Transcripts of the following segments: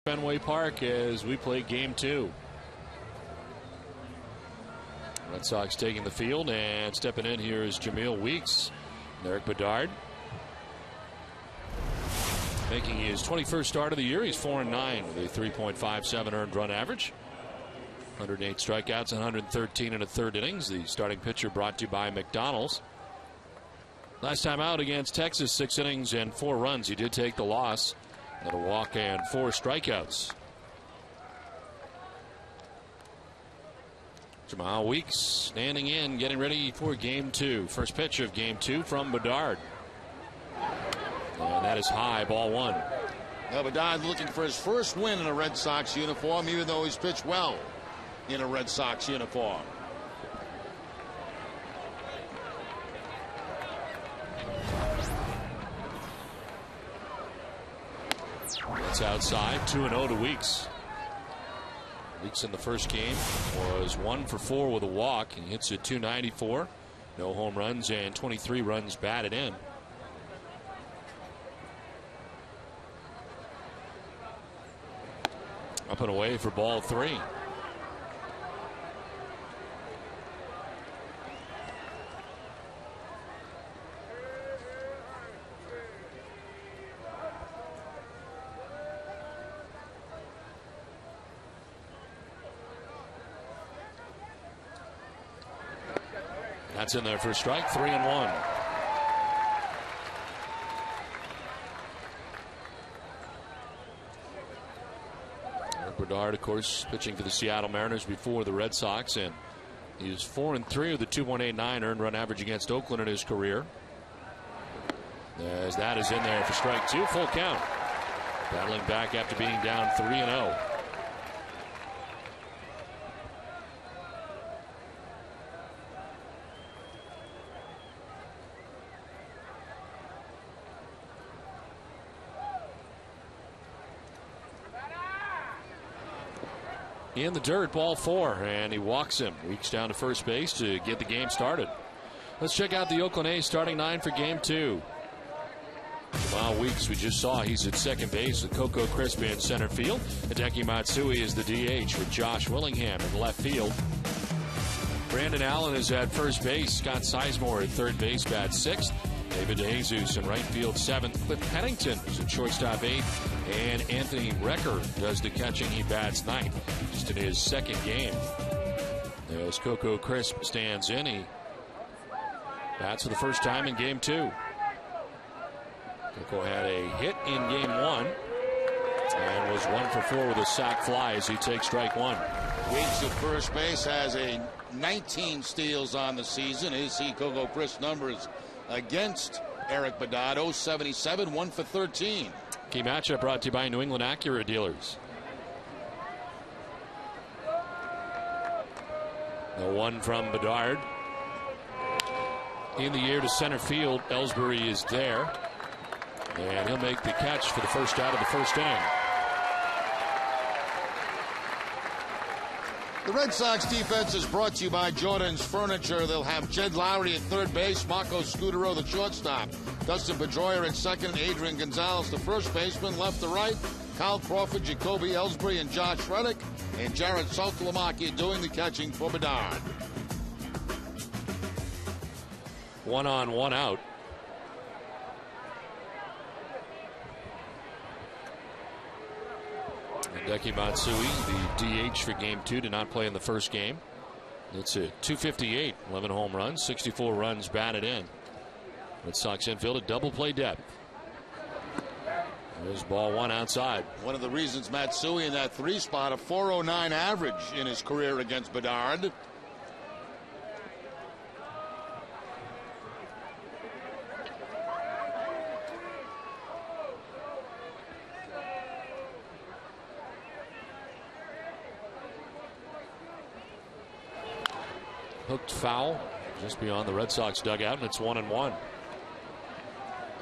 Fenway Park as we play game 2. Red Sox taking the field, and stepping in here is Jamil Weeks. Eric Bedard making his 21st start of the year. He's 4-9 with a 3.57 earned run average. 108 strikeouts, 113 in a third innings. The starting pitcher brought to you by McDonald's. Last time out against Texas, 6 innings and 4 runs. He did take the loss. Got a walk and 4 strikeouts. Jamal Weeks standing in, getting ready for game 2. First pitch of game 2 from Bedard. And that is high, ball 1. Now Bedard looking for his first win in a Red Sox uniform, even though he's pitched well in a Red Sox uniform. That's outside. 2-0 to Weeks. Weeks in the first game was 1 for 4 with a walk, and he hits at .294. No home runs and 23 runs batted in. Up and away for ball 3. That's in there for a strike. 3-1. Eric Bedard, of course, pitching for the Seattle Mariners before the Red Sox, and he's 4-3 with a 2.89 earned run average against Oakland in his career. As that is in there for strike 2, full count. Battling back after being down 3-0. In the dirt, ball 4, and he walks him. Weeks down to first base to get the game started. Let's check out the Oakland A's starting 9 for game 2. Jamal Weeks, we just saw, he's at second base with Coco Crisp in center field. Hideki Matsui is the DH with Josh Willingham in left field. Brandon Allen is at first base. Scott Sizemore at third base, bats 6th. David DeJesus in right field 7th. Cliff Pennington is at shortstop 8th. And Anthony Recker does the catching. He bats 9th. Just in his second game. As Coco Crisp stands in, he bats for the first time in game 2. Coco had a hit in game 1 and was 1 for 4 with a sac fly as he takes strike 1. Weeks at first base has a 19 steals on the season. His Coco Crisp numbers against Eric Bedard, 0.77, 1 for 13. Key matchup brought to you by New England Acura dealers. The 1 from Bedard. In the air to center field. Ellsbury is there. And he'll make the catch for the first out of the first inning. The Red Sox defense is brought to you by Jordan's Furniture. They'll have Jed Lowry at third base, Marco Scudero the shortstop, Dustin Pedroia at second, Adrian Gonzalez the first baseman, left to right, Kyle Crawford, Jacoby Ellsbury, and Josh Reddick, and Jared Saltalamacchia doing the catching for Bedard. 1 on, 1 out. Hideki Matsui, the DH for game 2, did not play in the first game. It's a .258, 11 home runs, 64 runs batted in. Red Sox infield at double play depth. There's ball 1 outside. One of the reasons Matsui in that 3 spot, a .409 average in his career against Bedard. Hooked foul just beyond the Red Sox dugout, and it's 1-1.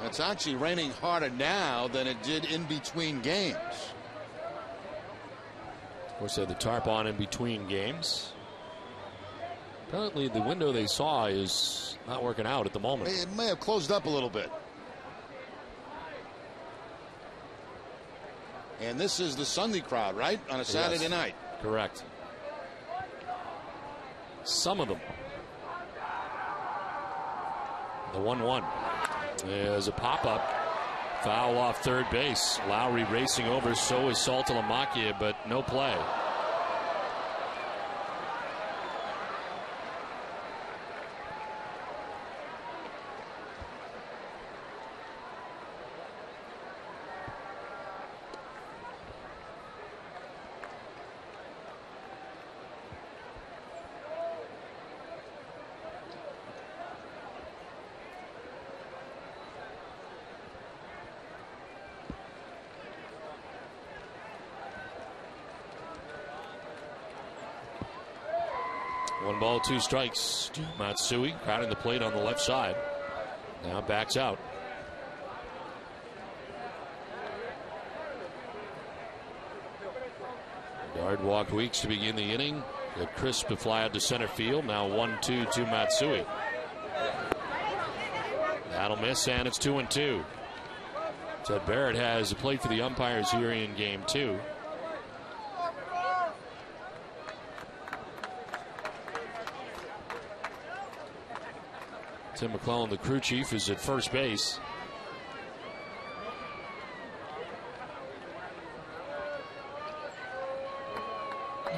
It's actually raining harder now than it did in between games. Of course, they had the tarp on in between games. Apparently, the window they saw is not working out at the moment. It may have closed up a little bit. And this is the Sunday crowd, right? On a Saturday night. Correct. Some of them. The 1-1. There's a pop-up. Foul off third base. Lowry racing over, so is Saltalamacchia, but no play. One ball, two strikes. Matsui crowding the plate on the left side. Now backs out. Guard walked Weeks to begin the inning. A crisp fly out to center field. Now 1-2 to Matsui. That'll miss, and it's 2-2. Ted Barrett has a plate for the umpires here in game 2. Tim McClellan, the crew chief, is at first base.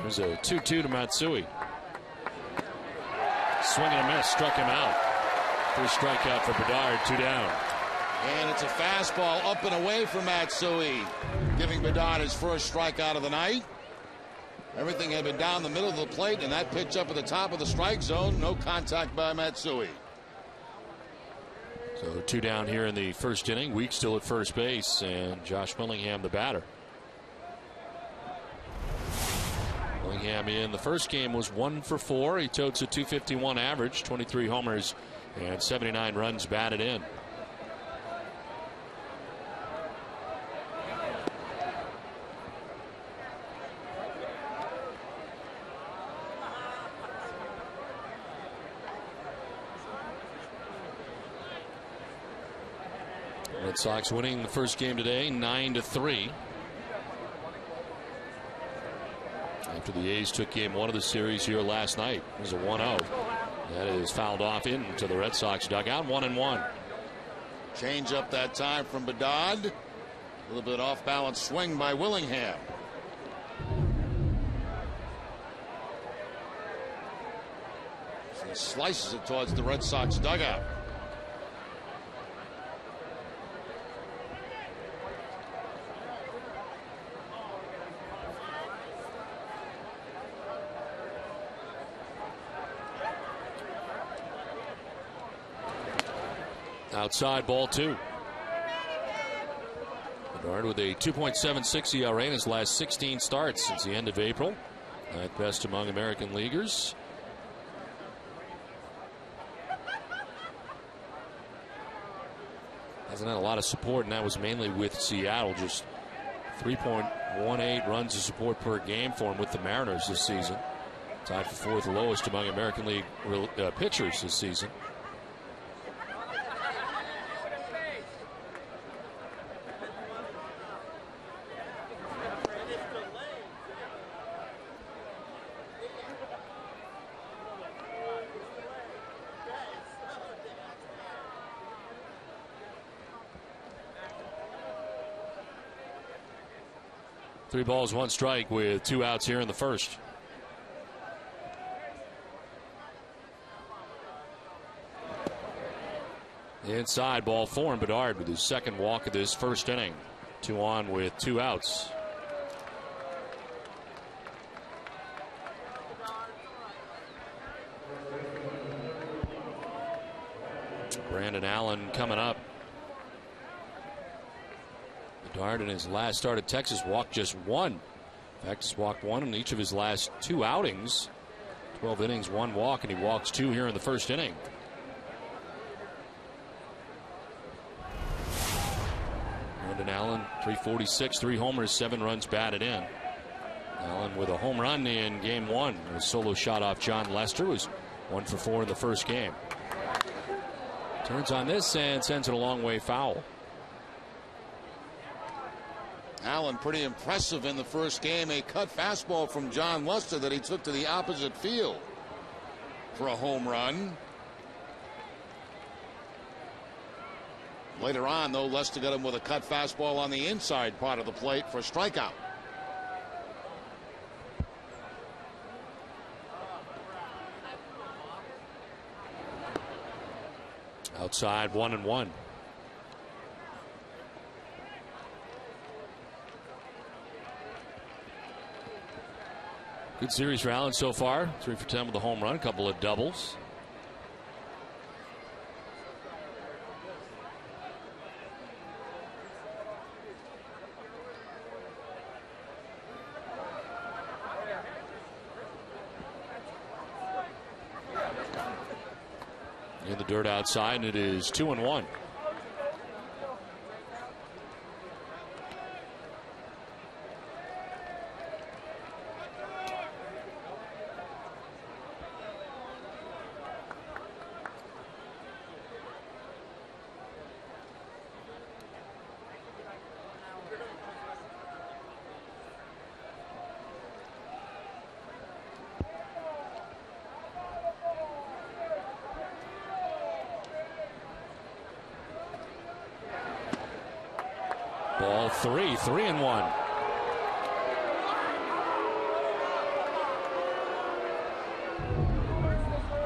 There's a 2-2 to Matsui. Swing and a miss, struck him out. First strikeout for Bedard, 2 down. And it's a fastball up and away from Matsui, giving Bedard his first strikeout of the night. Everything had been down the middle of the plate, and that pitch up at the top of the strike zone. No contact by Matsui. So 2 down here in the first inning. Weeks still at first base, and Josh Willingham the batter. Willingham in the first game was 1 for 4. He totes a .251 average, 23 homers, and 79 runs batted in. Red Sox winning the first game today 9-3. After the A's took game 1 of the series here last night. It was a 1-0. That is fouled off into the Red Sox dugout. 1-1. Change up that time from Bedard. A little bit off balance swing by Willingham. He slices it towards the Red Sox dugout. Outside, ball 2. Bedard with a 2.76 ERA in his last 16 starts since the end of April. 9th best among American leaguers. Hasn't had a lot of support, and that was mainly with Seattle. Just 3.18 runs of support per game for him with the Mariners this season. Tied for 4th lowest among American League pitchers this season. Three balls, one strike with 2 outs here in the first. Inside, ball 4, and Bedard with his second walk of this first inning. 2 on with 2 outs. Brandon Allen coming up. Bedard in his last start at Texas walked just 1. In fact, he's walked 1 in each of his last 2 outings. 12 innings, 1 walk, and he walks 2 here in the first inning. Brandon Allen, 346, 3 homers, 7 runs batted in. Allen with a home run in game 1. A solo shot off John Lester was 1 for 4 in the first game. Turns on this and sends it a long way foul. Allen pretty impressive in the first game. A cut fastball from John Lester that he took to the opposite field for a home run. Later on, though, Lester got him with a cut fastball on the inside part of the plate for a strikeout. Outside 1-1. Good series for Allen so far. 3 for 10 with a home run, a couple of doubles. In the dirt outside, and it is 2-1. Ball 3-1.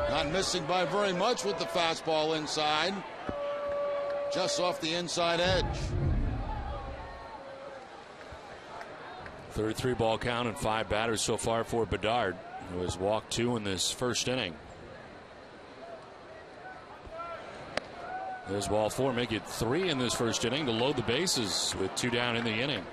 Not missing by very much with the fastball inside. Just off the inside edge. 33 ball count and 5 batters so far for Bedard, who has walked 2 in this first inning. There's ball 4, make it 3 in this first inning to load the bases with 2 down in the inning.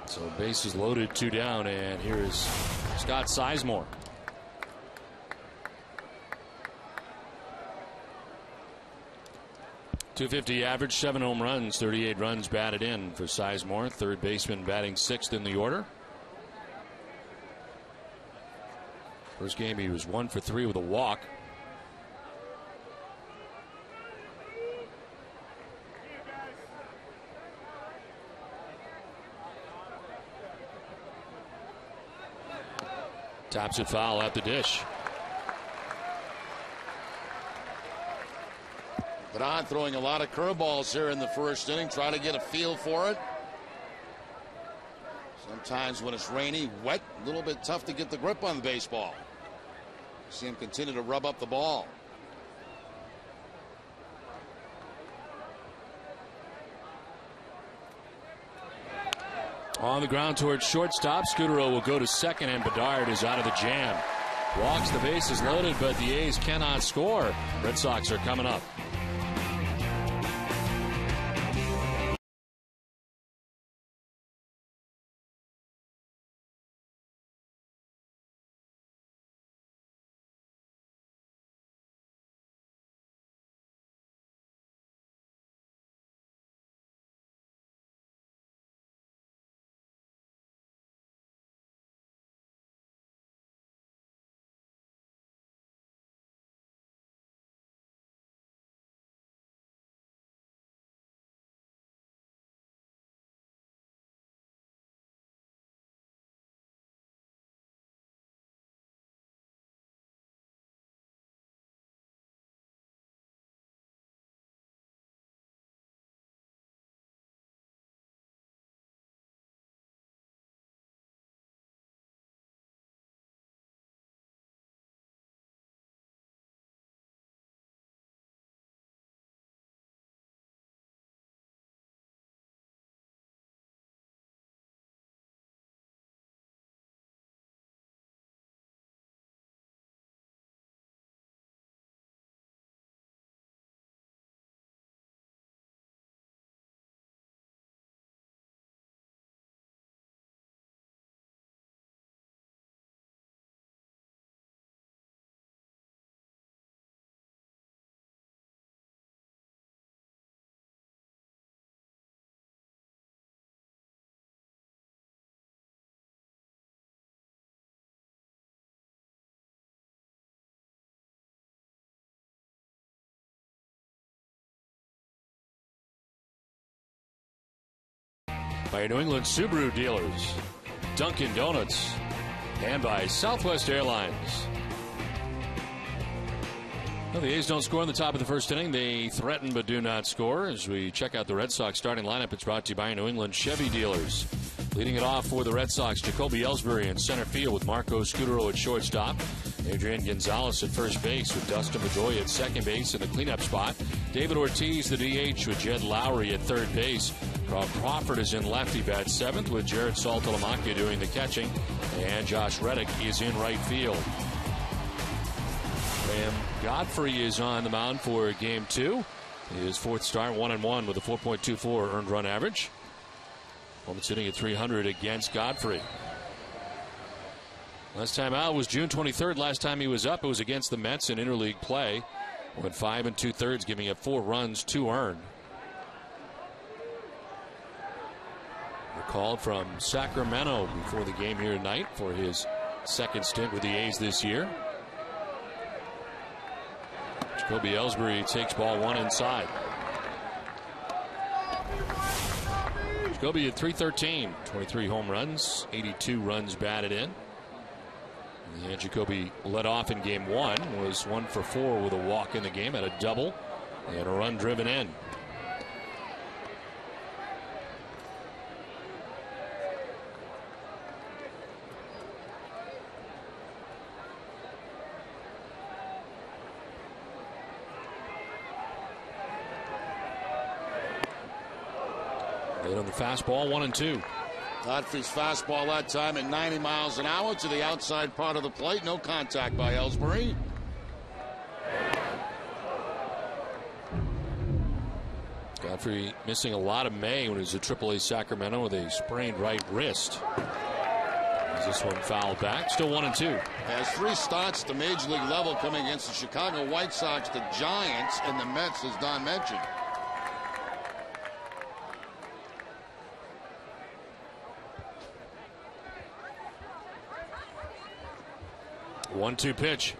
So bases loaded, 2 down, and here is Scott Sizemore. .250 average, 7 home runs, 38 runs batted in for Sizemore. Third baseman batting 6th in the order. First game he was 1 for 3 with a walk. Taps it foul at the dish. Bedard throwing a lot of curveballs here in the first inning, trying to get a feel for it. Sometimes when it's rainy, wet, a little bit tough to get the grip on the baseball. See him continue to rub up the ball. On the ground towards shortstop, Scudero will go to second, and Bedard is out of the jam. Walks, the bases loaded, but the A's cannot score. Red Sox are coming up. by your New England Subaru dealers, Dunkin' Donuts, and by Southwest Airlines. Well, the A's don't score in the top of the first inning. They threaten but do not score. As we check out the Red Sox starting lineup, it's brought to you by New England Chevy dealers. Leading it off for the Red Sox, Jacoby Ellsbury in center field with Marco Scutaro at shortstop. Adrian Gonzalez at first base with Dustin Pedroia at second base in the cleanup spot. David Ortiz, the DH, with Jed Lowry at third base. Rob Crawford is in left. He bats seventh with Jared Saltalamacchia doing the catching. And Josh Reddick is in right field. Graham Godfrey is on the mound for game 2. His fourth start, 1-1 with a 4.24 earned run average. Opponent sitting at 300 against Godfrey. Last time out was June 23rd. Last time he was up, it was against the Mets in interleague play. Went 5 2/3, giving up 4 runs, 2 earned. Recalled from Sacramento before the game here tonight for his second stint with the A's this year. Jacoby Ellsbury takes ball 1 inside. Jacoby at .313, 23 home runs, 82 runs batted in. And Jacoby led off in game 1, was 1 for 4 with a walk in the game, had a double and a run driven in. On the fastball, 1-2. Godfrey's fastball that time at 90 miles an hour to the outside part of the plate. No contact by Ellsbury. Godfrey missing a lot of May when he was at AAA Sacramento with a sprained right wrist. As this one fouled back, still 1-2. Has 3 starts at the major league level coming against the Chicago White Sox, the Giants, and the Mets, as Don mentioned. 1-2 pitch.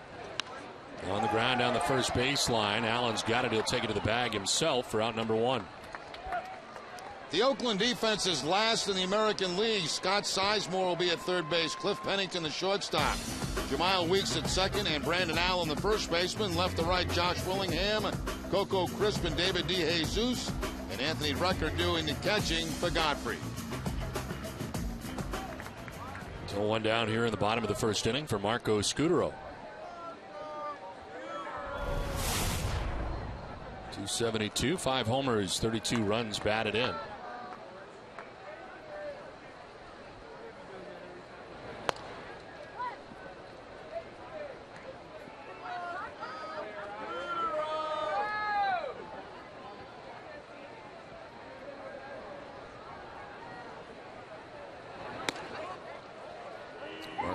On the ground down the first baseline. Allen's got it. He'll take it to the bag himself for out number 1. The Oakland defense is last in the American League. Scott Sizemore will be at third base. Cliff Pennington, the shortstop. Jamal Weeks at second, and Brandon Allen, the first baseman. Left to right, Josh Willingham, Coco Crisp, and David DeJesus. And Anthony Rucker doing the catching for Godfrey. So 1 down here in the bottom of the first inning for Marco Scutaro. 272, 5 homers, 32 runs batted in.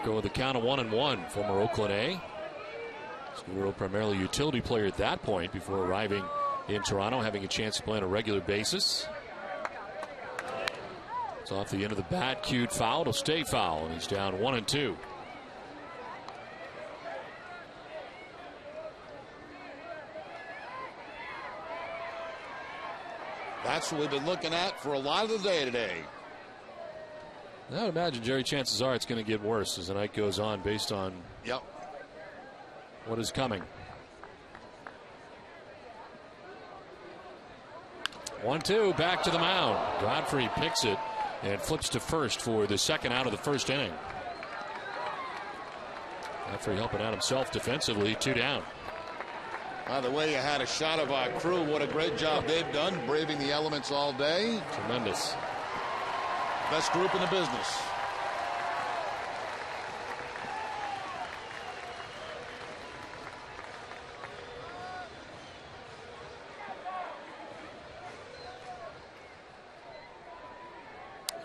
With a count of 1-1, former Oakland A. Scutaro primarily utility player at that point before arriving in Toronto, having a chance to play on a regular basis. It's off the end of the bat, cued foul. It'll stay foul, and he's down 1-2. That's what we've been looking at for a lot of the day today. I would imagine, Jerry, chances are it's going to get worse as the night goes on based on what is coming. 1-2, back to the mound. Godfrey picks it and flips to first for the second out of the first inning. Godfrey helping out himself defensively, 2 down. By the way, you had a shot of our crew. What a great job they've done, braving the elements all day. Tremendous. Best group in the business.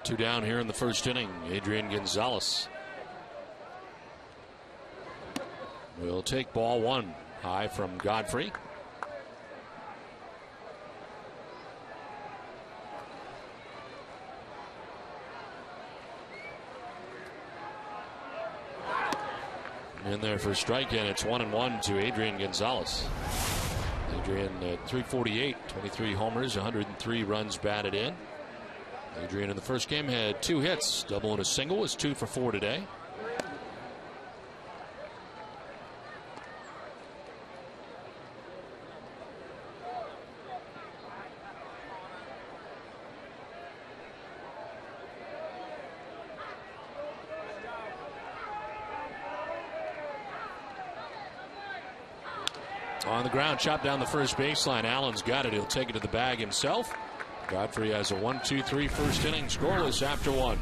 Two down here in the first inning. Adrian Gonzalez will take ball 1 high from Godfrey. In there for a strike, and it's 1-1 to Adrian Gonzalez. Adrian at .348, 23 homers, 103 runs batted in. Adrian in the first game had 2 hits, double and a single, was 2 for 4 today. On the ground, chopped down the first baseline. Allen's got it. He'll take it to the bag himself. Godfrey has a 1-2-3 first inning, scoreless after 1.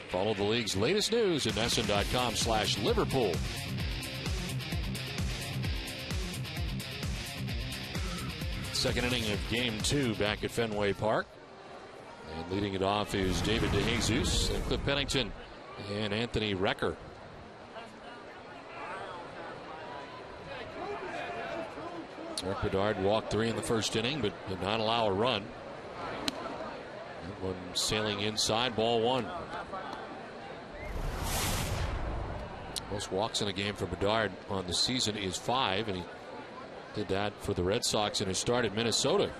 Follow the league's latest news at NESN.com/Liverpool. Second inning of game 2 back at Fenway Park. And leading it off is David DeJesus, and Cliff Pennington and Anthony Recker. Eric Bedard walked 3 in the first inning, but did not allow a run. That one sailing inside, ball 1. Most walks in a game for Bedard on the season is 5, and he did that for the Red Sox in his start at Minnesota.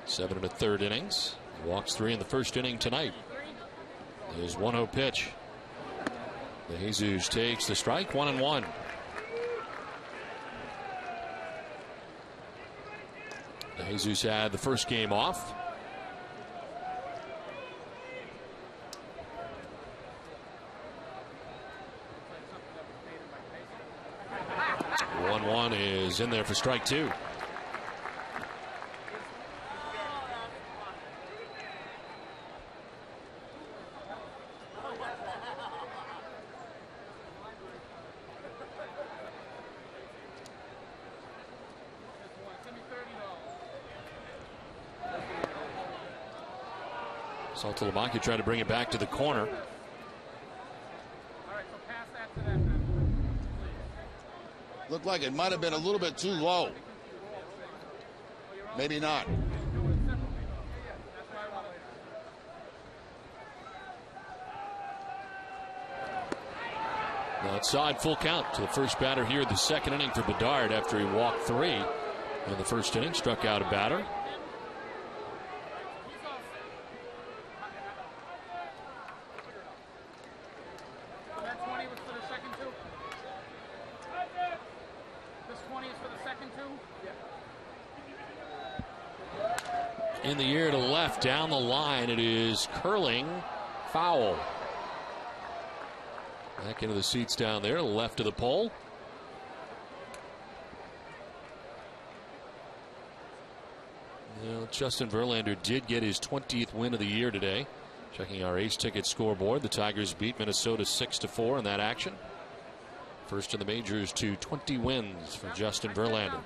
7 1/3 innings. He walks 3 in the first inning tonight. His 1-0 pitch. DeJesus takes the strike, 1-1. DeJesus had the first game off. One is in there for strike 2. Saltalamacchia tried to bring it back to the corner. Looked like it might have been a little bit too low. Maybe not. Outside, full count to the first batter here, the second inning for Bedard after he walked 3 in the first inning, struck out a batter. In the air to left, down the line, it is curling, foul. Back into the seats down there, left of the pole. Well, Justin Verlander did get his 20th win of the year today. Checking our ace ticket scoreboard, the Tigers beat Minnesota 6-4 in that action. First in the majors to 20 wins for Justin Verlander.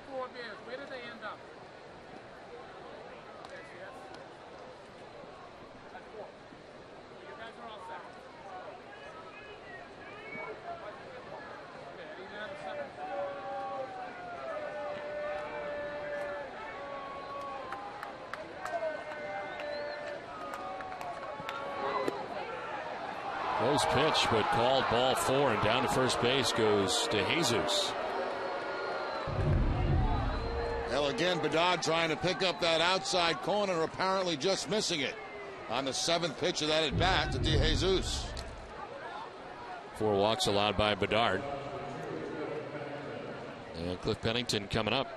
Close pitch, but called ball 4, and down to first base goes DeJesus. Well, again, Bedard trying to pick up that outside corner, apparently just missing it on the 7th pitch of that at bat to DeJesus. 4 walks allowed by Bedard. And Cliff Pennington coming up.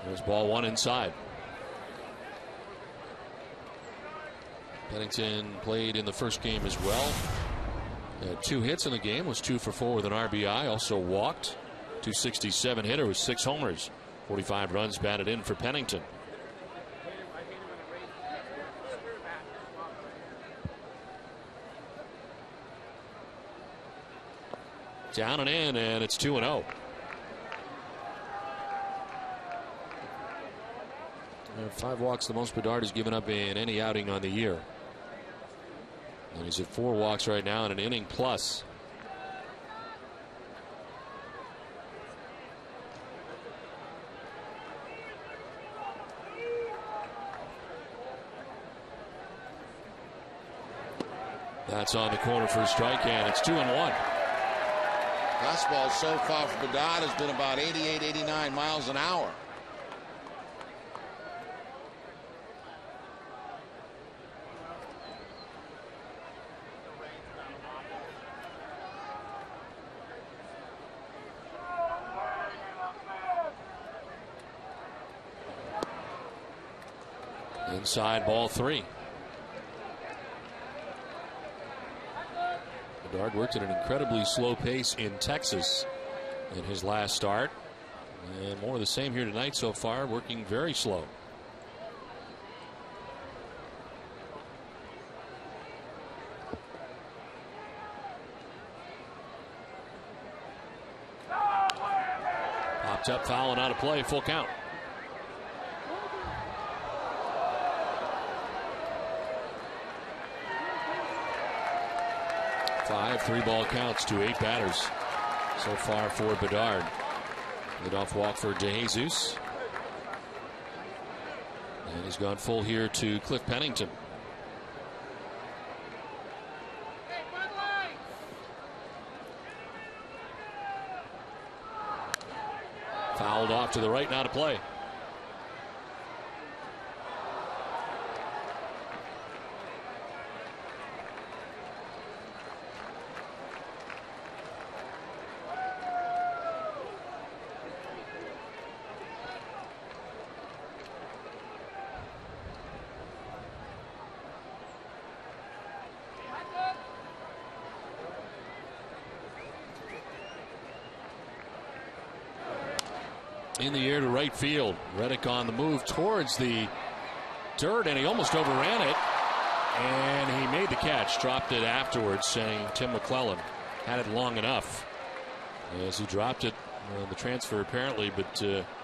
There's ball 1 inside. Pennington played in the first game as well. Had 2 hits in the game, was 2 for 4 with an RBI. Also walked. 267 hitter with 6 homers. 45 runs batted in for Pennington. Down and in, and it's 2-0. 5 walks, the most Bedard has given up in any outing on the year. And he's at 4 walks right now in an inning plus. That's on the corner for a strike, and it's 2-1. Fastball so far for Bedard has been about 88, 89 miles an hour. Inside, ball 3. Bedard worked at an incredibly slow pace in Texas in his last start. And more of the same here tonight so far, working very slow. Popped up, foul, and out of play, full count. 5 3-ball counts to 8 batters so far for Bedard. Leadoff walk for DeJesus. And he's gone full here to Cliff Pennington. Fouled off to the right, now to play. In the air to right field. Reddick on the move towards the dirt, and he almost overran it. And he made the catch, dropped it afterwards, saying Tim McClellan had it long enough. As he dropped it, the transfer apparently, but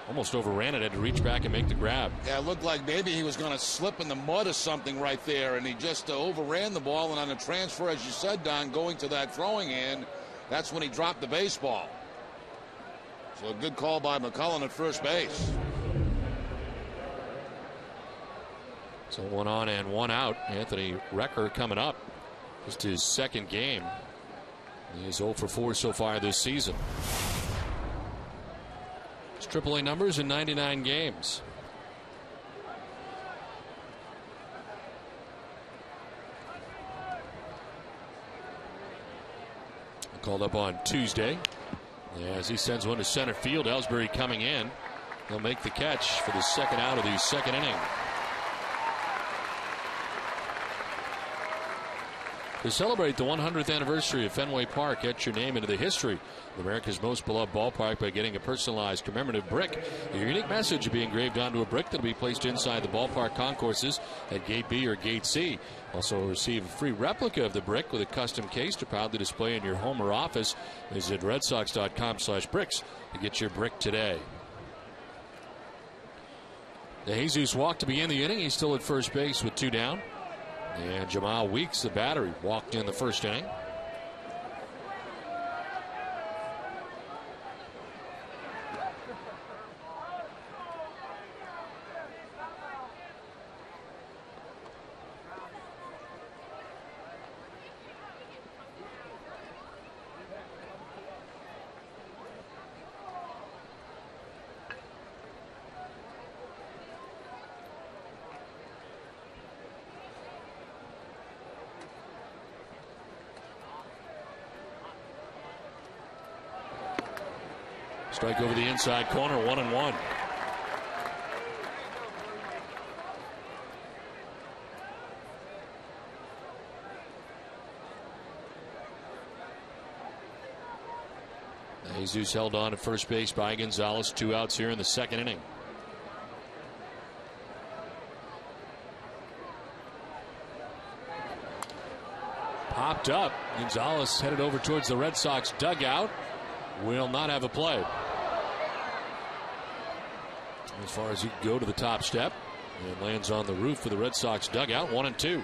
almost overran it, had to reach back and make the grab. Yeah, it looked like maybe he was going to slip in the mud or something right there, and he just overran the ball. And on the transfer, as you said, Don, going to that throwing hand, that's when he dropped the baseball. So a good call by McCullen at first base. So 1 on and 1 out. Anthony Recker coming up. Just his 2nd game. He's 0 for 4 so far this season. His AAA numbers in 99 games. Called up on Tuesday. As he sends one to center field, Ellsbury coming in. He'll make the catch for the 2nd out of the 2nd inning. To celebrate the 100th anniversary of Fenway Park, etch your name into the history of America's most beloved ballpark by getting a personalized commemorative brick. A unique message will be engraved onto a brick that will be placed inside the ballpark concourses at Gate B or Gate C. Also receive a free replica of the brick with a custom case to proudly display in your home or office. Visit redsox.com/bricks to get your brick today. Jesus walked to begin the inning. He's still at first base with 2 down. And Jamal Weeks, the batter, walked in the first inning. Strike over the inside corner, 1-1. Jesus held on at first base by Gonzalez. 2 outs here in the second inning. Popped up. Gonzalez headed over towards the Red Sox dugout. Will not have a play. As far as he can go to the top step, and lands on the roof for the Red Sox dugout. 1-2.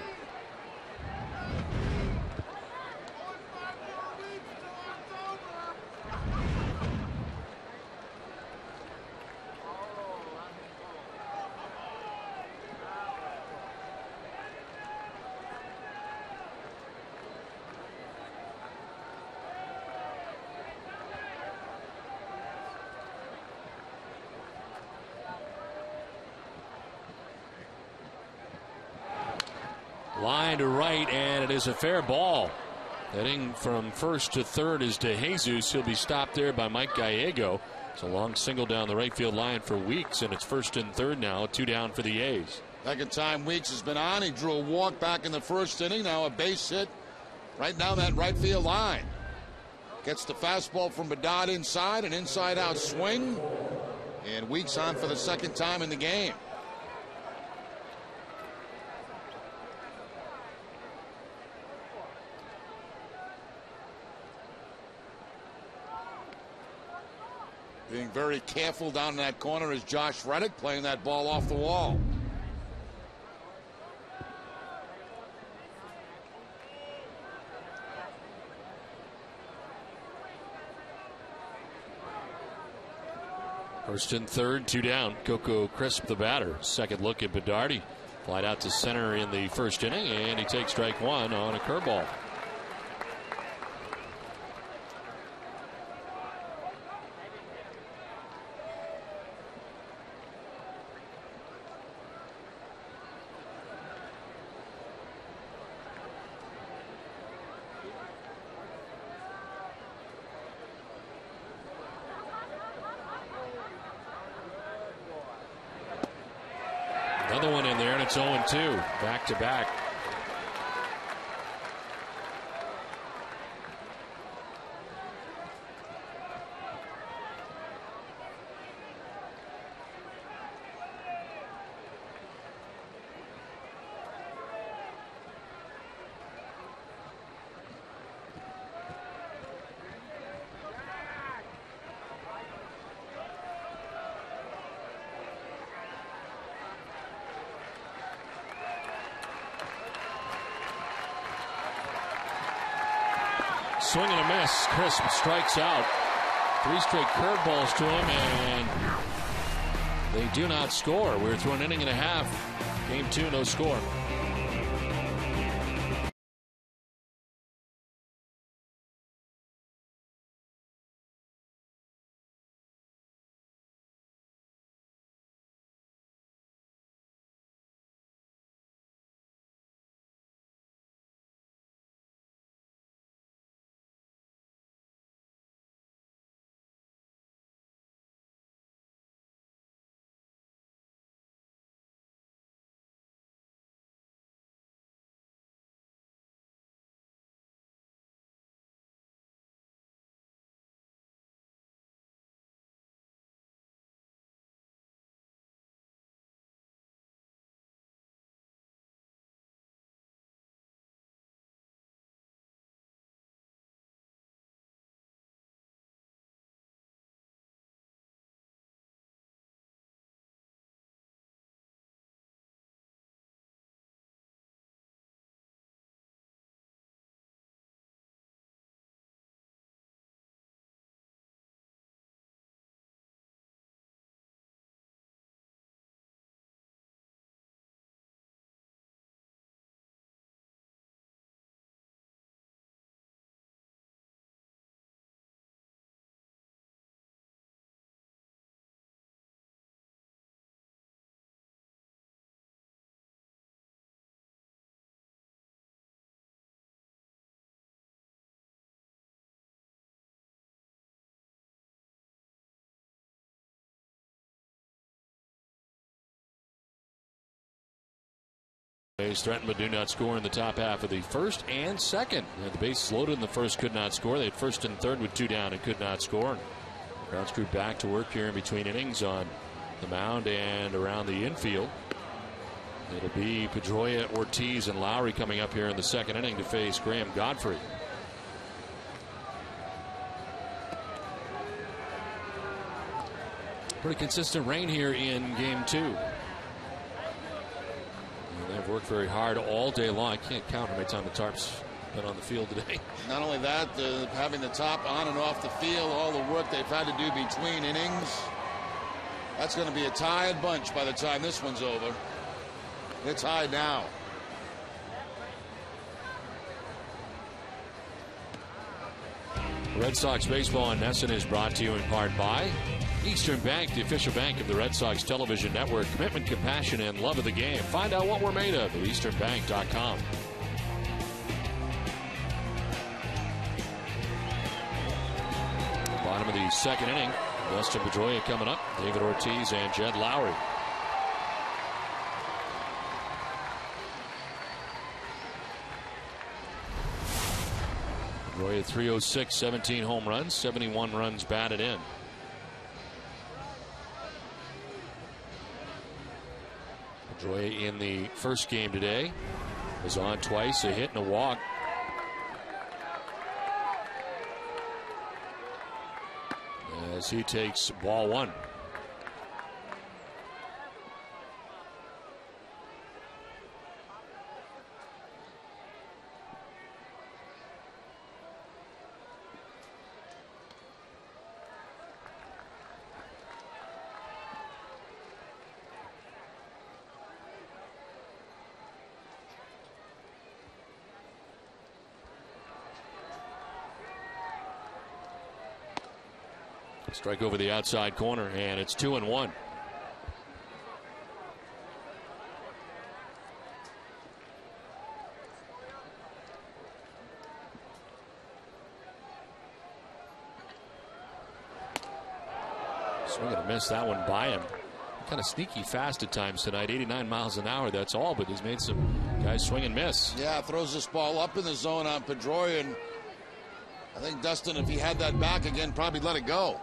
Line to right, and it is a fair ball. Heading from first to third is DeJesus. He'll be stopped there by Mike Gallego. It's a long single down the right field line for Weeks, and it's first and third now. 2 down for the A's. Second time Weeks has been on. He drew a walk back in the first inning. Now a base hit right down that right field line. Gets the fastball from Bedard inside, an inside out swing. And Weeks on for the second time in the game. Being very careful down in that corner is Josh Reddick, playing that ball off the wall. First and third, 2 down. Coco Crisp, the batter. Second look at Bedard. Flied out to center in the first inning, and he takes strike 1 on a curveball. Another one in there, and it's 0-2. Back to back. Swing and a miss. Crisp strikes out. 3 straight curveballs to him, and they do not score. We're through an inning and a half. Game 2, no score. Rays threatened but do not score in the top half of the first and second. The bases loaded in the first, could not score. They had first and third with 2 down and could not score. Grounds crew back to work here in between innings on the mound and around the infield. It'll be Pedroia, Ortiz, and Lowry coming up here in the second inning to face Graham Godfrey. Pretty consistent rain here in game 2. They've worked very hard all day long. I can't count how many times the Tarps been on the field today. Not only that, having the top on and off the field, all the work they've had to do between innings. That's going to be a tired bunch by the time this one's over. It's tied now. Red Sox baseball on NESN is brought to you in part by Eastern Bank, the official bank of the Red Sox television network. Commitment, compassion, and love of the game. Find out what we're made of at easternbank.com. Bottom of the second inning. Dustin Pedroia coming up. David Ortiz and Jed Lowry. Pedroia 306, 17 home runs, 71 runs batted in. Pedroia in the first game today was on twice, a hit and a walk. As he takes ball 1. Strike over the outside corner, and it's 2-1. Swing and a miss, that one by him. Kind of sneaky fast at times tonight, 89 miles an hour, that's all, but he's made some guys swing and miss. Yeah, throws this ball up in the zone on Pedroia, and I think Dustin, if he had that back again, probably let it go.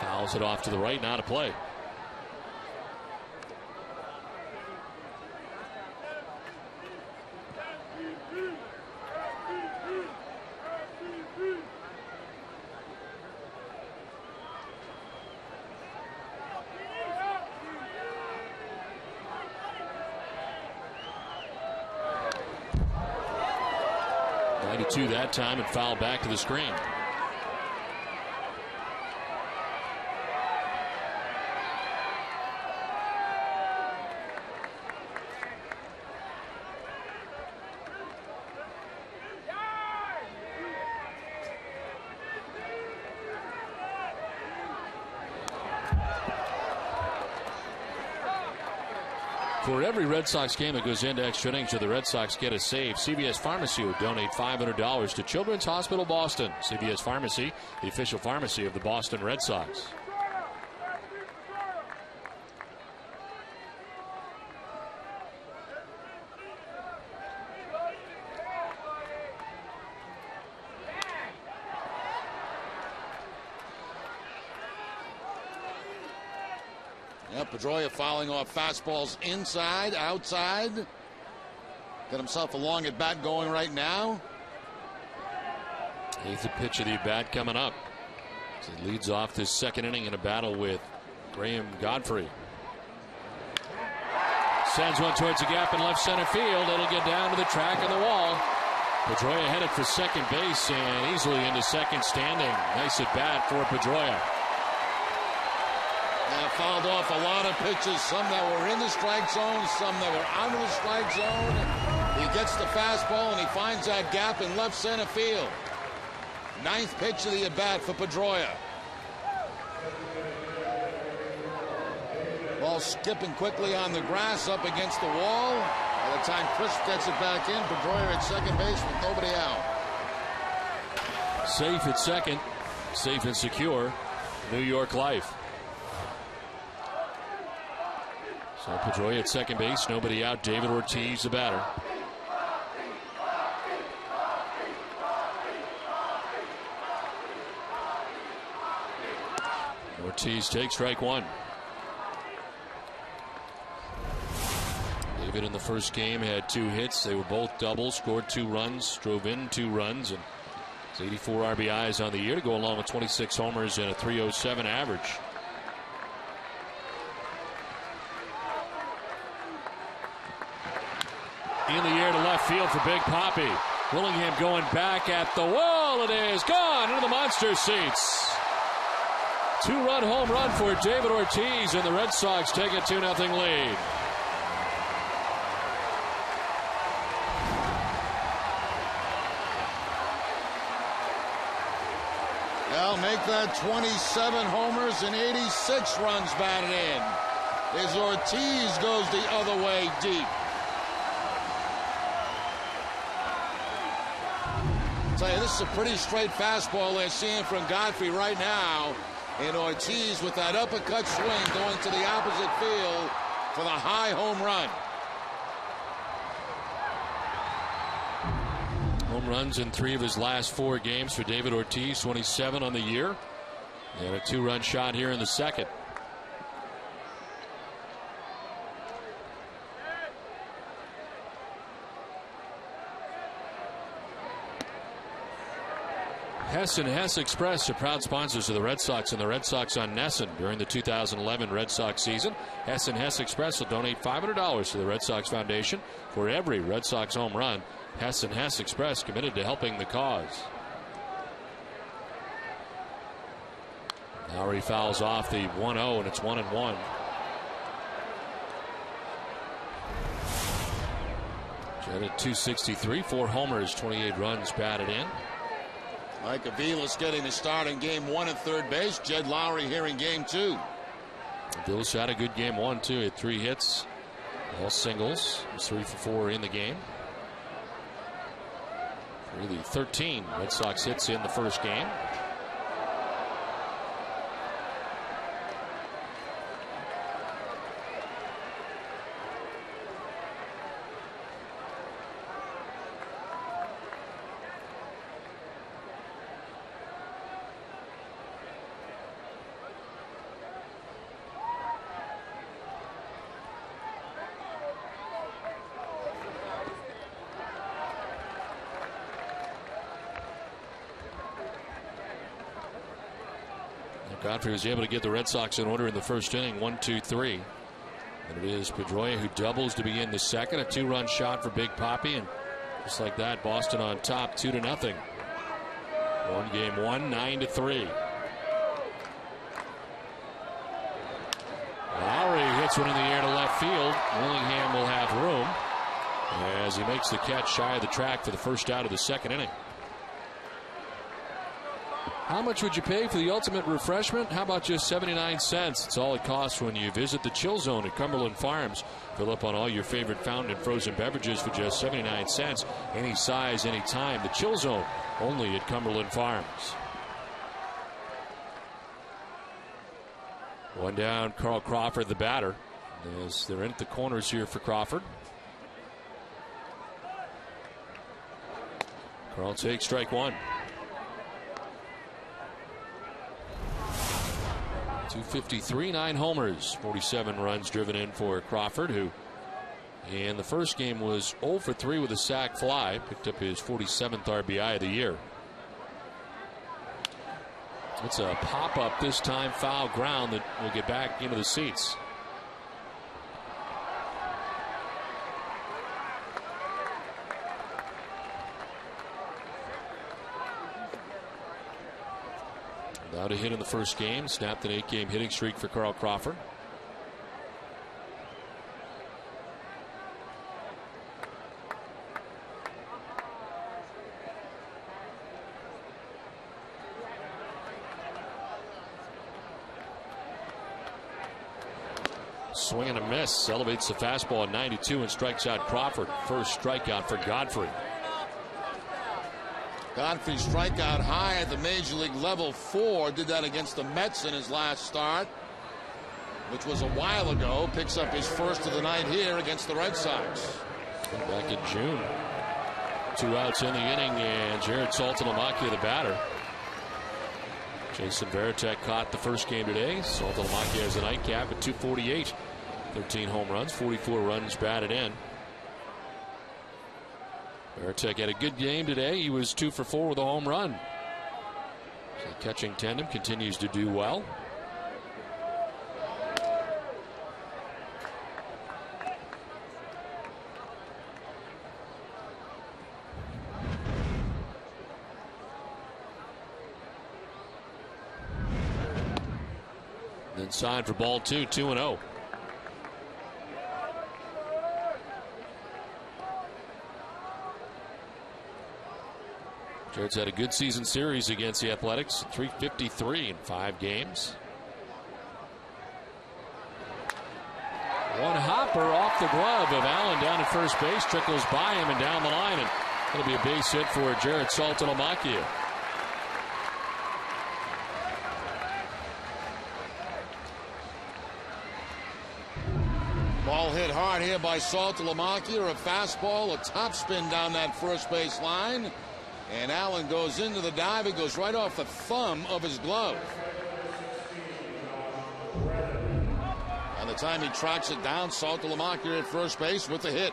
Fouls it off to the right, now to play. That time and foul back to the screen. For every Red Sox game that goes into extra innings or the Red Sox get a save, CVS Pharmacy will donate $500 to Children's Hospital Boston. CVS Pharmacy, the official pharmacy of the Boston Red Sox. Pedroia fouling off fastballs inside, outside. Got himself a long at bat going right now. 8th pitch of the bat coming up. So he leads off this second inning in a battle with Graham Godfrey. Sends one towards the gap in left center field. It'll get down to the track of the wall. Pedroia headed for second base and easily into second standing. Nice at bat for Pedroia. Fouled off a lot of pitches, some that were in the strike zone, some that were out of the strike zone. He gets the fastball and he finds that gap in left center field. 9th pitch of the at-bat for Pedroia. Ball skipping quickly on the grass up against the wall. By the time Chris gets it back in, Pedroia at second base with nobody out. Safe at second. safe and secure New York life. So Pedroia at second base, nobody out. David Ortiz, the batter. Ortiz takes strike one. David in the first game had 2 hits. They were both doubles, scored 2 runs, drove in 2 runs, and 84 RBIs on the year to go along with 26 homers and a .307 average. In the air to left field for Big Papi. Willingham going back at the wall. It is gone into the monster seats. 2-run home run for David Ortiz, and the Red Sox take a 2-0 lead. They'll make that 27 homers and 86 runs batted in as Ortiz goes the other way deep. I'll tell you, this is a pretty straight fastball they're seeing from Godfrey right now. And Ortiz with that uppercut swing going to the opposite field for the high home run. Home runs in 3 of his last 4 games for David Ortiz, 27 on the year. And a 2-run shot here in the second. Hess and Hess Express are proud sponsors of the Red Sox and the Red Sox on Nesson during the 2011 Red Sox season. Hess and Hess Express will donate $500 to the Red Sox Foundation for every Red Sox home run. Hess and Hess Express committed to helping the cause. Lowry fouls off the 1-0, and it's 1-1. Jed at 263, 4 homers, 28 runs batted in. Mike Aviles getting the start in game 1 at third base. Jed Lowry here in game 2. Aviles had a good game 1 too. He had 3 hits, all singles. He was 3 for 4 in the game. Really 13 Red Sox hits in the first game. Godfrey was able to get the Red Sox in order in the first inning, 1-2-3. And it is Pedroia who doubles to begin the second. A 2-run shot for Big Papi, and just like that, Boston on top, 2-0. Won game 1, 9-3. Lowry hits one in the air to left field. Willingham will have room as he makes the catch shy of the track for the first out of the second inning. How much would you pay for the ultimate refreshment? How about just 79 cents? It's all it costs when you visit the Chill Zone at Cumberland Farms. Fill up on all your favorite fountain and frozen beverages for just 79 cents. Any size, any time. The Chill Zone, only at Cumberland Farms. One down, Carl Crawford, the batter. As they're in at the corners here for Crawford. Carl takes strike 1. 253, 9 homers, 47 runs driven in for Crawford, who in the first game was 0 for 3 with a sac fly. Picked up his 47th RBI of the year. It's a pop-up this time, foul ground that will get back into the seats. Without a hit in the first game, snapped an 8-game hitting streak for Carl Crawford. Swing and a miss, elevates the fastball at 92 and strikes out Crawford. First strikeout for Godfrey. Godfrey strikeout high at the major league level, 4. Did that against the Mets in his last start, which was a while ago. Picks up his first of the night here against the Red Sox. Back in June. 2 outs in the inning, and Jared Saltalamacchia, the batter. Jason Varitek caught the first game today. Saltalamacchia has a nightcap at .248. 13 home runs, 44 runs batted in. Varitek had a good game today. He was 2 for 4 with a home run. So the catching tandem continues to do well. Then signed for ball 2, 2-0. Jared's had a good season series against the Athletics. .353 in 5 games. One hopper off the glove of Allen down at first base. Trickles by him and down the line. And it'll be a base hit for Jared Saltalamacchia. Ball hit hard here by Saltalamacchia. A fastball, a topspin down that first base line. And Allen goes into the dive. It goes right off the thumb of his glove. By the time he tracks it down, Saltalamacchia at first base with the hit.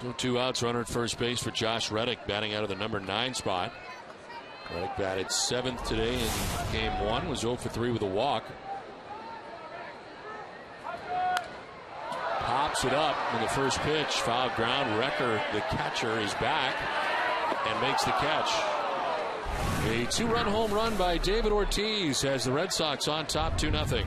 So 2 outs, runner at first base for Josh Reddick, batting out of the number 9 spot. Reddick batted 7th today in game 1. Was 0 for 3 with a walk. Pops it up in the first pitch. Foul ground. Recker, the catcher, is back and makes the catch. A 2-run home run by David Ortiz has the Red Sox on top 2-0.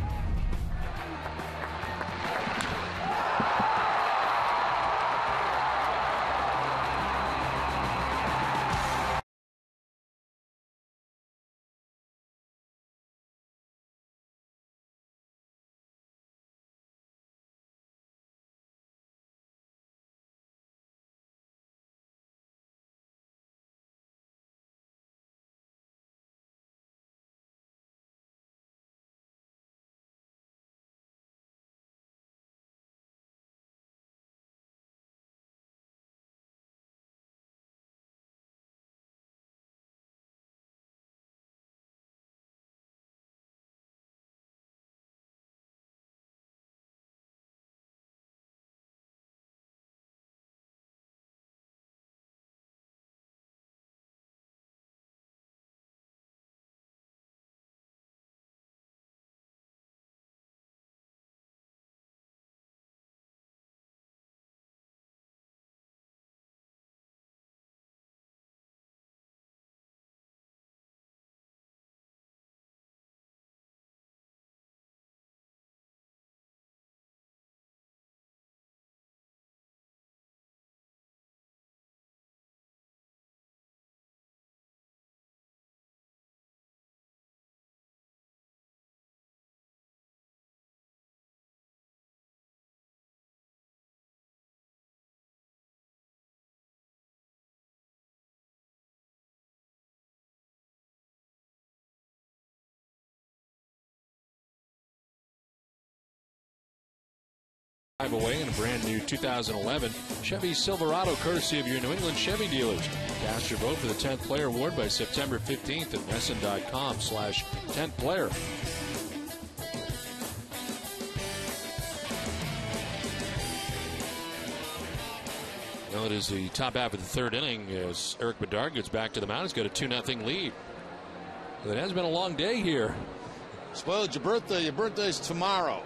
Away in a brand new 2011 Chevy Silverado, courtesy of your New England Chevy dealers. Cast your vote for the 10th Player Award by September 15th at NESN.com/10th Player. Well, it is the top half of the 3rd inning as Eric Bedard gets back to the mound. He's got a 2-0 lead. It has been a long day here. Spoiled your birthday. Your birthday's tomorrow.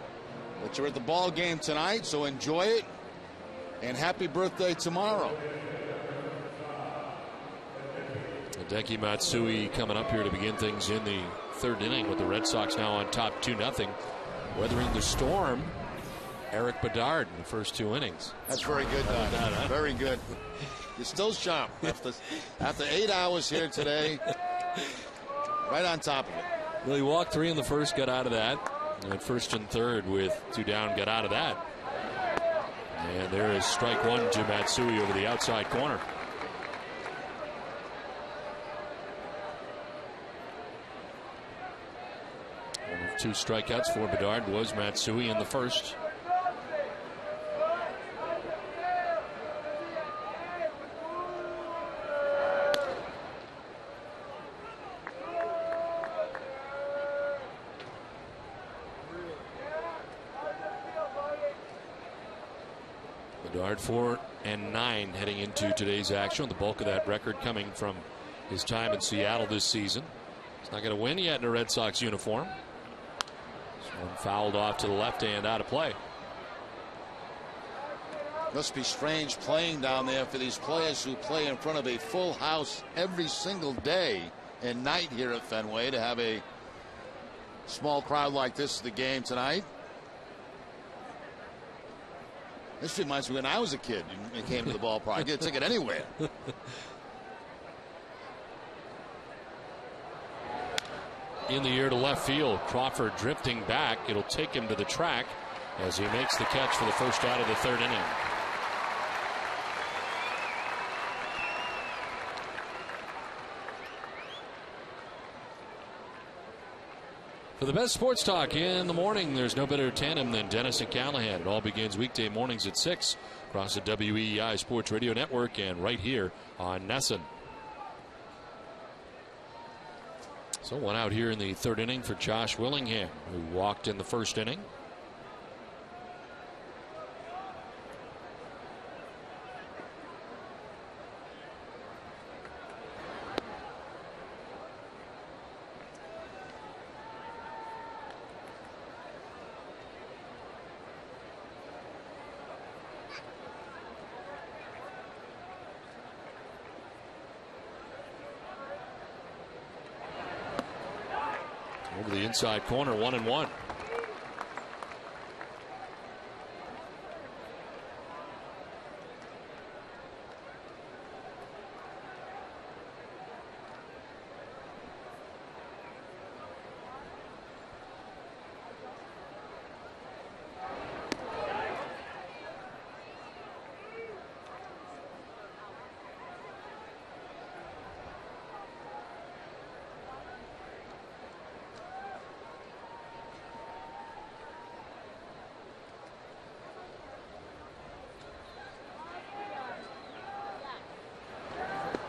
But you're at the ball game tonight, so enjoy it. And happy birthday tomorrow. Hideki Matsui coming up here to begin things in the 3rd inning with the Red Sox now on top 2-0. Weathering the storm, Eric Bedard in the first 2 innings. That's very good, Don. Huh? Very good. You're still sharp after 8 hours here today. Right on top of it. Well, he walked 3 in the first, got out of that. And first and third with 2 down, got out of that. And there is strike 1 to Matsui over the outside corner. 2 strikeouts for Bedard was Matsui in the first. Bedard 4-9 heading into today's action. The bulk of that record coming from his time in Seattle this season. He's not going to win yet in a Red Sox uniform. This one fouled off to the left and out of play. Must be strange playing down there for these players who play in front of a full house every single day and night here at Fenway, to have a small crowd like this at the game tonight. This reminds me when I was a kid and came to the ballpark. I get a ticket anywhere. In the air to left field. Crawford drifting back. It'll take him to the track as he makes the catch for the first out of the 3rd inning. For the best sports talk in the morning, there's no better tandem than Dennis and Callahan. It all begins weekday mornings at 6 across the WEEI Sports Radio Network and right here on NESN. So 1 out here in the 3rd inning for Josh Willingham, who walked in the 1st inning. Over the inside corner, 1-1.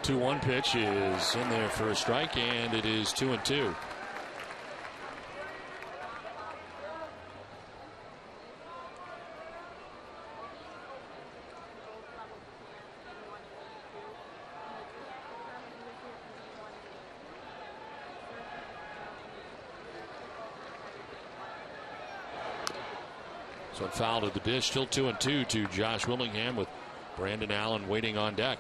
The 2-1 pitch is in there for a strike, and it is 2-2. So fouled at the dish, still 2-2 to Josh Willingham with Brandon Allen waiting on deck.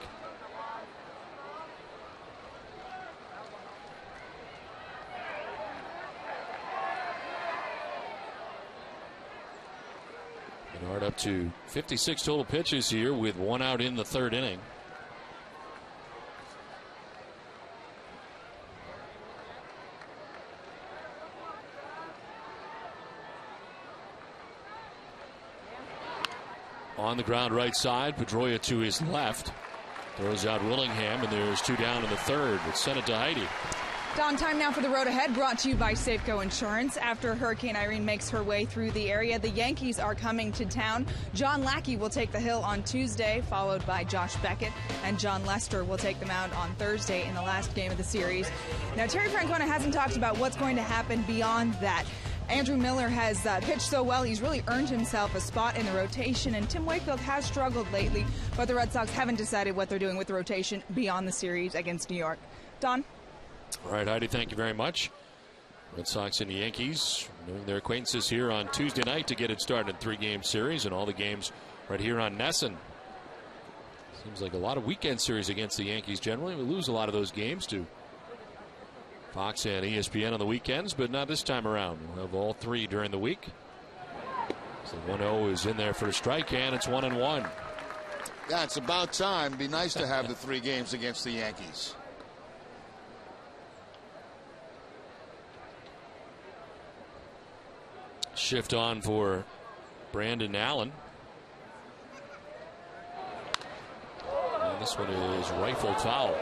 Bernard up to 56 total pitches here with 1 out in the 3rd inning. On the ground right side, Pedroia to his left. Throws out Willingham, and there's 2 down in the 3rd. It's sent it to Heidi. Dawn, time now for the road ahead, brought to you by Safeco Insurance. After Hurricane Irene makes her way through the area, the Yankees are coming to town. John Lackey will take the hill on Tuesday, followed by Josh Beckett, and John Lester will take the mound on Thursday in the last game of the series. Now, Terry Francona hasn't talked about what's going to happen beyond that. Andrew Miller has pitched so well, he's really earned himself a spot in the rotation, and Tim Wakefield has struggled lately, but the Red Sox haven't decided what they're doing with the rotation beyond the series against New York. Don? All right, Heidi, thank you very much. Red Sox and the Yankees renewing their acquaintances here on Tuesday night to get it started in a 3-game series, and all the games right here on NESN. Seems like a lot of weekend series against the Yankees generally. We lose a lot of those games to Fox and ESPN on the weekends, but not this time around. We'll have all 3 during the week. So 1-0 is in there for a strike, and it's 1-1. Yeah, it's about time. It'd be nice to have the 3 games against the Yankees. Shift on for Brandon Allen. And this one is rifled foul.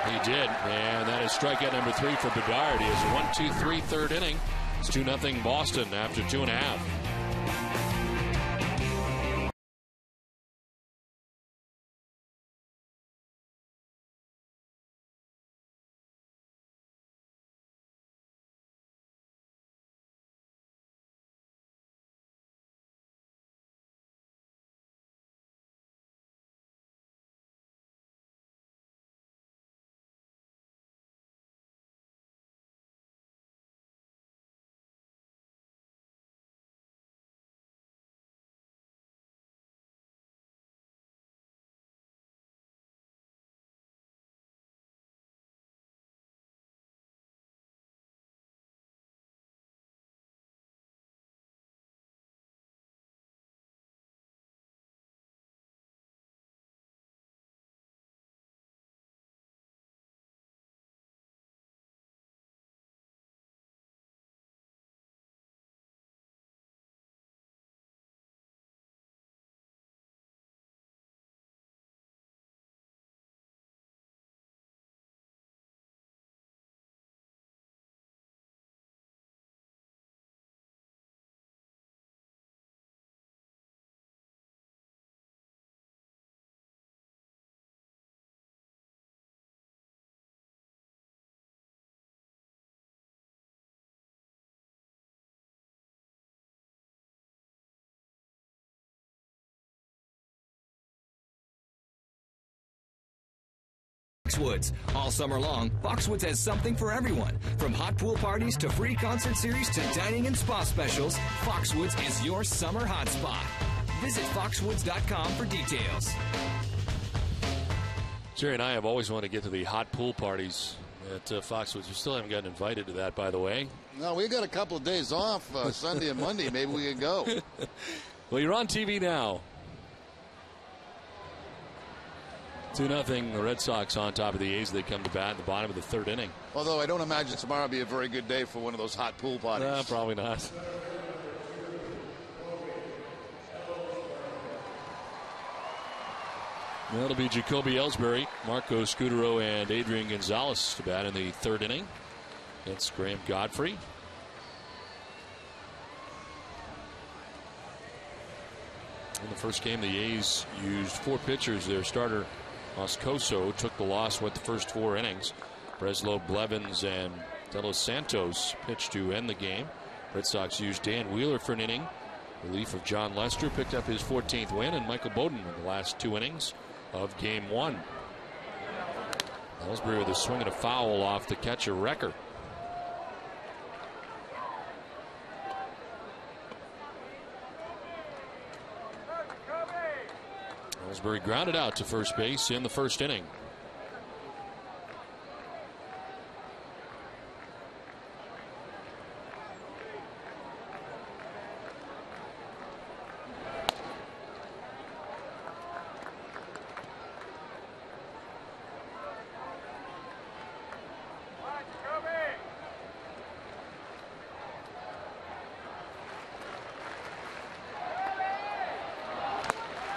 He did, and that is strikeout number 3 for Bedard. He has a 1-2-3 third inning. It's 2-0 Boston after 2.5. Foxwoods. All summer long, Foxwoods has something for everyone. From hot pool parties to free concert series to dining and spa specials, Foxwoods is your summer hotspot. Visit foxwoods.com for details. Jerry and I have always wanted to get to the hot pool parties at Foxwoods. We still haven't gotten invited to that, by the way. No, we got a couple of days off, Sunday and Monday. Maybe we can go. Well, you're on TV now. 2-0, the Red Sox on top of the A's. They come to bat in the bottom of the third inning. Although I don't imagine tomorrow will be a very good day for one of those hot pool parties. Probably not. That'll be Jacoby Ellsbury, Marco Scutaro, and Adrian Gonzalez to bat in the third inning. It's Graham Godfrey. In the first game, the A's used 4 pitchers. Their starter, Moscoso, took the loss, went the first 4 innings. Breslow, Blevins, and De Los Santos pitched to end the game. Red Sox used Dan Wheeler for an inning. Relief of John Lester picked up his 14th win, and Michael Bowden in the last 2 innings of game 1. Ellsbury with a swing and a foul off the catcher Recker. Ellsbury grounded out to first base in the first inning.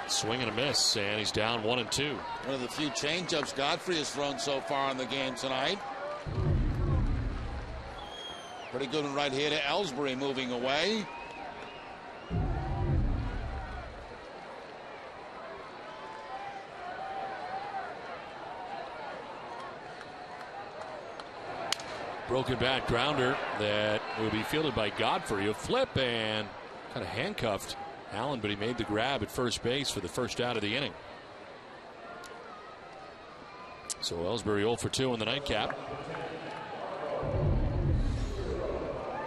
Swing and a miss, and he's down 1-2. One of the few changeups Godfrey has thrown so far in the game tonight. Pretty good one right here to Ellsbury, moving away. Broken bat grounder that will be fielded by Godfrey. A flip and kind of handcuffed Allen, but he made the grab at first base for the first out of the inning. So Ellsbury 0 for 2 in the nightcap.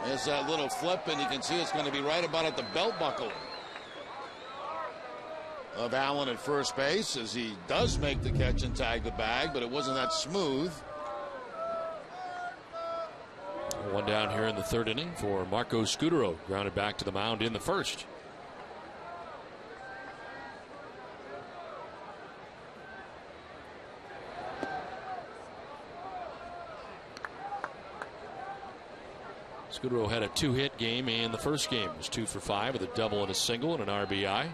There's that little flip, and you can see it's going to be right about at the belt buckle of Allen at first base, as he does make the catch and tag the bag, but it wasn't that smooth. One down here in the third inning for Marco Scutaro, grounded back to the mound in the first. Scutaro had a 2-hit game in the first game. It was 2 for 5 with a double and a single and an RBI.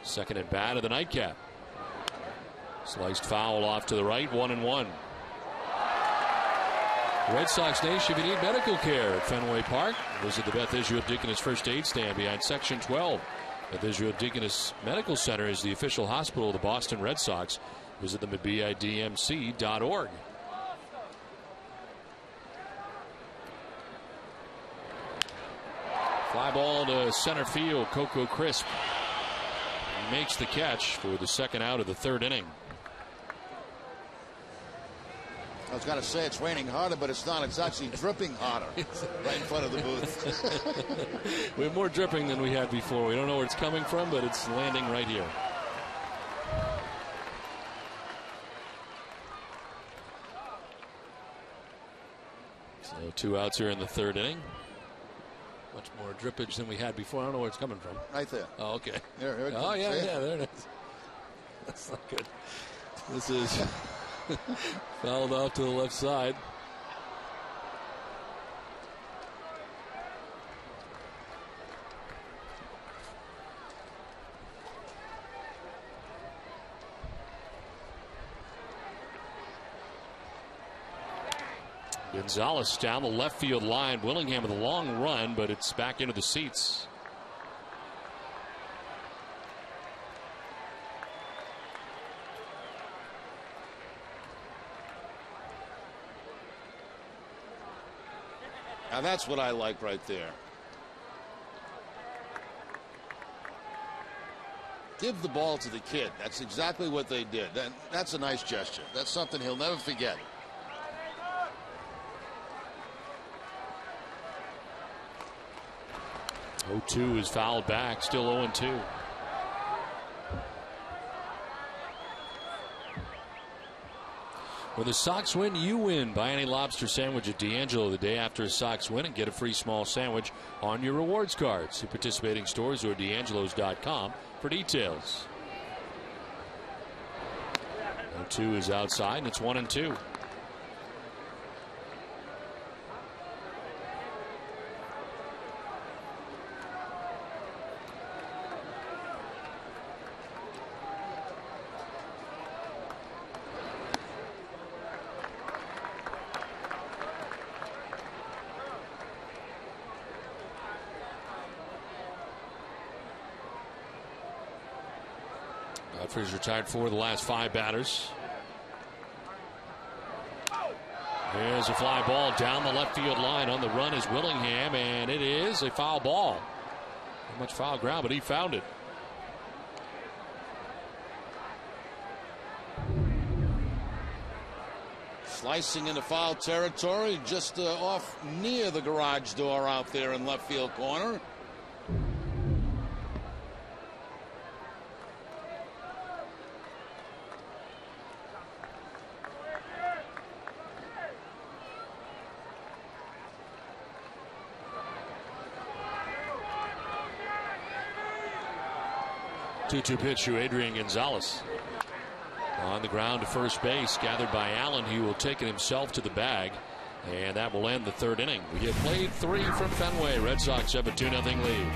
Second at bat of the nightcap. Sliced foul off to the right, 1-1. Red Sox Nation, if you need medical care at Fenway Park, visit the Beth Israel Deaconess First Aid Stand behind Section 12. Beth Israel Deaconess Medical Center is the official hospital of the Boston Red Sox. Visit them at bidmc.org. Fly ball to center field. Coco Crisp makes the catch for the second out of the third inning. I was going to say it's raining harder, but it's not. It's actually dripping harder right in front of the booth. We have more dripping than we had before. We don't know where it's coming from, but it's landing right here. So 2 outs here in the third inning. Much more drippage than we had before. I don't know where it's coming from. Right there. Oh, okay. Here it oh, comes. yeah, there it is. That's not good. This is fouled off to the left side. Gonzalez down the left field line. Willingham with a long run, but it's back into the seats. Now that's what I like right there. Give the ball to the kid. That's exactly what they did. That's a nice gesture. That's something he'll never forget. Oh, 2 is fouled back. Still 0-2. When the Sox win, you win. Buy any lobster sandwich at D'Angelo the day after a Sox win and get a free small sandwich on your rewards card. See participating stores or D'Angelo's.com for details. 0-2 is outside, and it's 1-2. Godfrey's retired 4 of the last 5 batters. There's a fly ball down the left field line. On the run is Willingham, and it is a foul ball. Not much foul ground, but he found it. Slicing into foul territory, just off near the garage door out there in left field corner. Two-two pitch to Adrian Gonzalez. On the ground to first base, gathered by Allen. He will take it himself to the bag, and that will end the third inning. We have played 3 from Fenway. Red Sox have a 2-0 lead.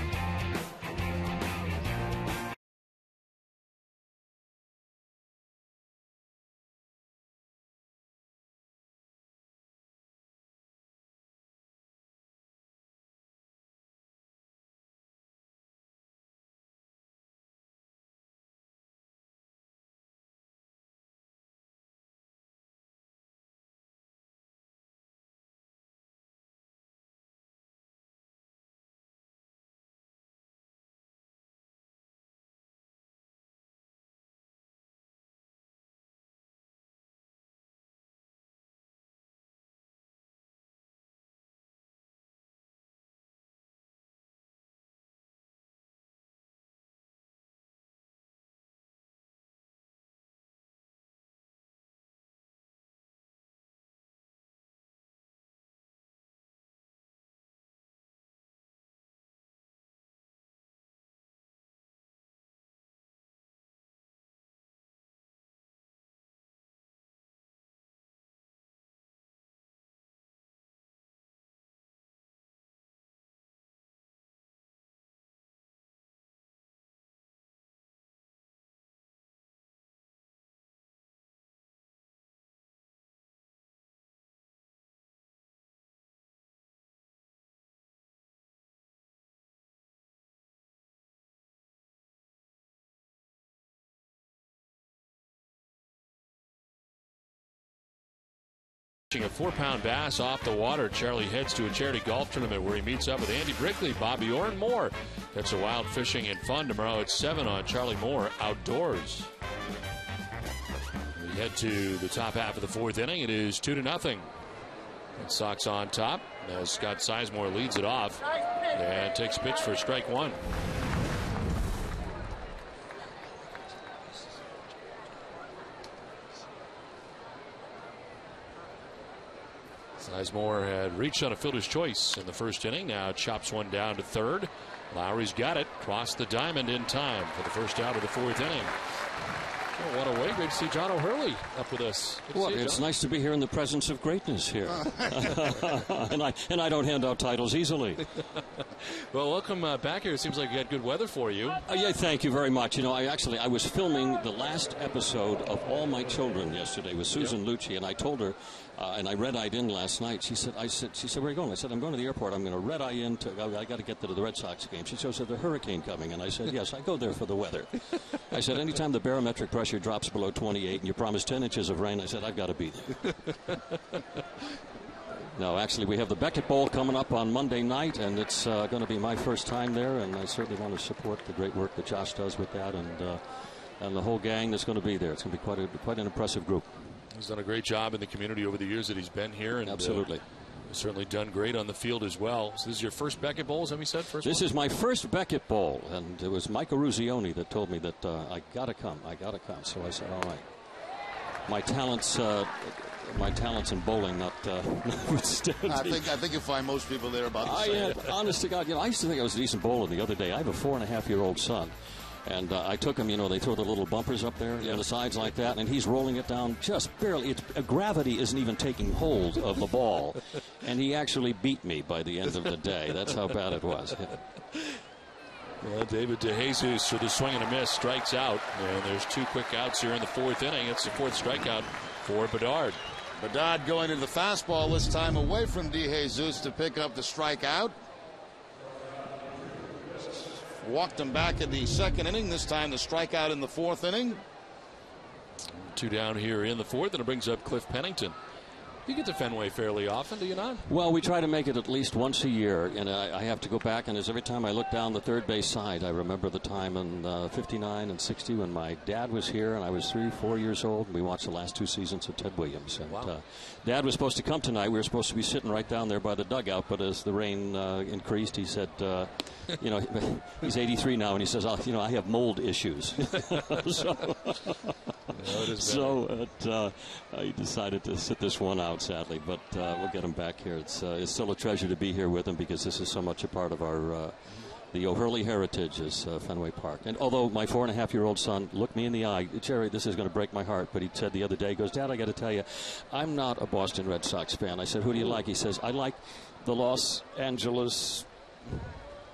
A 4-pound bass off the water. Charlie heads to a charity golf tournament where he meets up with Andy Brickley, Bobby Orr, and more. That's a wild fishing and fun tomorrow at 7 on Charlie Moore Outdoors. We head to the top half of the 4th inning. It is 2-0. Red Sox on top as Scott Sizemore leads it off and takes pitch for strike 1. Sizemore had reached on a fielder's choice in the first inning. Now chops one down to third. Lowry's got it. Crossed the diamond in time for the first out of the 4th inning. Oh, what a way. Great to see John O'Hurley up with us. Well, it's nice to be here in the presence of greatness here. and I don't hand out titles easily. Well, welcome back here. It seems like you had good weather for you. Yeah, thank you very much. You know, I was filming the last episode of All My Children yesterday with Susan Lucci, and I told her, and I red-eyed in last night. She said, where are you going? I said, I'm going to the airport. I'm going to red-eye in. I got to get to the Red Sox game. She said, is there a hurricane coming? And I said, yes, I go there for the weather. I said, anytime the barometric pressure drops below 28 and you promise 10 inches of rain, I said, I've got to be there. No, actually, we have the Beckett Bowl coming up on Monday night, and it's going to be my first time there, and I certainly want to support the great work that Josh does with that, and the whole gang that's going to be there. It's going to be quite an impressive group. He's done a great job in the community over the years that he's been here. And, absolutely. Certainly done great on the field as well. So this is your first Beckett Bowl, is that what you said? This is my first Beckett Bowl, and it was Mike Ruzioni that told me that I got to come. So I said, all right. My talents in bowling notwithstanding. I think you'll find most people there about the same. Honest to God, I used to think I was a decent bowler the other day. I have a 4.5-year-old son. And I took him, they throw the little bumpers up there on the sides like that, and he's rolling it down just barely. Gravity isn't even taking hold of the ball. And he actually beat me by the end of the day. That's how bad it was. Well, David DeJesus with a swing and a miss strikes out. And there's 2 quick outs here in the 4th inning. It's the 4th strikeout for Bedard. Bedard going to the fastball this time away from DeJesus to pick up the strikeout. Walked him back in the 2nd inning. This time the strikeout in the 4th inning. 2 down here in the 4th, and it brings up Cliff Pennington. You get to Fenway fairly often, do you not? Well, we try to make it at least once a year, and I have to go back, and every time I look down the third base side, I remember the time in 59 and 60 when my dad was here, and I was 3-4 years old, and we watched the last 2 seasons of Ted Williams. And wow. Dad was supposed to come tonight. We were supposed to be sitting right down there by the dugout, but as the rain increased, he said, he's 83 now, and he says, I have mold issues. I decided to sit this one out, sadly, but we'll get him back here. It's still a treasure to be here with him because this is so much a part of our the O'Hurley heritage is Fenway Park. And although my 4.5-year-old son looked me in the eye, Jerry, this is going to break my heart, but he said the other day, he goes, Dad, I got to tell you, I'm not a Boston Red Sox fan. I said, who do you like? He says, I like the Los Angeles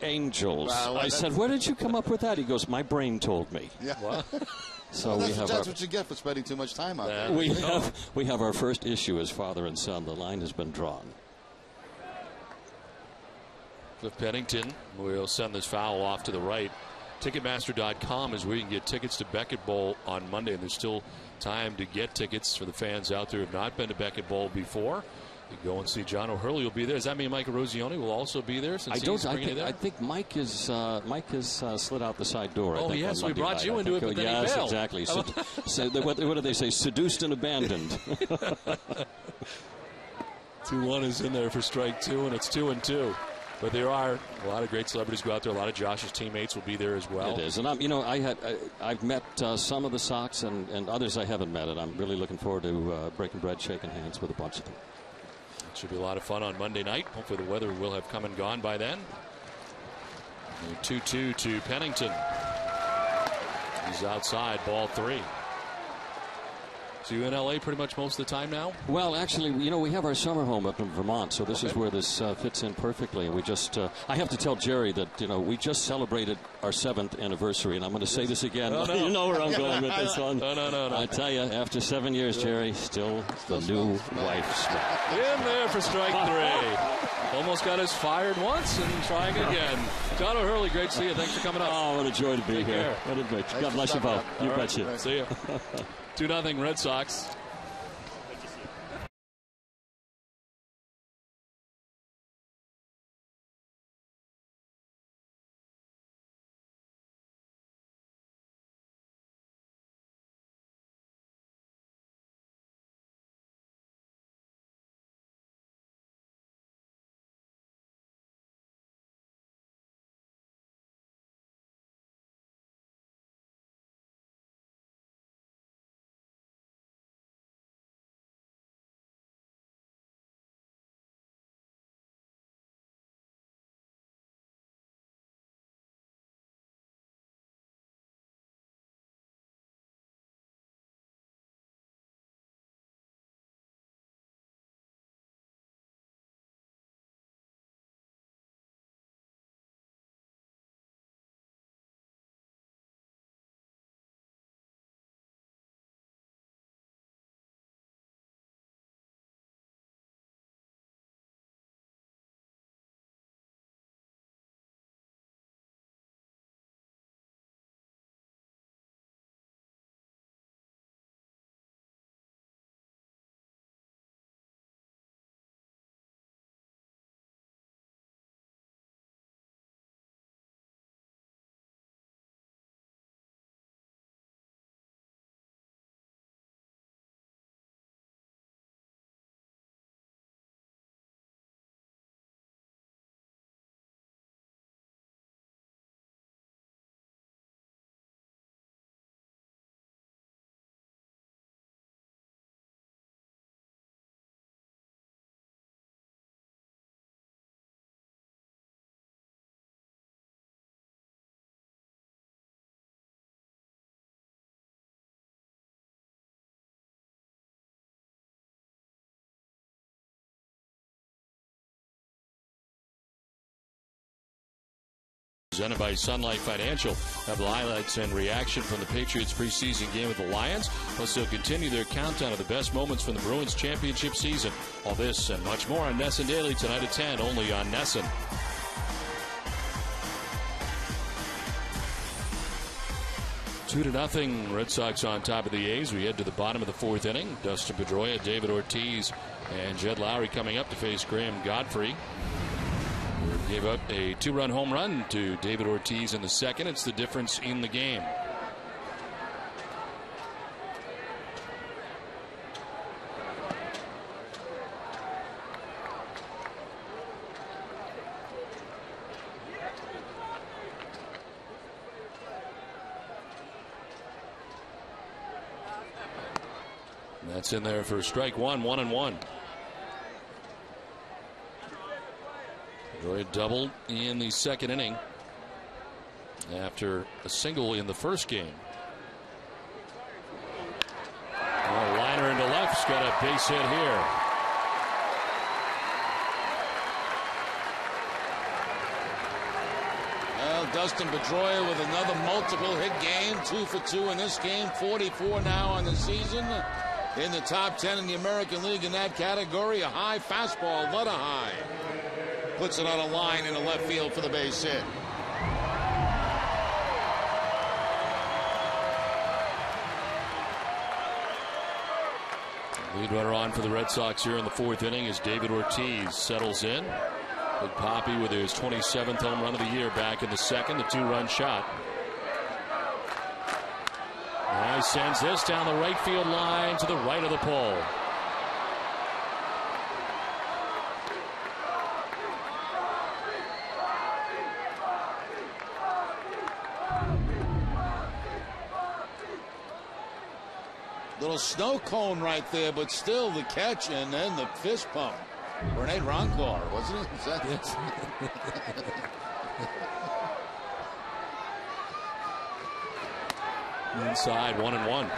Angels. Wow, I said, where did you come up with that? He goes, my brain told me. Yeah. What? So well, that's what you get for spending too much time out there. We have our first issue as father and son. The line has been drawn. Cliff Pennington will send this foul off to the right. Ticketmaster.com is where you can get tickets to Beckett Bowl on Monday, and there's still time to get tickets for the fans out there who have not been to Beckett Bowl before. You can go and see John O'Hurley will be there. Does that mean Mike Ruzioni will also be there? Since I think Mike has slid out the side door. Oh, yes, we brought you into it, but then he failed. Exactly. So what do they say? Seduced and abandoned. 2-1 is in there for strike 2, and it's 2-2. But there are a lot of great celebrities go out there. A lot of Josh's teammates will be there as well. It is, and I've met some of the Sox and others I haven't met, and I'm really looking forward to breaking bread, shaking hands with a bunch of them. It should be a lot of fun on Monday night. Hopefully the weather will have come and gone by then. 2-2 to Pennington. He's outside, ball 3. So you in L.A. pretty much most of the time now? Well, actually, we have our summer home up in Vermont, so this is where this fits in perfectly. And we just, I have to tell Jerry that, we just celebrated our 7th anniversary, and I'm going to say this again. No. You know where I'm going with this one. No. I tell you, after 7 years, Jerry, still the new wife smell. In there for strike 3. Almost got us fired once and trying again. John O'Hurley, great to see you. Thanks for coming up. Oh, what a joy to be Take here. Care. What a joy. God bless you both. You betcha. See you. 2-0 Red Sox. presented by Sun Life Financial. Have the highlights and reaction from the Patriots preseason game with the Lions. Plus, they'll continue their countdown of the best moments from the Bruins championship season. All this and much more on NESN Daily tonight at 10, only on NESN. 2-0, Red Sox on top of the A's. We head to the bottom of the fourth inning. Dustin Pedroia, David Ortiz, and Jed Lowry coming up to face Graham Godfrey. We gave up a 2-run home run to David Ortiz in the second. It's the difference in the game. That's in there for strike one, 1-1. Pedroia doubled in the second inning after a single in the first game. Oh, liner into left. He's got a base hit here. Well, Dustin Pedroia with another multiple hit game. 2 for 2 in this game. 44 now on the season. In the top 10 in the American League in that category. A high fastball, not a high. Puts it on a line in the left field for the base hit. Lead runner on for the Red Sox here in the fourth inning as David Ortiz settles in. Big Poppy with his 27th home run of the year back in the second, the 2-run shot. He sends this down the right field line to the right of the pole. Little snow cone right there, but still the catch and then the fist pump. Rene Roncor, wasn't it? Is that yes. Inside, 1-1.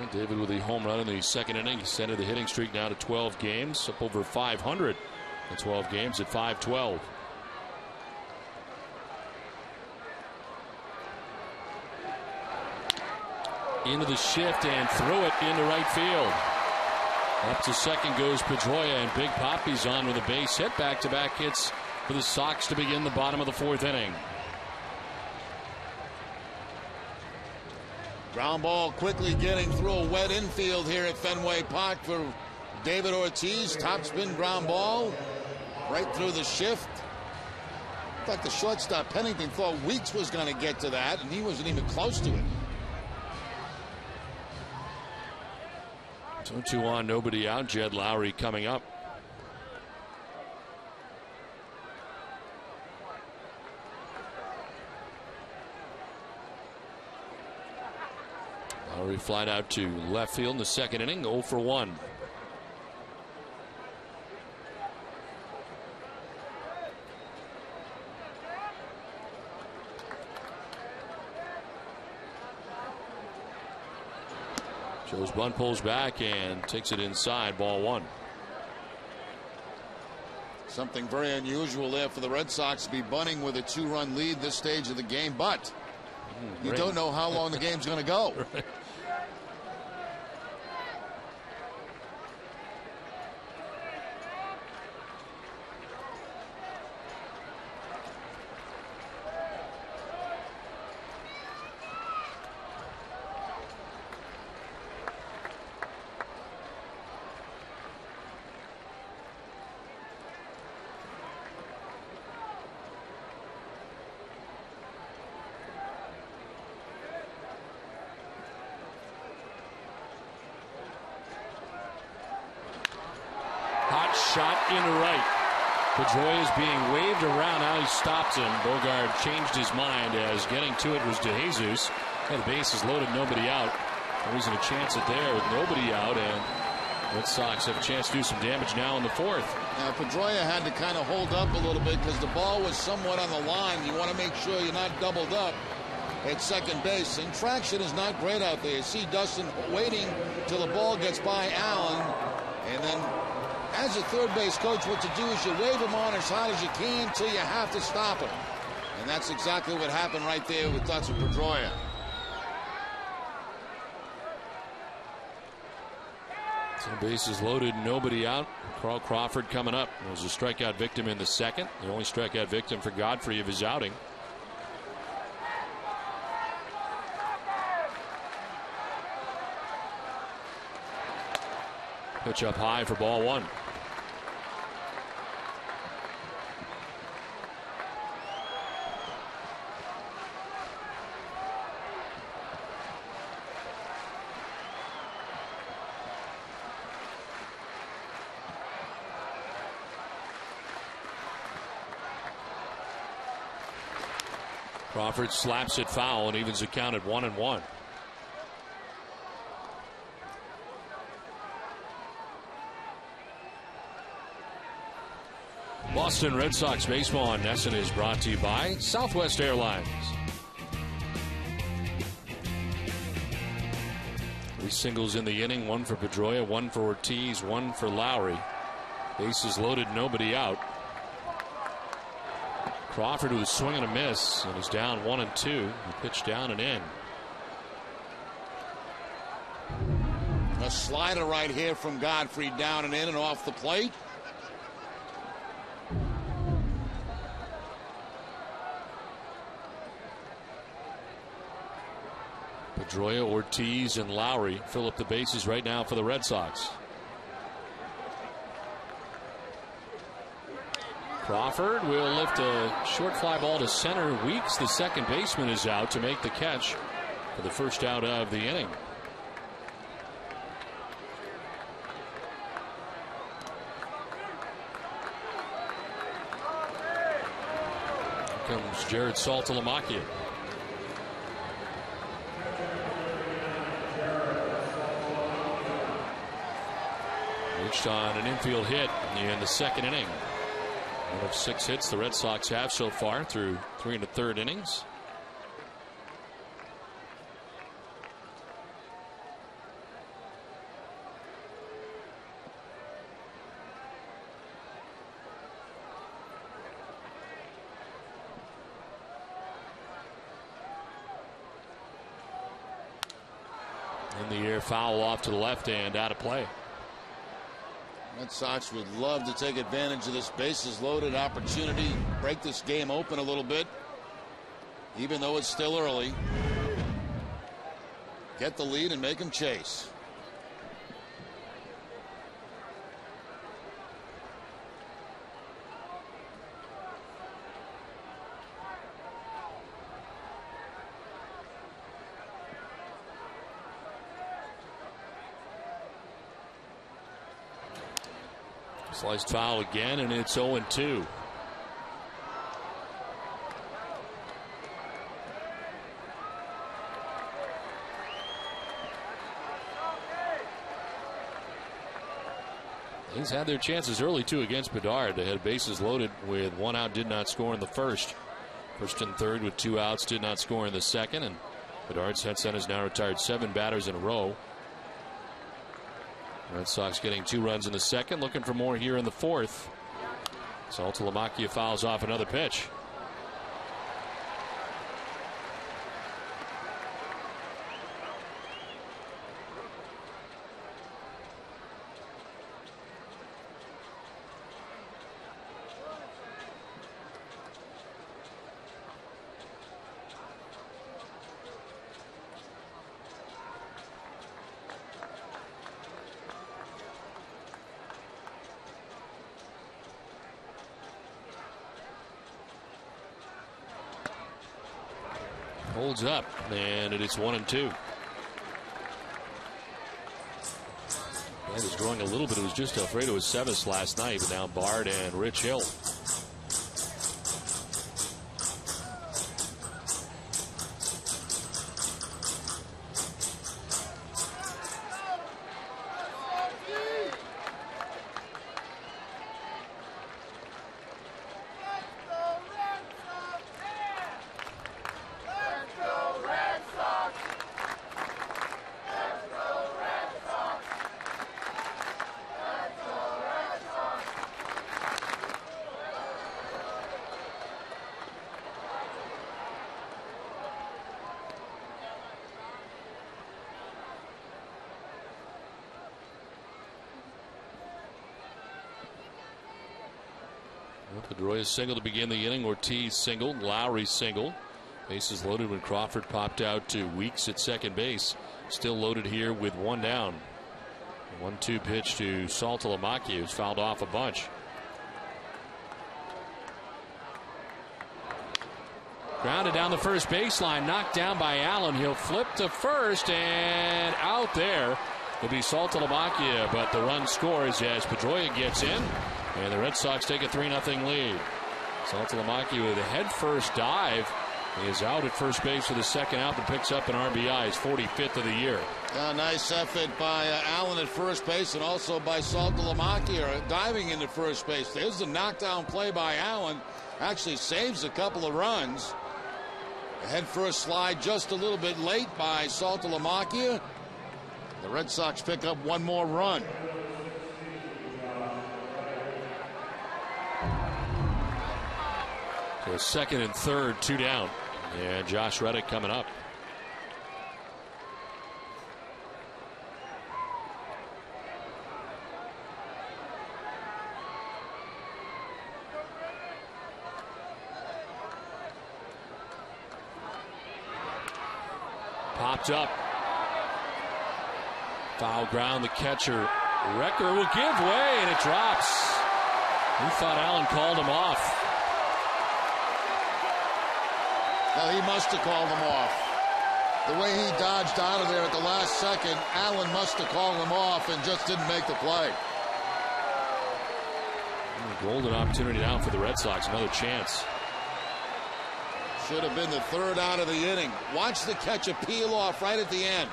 And David with the home run in the second inning. He extended the hitting streak now to 12 games, up over 500 in 12 games at 512. Into the shift and threw it into right field. Up to second goes Pedroia, and Big Poppy's on with a base hit. Back-to-back hits for the Sox to begin the bottom of the fourth inning. Ground ball quickly getting through a wet infield here at Fenway Park for David Ortiz. Topspin ground ball right through the shift. In fact, the shortstop Pennington thought Weeks was going to get to that, and he wasn't even close to it. 2-2 on, nobody out. Jed Lowry coming up. Lowry flied out to left field in the second inning, 0 for 1. Joe's bunt pulls back and takes it inside, ball 1. Something very unusual there for the Red Sox to be bunting with a 2-run lead this stage of the game, but you don't know how long the game's going to go. Right. Shot into right. Pedroia is being waved around. Now he stops him. Bogard changed his mind as getting to it was DeJesus. And the bases loaded, nobody out. There isn't a chance at there with nobody out, and Red Sox have a chance to do some damage now in the fourth. Now Pedroia had to kind of hold up a little bit because the ball was somewhat on the line. You want to make sure you're not doubled up at second base. And traction is not great out there. You see Dustin waiting till the ball gets by Allen, and then As a third base coach, what you do is you wave him on as hard as you can until you have to stop him. And that's exactly what happened right there with Dustin Pedroia. So bases loaded, nobody out. Carl Crawford coming up. There was a strikeout victim in the second. The only strikeout victim for Godfrey of his outing. Pitch up high for ball one. Crawford slaps it foul and evens the count at 1-1. Boston Red Sox baseball on NESN is brought to you by Southwest Airlines. 3 singles in the inning, 1 for Pedroia, 1 for Ortiz, 1 for Lowry. Bases loaded, nobody out. Crawford with a swing and a miss and is down 1-2. He pitched down and in. A slider right here from Godfrey, down and in and off the plate. Pedroia, Ortiz, and Lowry fill up the bases right now for the Red Sox. Crawford will lift a short fly ball to center. Weeks, the second baseman, is out to make the catch for the first out of the inning. Here comes Jared Saltalamacchia. Reached on an infield hit in the second inning. One of 6 hits the Red Sox have so far through 3 1/3 innings. In the air, foul off to the left and out of play. Red Sox would love to take advantage of this bases loaded opportunity, break this game open a little bit, even though it's still early. Get the lead and make them chase. Sliced foul again, and it's 0-2. He's had their chances early, too, against Bedard. They had bases loaded with 1 out, did not score in the first. First and third with 2 outs, did not score in the second. And Bedard's headset has now retired 7 batters in a row. Red Sox getting 2 runs in the second, looking for more here in the fourth. Saltalamacchia fouls off another pitch. Holds up, and it's 1-2. He was drawing a little bit. It was just Alfredo Aceves last night, but now Bard and Rich Hill. Pedroia single to begin the inning. Ortiz single. Lowry single. Bases loaded when Crawford popped out to Weeks at second base. Still loaded here with one down. 1-2 pitch to Saltalamacchia, who's fouled off a bunch. Grounded down the first baseline, knocked down by Allen. He'll flip to first, and out there will be Saltalamacchia, but the run scores as Pedroia gets in, and the Red Sox take a 3-0 lead. Saltalamacchia with a head-first dive is out at first base for the second out and picks up an RBI, his 45th of the year. Nice effort by Allen at first base and also by Saltalamacchia diving into first base. There's the knockdown play by Allen. Actually saves a couple of runs. A head first slide just a little bit late by Saltalamacchia. The Red Sox pick up one more run. So second and third, 2 down. And Josh Reddick coming up. Popped up. Foul ground. The catcher, Recker, will give way, and it drops. He thought Allen called him off. Well, he must have called him off. The way he dodged out of there at the last second, Allen must have called him off and just didn't make the play. A golden opportunity now for the Red Sox. Another chance. Should have been the third out of the inning. Watch the catcher peel off right at the end.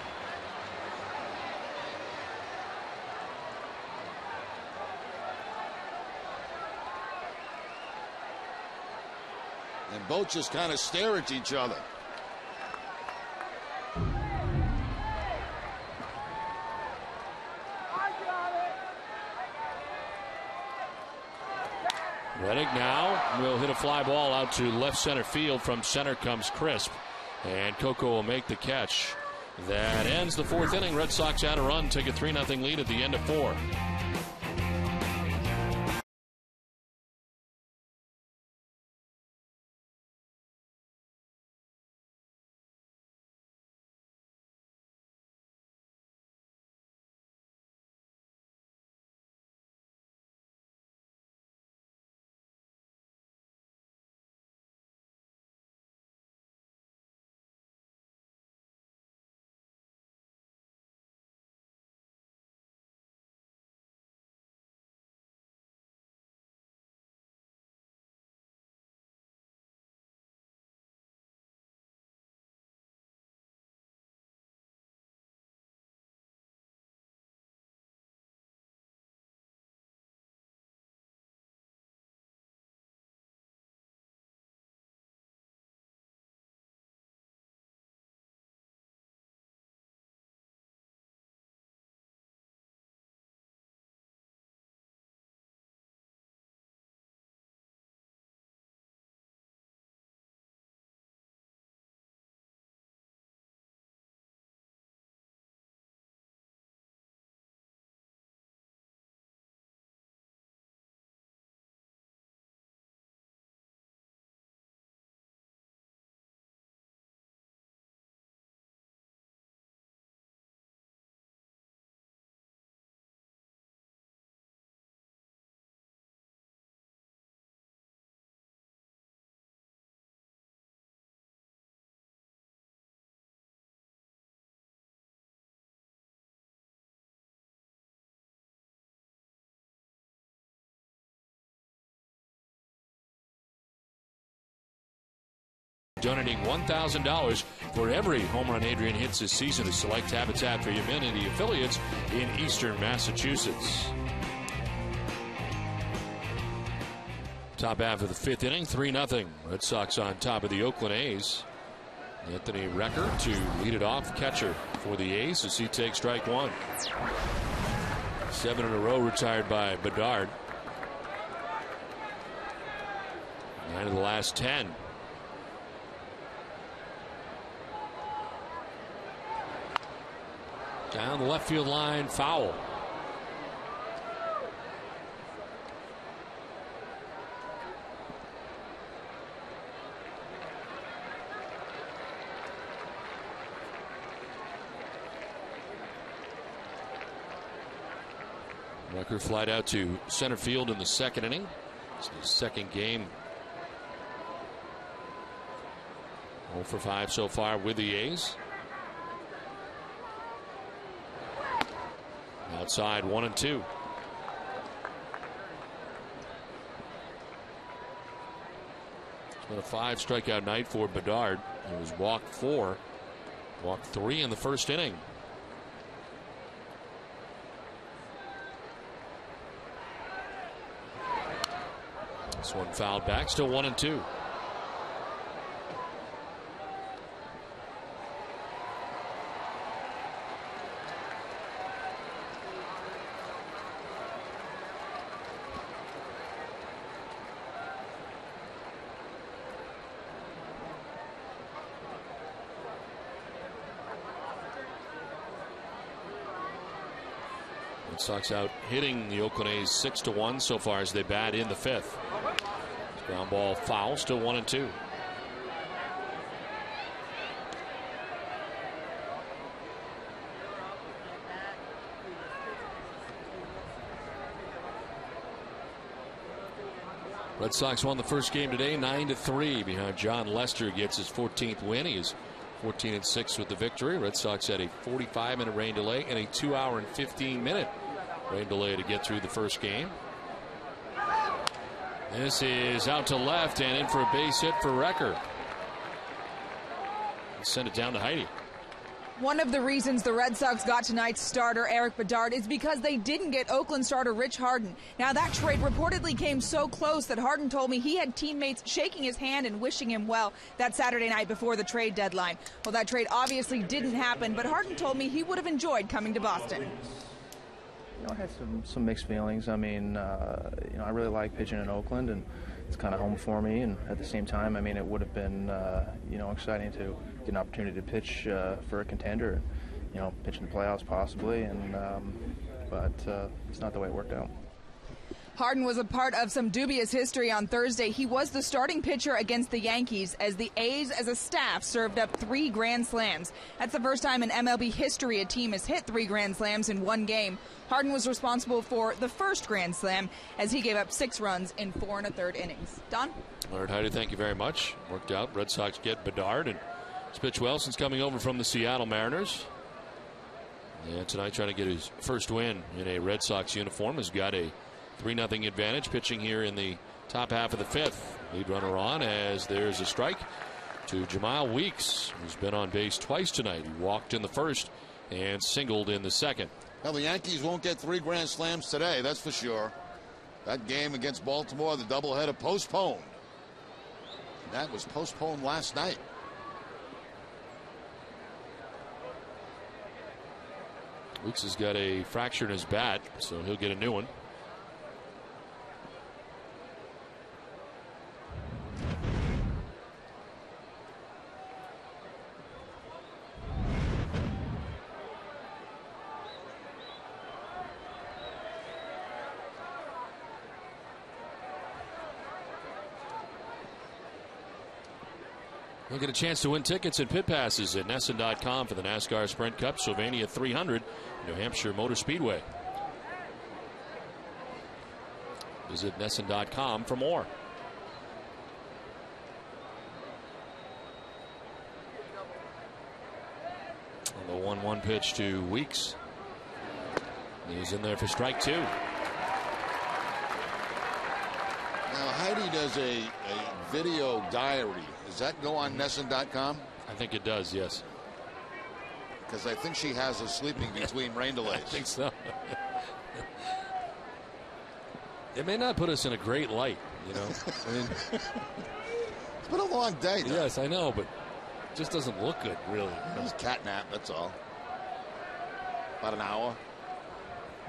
And both just kind of stare at each other. Reddick now will hit a fly ball out to left center field. From center comes Crisp, and Coco will make the catch. That ends the fourth inning. Red Sox out a run, take a 3-0 lead at the end of 4. Donating $1,000 for every home run Adrian hits this season to select Habitat for Humanity affiliates in eastern Massachusetts. Top half of the fifth inning, 3-0. Red Sox on top of the Oakland A's. Anthony Recker to lead it off, catcher for the A's as he takes strike one. 7 in a row retired by Bedard. 9 of the last 10. Down the left field line, foul. Rucker flied out to center field in the second inning. It's his second game. 0 for 5 so far with the A's. Outside 1-2. It's been a 5 strikeout night for Bedard. It was walked 4, walked 3 in the first inning. This one fouled back, still 1-2. Red Sox out hitting the Oakland A's 6-1 so far as they bat in the 5th. Ground ball foul, still 1-2. Red Sox won the first game today 9-3 behind John Lester. Gets his 14th win. He is 14-6 with the victory. Red Sox had a 45-minute rain delay and a 2-hour and 15-minute rain delay to get through the first game. This is out to left and in for a base hit for Recker. Send it down to Heidi. One of the reasons the Red Sox got tonight's starter, Eric Bedard, is because they didn't get Oakland starter Rich Harden. Now, that trade reportedly came so close that Harden told me he had teammates shaking his hand and wishing him well that Saturday night before the trade deadline. Well, that trade obviously didn't happen, but Harden told me he would have enjoyed coming to Boston. You know, I had some mixed feelings. I mean, you know, I really like pitching in Oakland, and it's kind of home for me. And at the same time, I mean, it would have been, you know, exciting to get an opportunity to pitch for a contender, you know, pitch in the playoffs possibly. And but it's not the way it worked out. Harden was a part of some dubious history on Thursday. He was the starting pitcher against the Yankees as the A's as a staff served up 3 grand slams. That's the first time in MLB history a team has hit 3 grand slams in one game. Harden was responsible for the first grand slam as he gave up 6 runs in 4 1/3 innings. Don? All right, Heidi, thank you very much. Worked out. Red Sox get Bedard, and he's pitched well since coming over from the Seattle Mariners. And tonight trying to get his first win in a Red Sox uniform. Has got a 3-0 advantage pitching here in the top half of the 5th. Lead runner on as there's a strike to Jamal Weeks, who's been on base twice tonight. He walked in the first and singled in the second. Well, the Yankees won't get 3 grand slams today, that's for sure. That game against Baltimore, the doubleheader, postponed. That was postponed last night. Weeks has got a fracture in his bat, so he'll get a new one. You'll get a chance to win tickets and pit passes at NESN.com for the NASCAR Sprint Cup, Sylvania 300, New Hampshire Motor Speedway. Visit NESN.com for more. The 1-1 pitch to Weeks. He's in there for strike 2. Now, Heidi does a video diary. Does that go on NESN.com? I think it does, yes. Because I think she has us sleeping between rain delays. I think so. It may not put us in a great light, you know. I mean, it's been a long day, though. Yes, I know, but it just doesn't look good, really. It was cat nap, that's all. About an hour.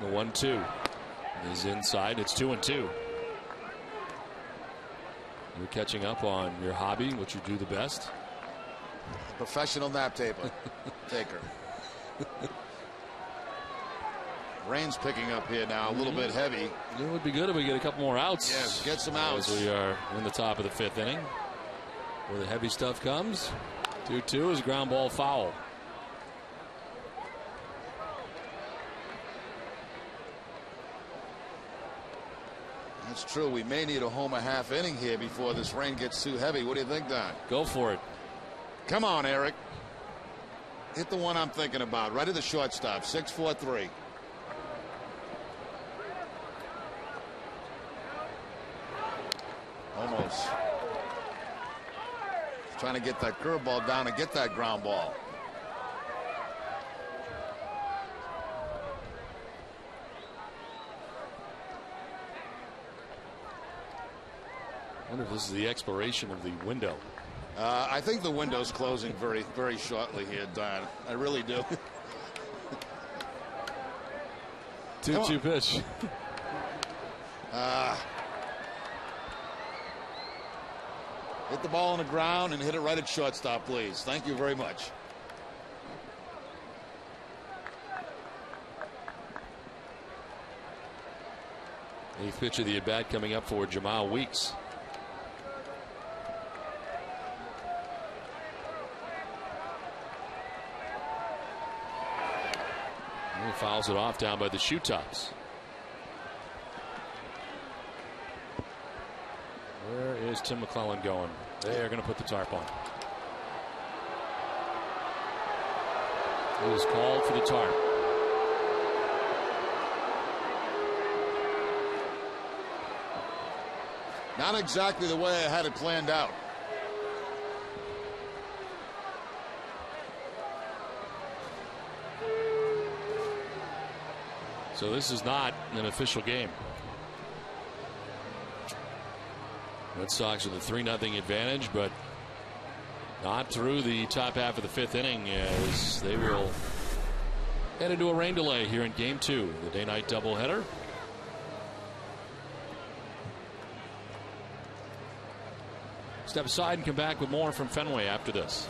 The 1-2 is inside. It's 2-2. You're catching up on your hobby, what you do the best. Professional nap taker. Rain's picking up here now, a little bit heavy. It would be good if we get a couple more outs. Yes, get some outs. As we are in the top of the 5th inning, where the heavy stuff comes. 2-2 is a ground ball foul. That's true. We may need a home a half inning here before this rain gets too heavy. What do you think, Don? Go for it. Come on, Eric. Hit the one I'm thinking about. Right at the shortstop. 6-4-3. Almost. Trying to get that curveball down and get that ground ball. I wonder if this is the expiration of the window. I think the window's closing very, very shortly here, Don. I really do. 2-2 pitch. Hit the ball on the ground and hit it right at shortstop, please. Thank you very much. Eighth pitch of the at-bat coming up for Jamal Weeks. He fouls it off down by the shoe tops. Where is Tim McClellan going? They are going to put the tarp on. He is called for the tarp. Not exactly the way I had it planned out. So this is not an official game. Red Sox with a 3-0 advantage, but not through the top half of the fifth inning, as they will head into a rain delay here in game 2, the day-night doubleheader. Step aside and come back with more from Fenway after this.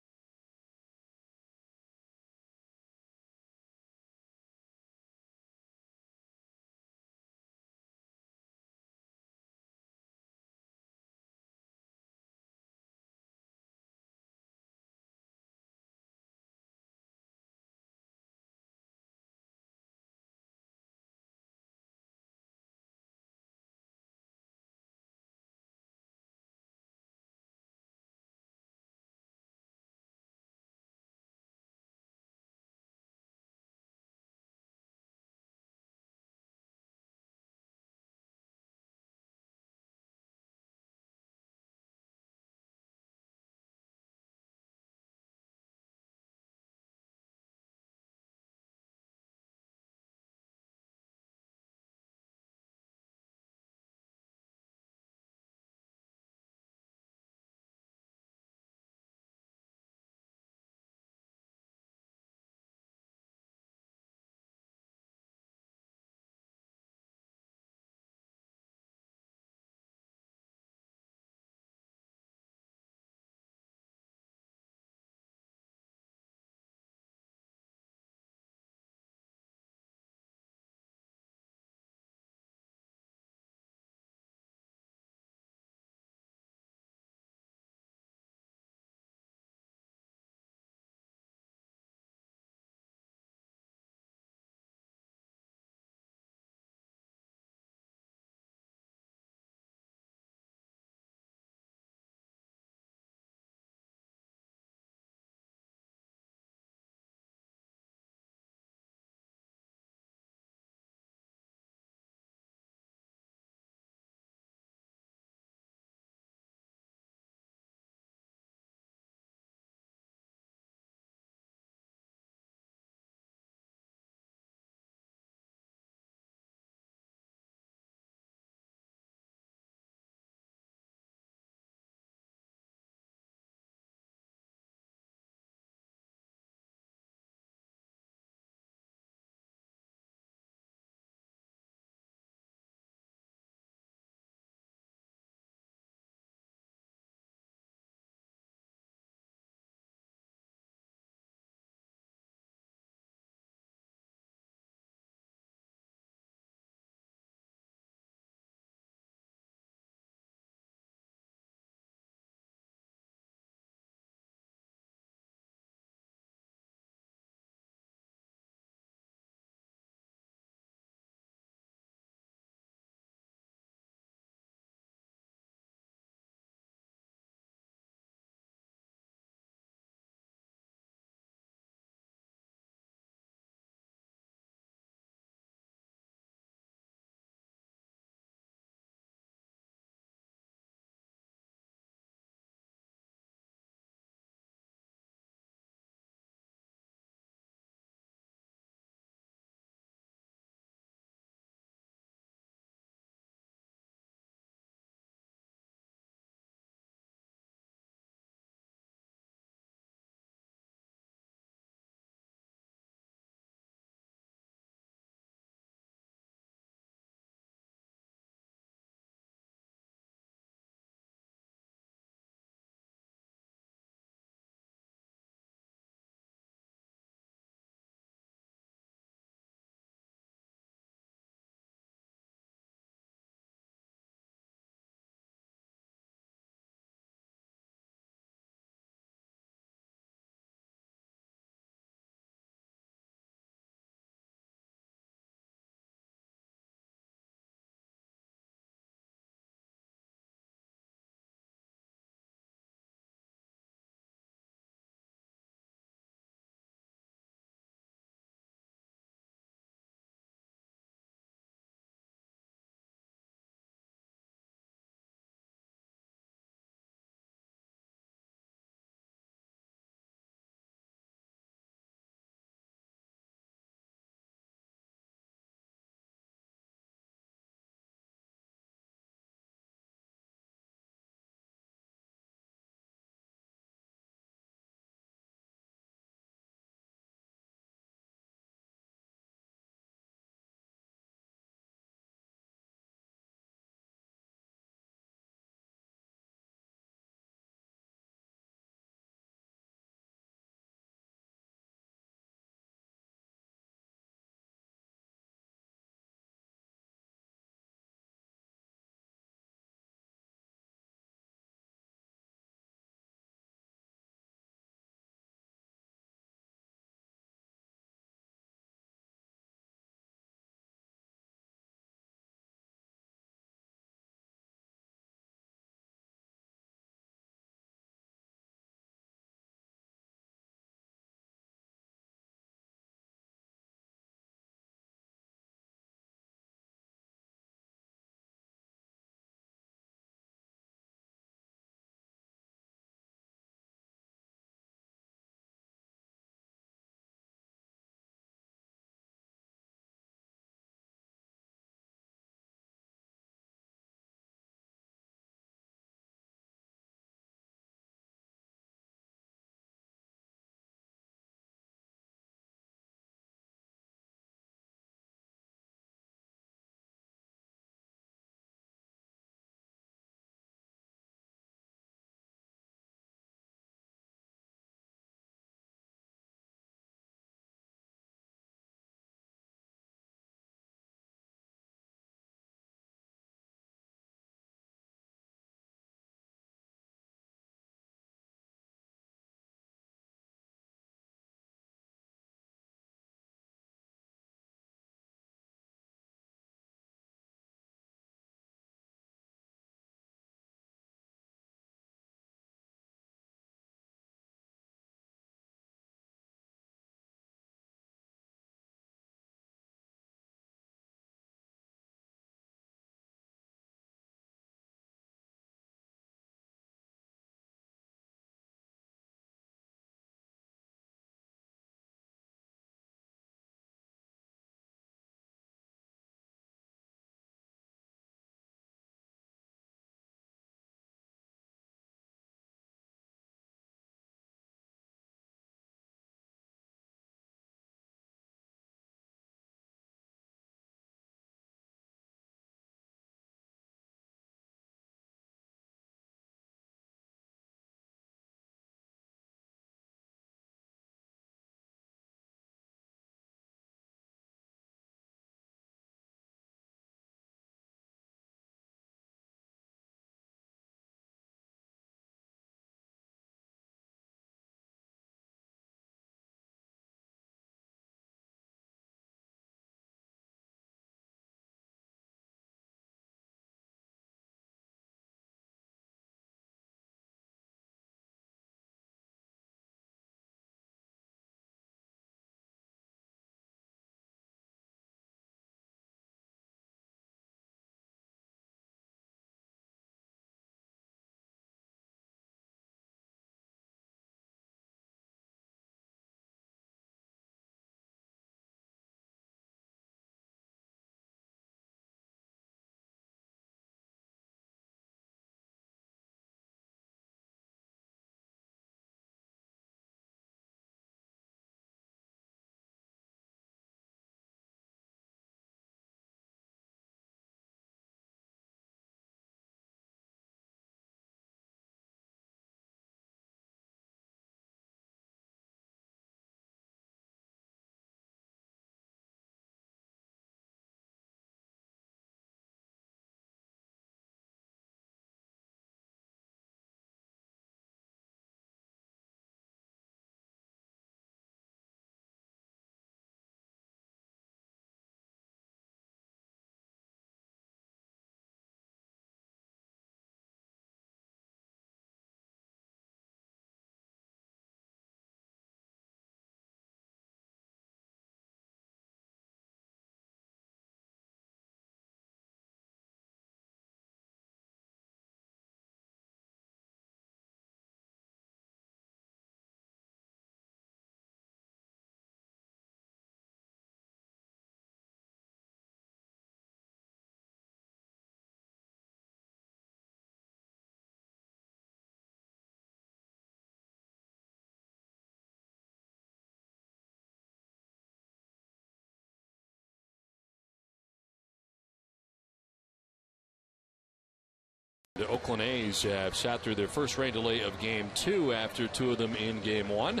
Oakland A's have sat through their first rain delay of Game 2 after 2 of them in Game 1.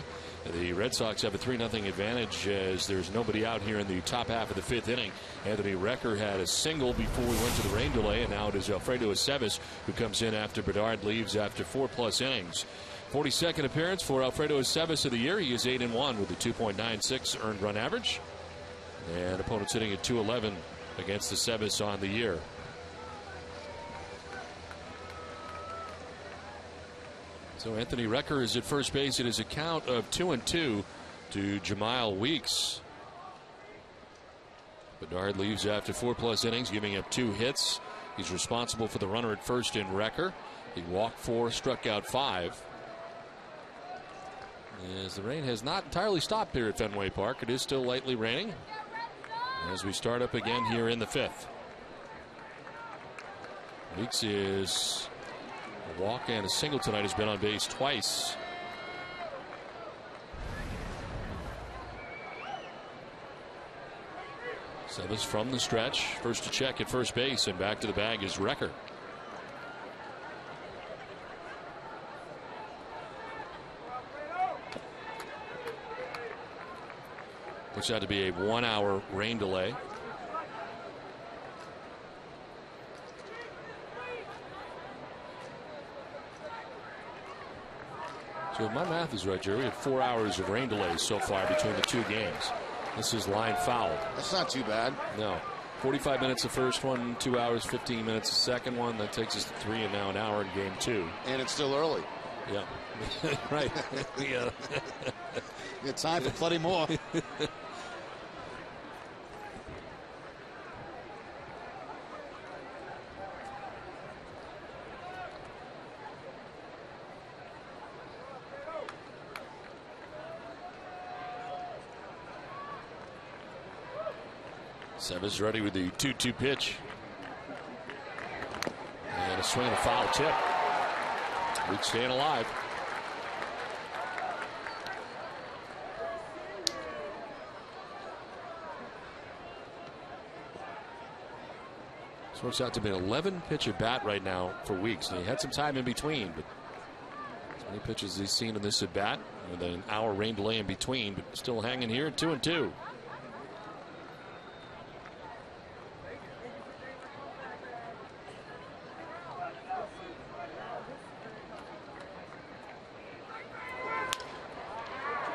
The Red Sox have a 3-0 advantage as there's nobody out here in the top half of the 5th inning. Anthony Recker had a single before we went to the rain delay, and now it is Alfredo Aceves who comes in after Bedard leaves after 4+ innings. 42nd appearance for Alfredo Aceves of the year. He is 8-1 with a 2.96 earned run average. And opponents hitting at .211 against Aceves on the year. So Anthony Recker is at first base. It is a count of 2-2 to Jemile Weeks. Bedard leaves after 4+ innings, giving up 2 hits. He's responsible for the runner at first in Recker. He walked 4, struck out 5. As the rain has not entirely stopped here at Fenway Park, it is still lightly raining as we start up again here in the 5th. Weeks is a walk and a single tonight. Has been on base twice. Aceves from the stretch. First to check at first base, and back to the bag is Recker. Looks out to be a 1-hour rain delay. So if my math is right, Jerry, we have 4 hours of rain delays so far between the 2 games. This is line foul. That's not too bad. No. 45 minutes the first one, 2 hours, 15 minutes the second one. That takes us to 3, and now an hour in Game 2. And it's still early. Yeah. Right. Yeah. You got time for plenty more. Aceves ready with the 2-2 pitch. And a swing and a foul tip. Weeks staying alive. This works out to be an 11 pitch at bat right now for Weeks. And he had some time in between, but as many pitches as he's seen in this at bat with an hour rain delay in between, but still hanging here at 2-2.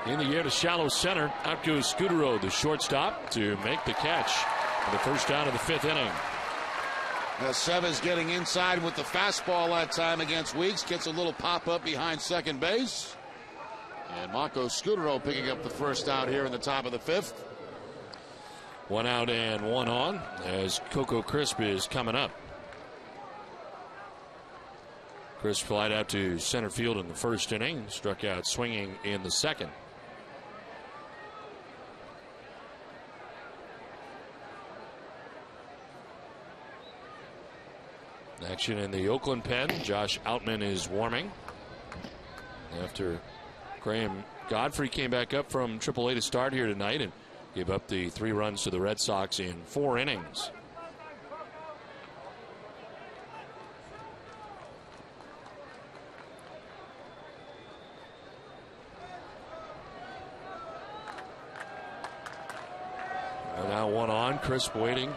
In the air to shallow center. Out goes Scudero, the shortstop, to make the catch for the first out of the 5th inning. Aceves getting inside with the fastball that time against Weeks. Gets a little pop up behind second base. And Marco Scudero picking up the first out here in the top of the 5th. 1 out and 1 on as Coco Crisp is coming up. Crisp flied out to center field in the first inning. Struck out swinging in the second. Action in the Oakland pen. Josh Outman is warming after Graham Godfrey came back up from AAA to start here tonight and gave up the 3 runs to the Red Sox in 4 innings. And now 1 on. Crisp waiting.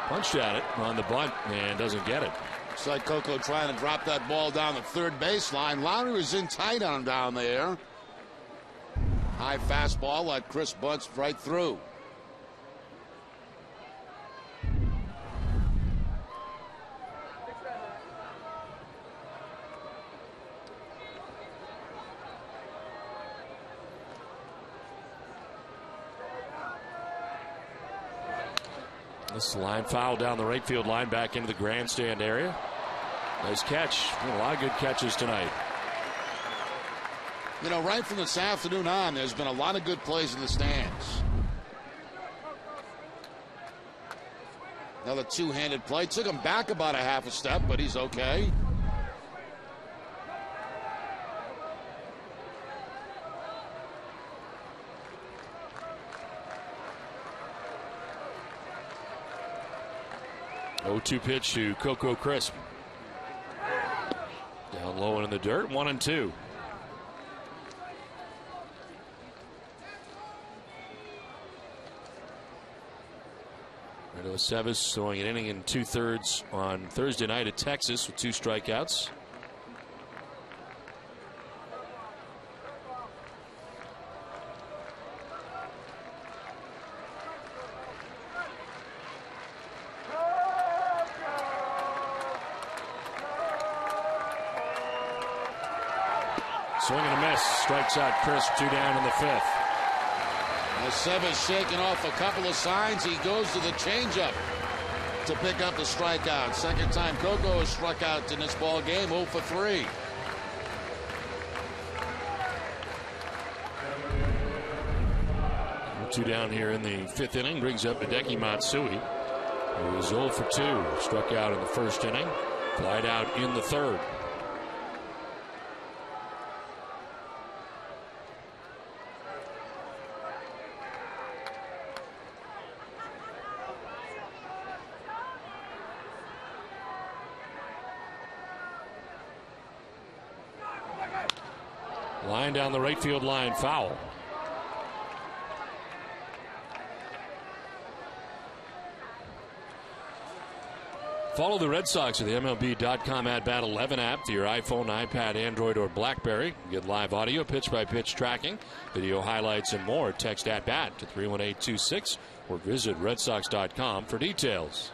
Punched at it on the bunt and doesn't get it. Looks like Coco trying to drop that ball down the third baseline. Lowry was in tight on him down there. High fastball like Chris bunts right through. This line foul down the right field line back into the grandstand area. Nice catch. A lot of good catches tonight. You know, right from this afternoon on, there's been a lot of good plays in the stands. Another two-handed play. Took him back about a half a step, but he's okay. 0-2 pitch to Coco Crisp. Down low and in the dirt, 1-2. Renato Seves throwing an inning in 2/3 on Thursday night at Texas with 2 strikeouts. Swing and a miss. Strikes out Crisp. 2 down in the 5th. As Seves shaking off a couple of signs, he goes to the changeup to pick up the strikeout. Second time Coco has struck out in this ball game, 0 for 3. Two down here in the 5th inning brings up Hideki Matsui, who was 0 for 2. Struck out in the 1st inning, flied out in the 3rd. Line down the right field line, foul. Follow the Red Sox at the MLB.com at-bat 11 app to your iPhone, iPad, Android, or BlackBerry. Get live audio, pitch-by-pitch tracking, video highlights, and more. Text at-bat to 31826 or visit redsox.com for details.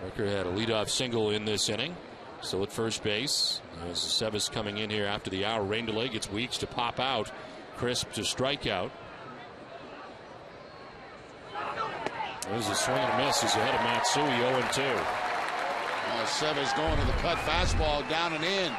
Rucker had a leadoff single in this inning. Still at first base. As Seves coming in here after the hour rain delay, gets Weeks to pop out. Crisp to strike out. There's a swing and a miss. He's ahead of Matsui, 0-2. Seves going to the cut fastball down and in.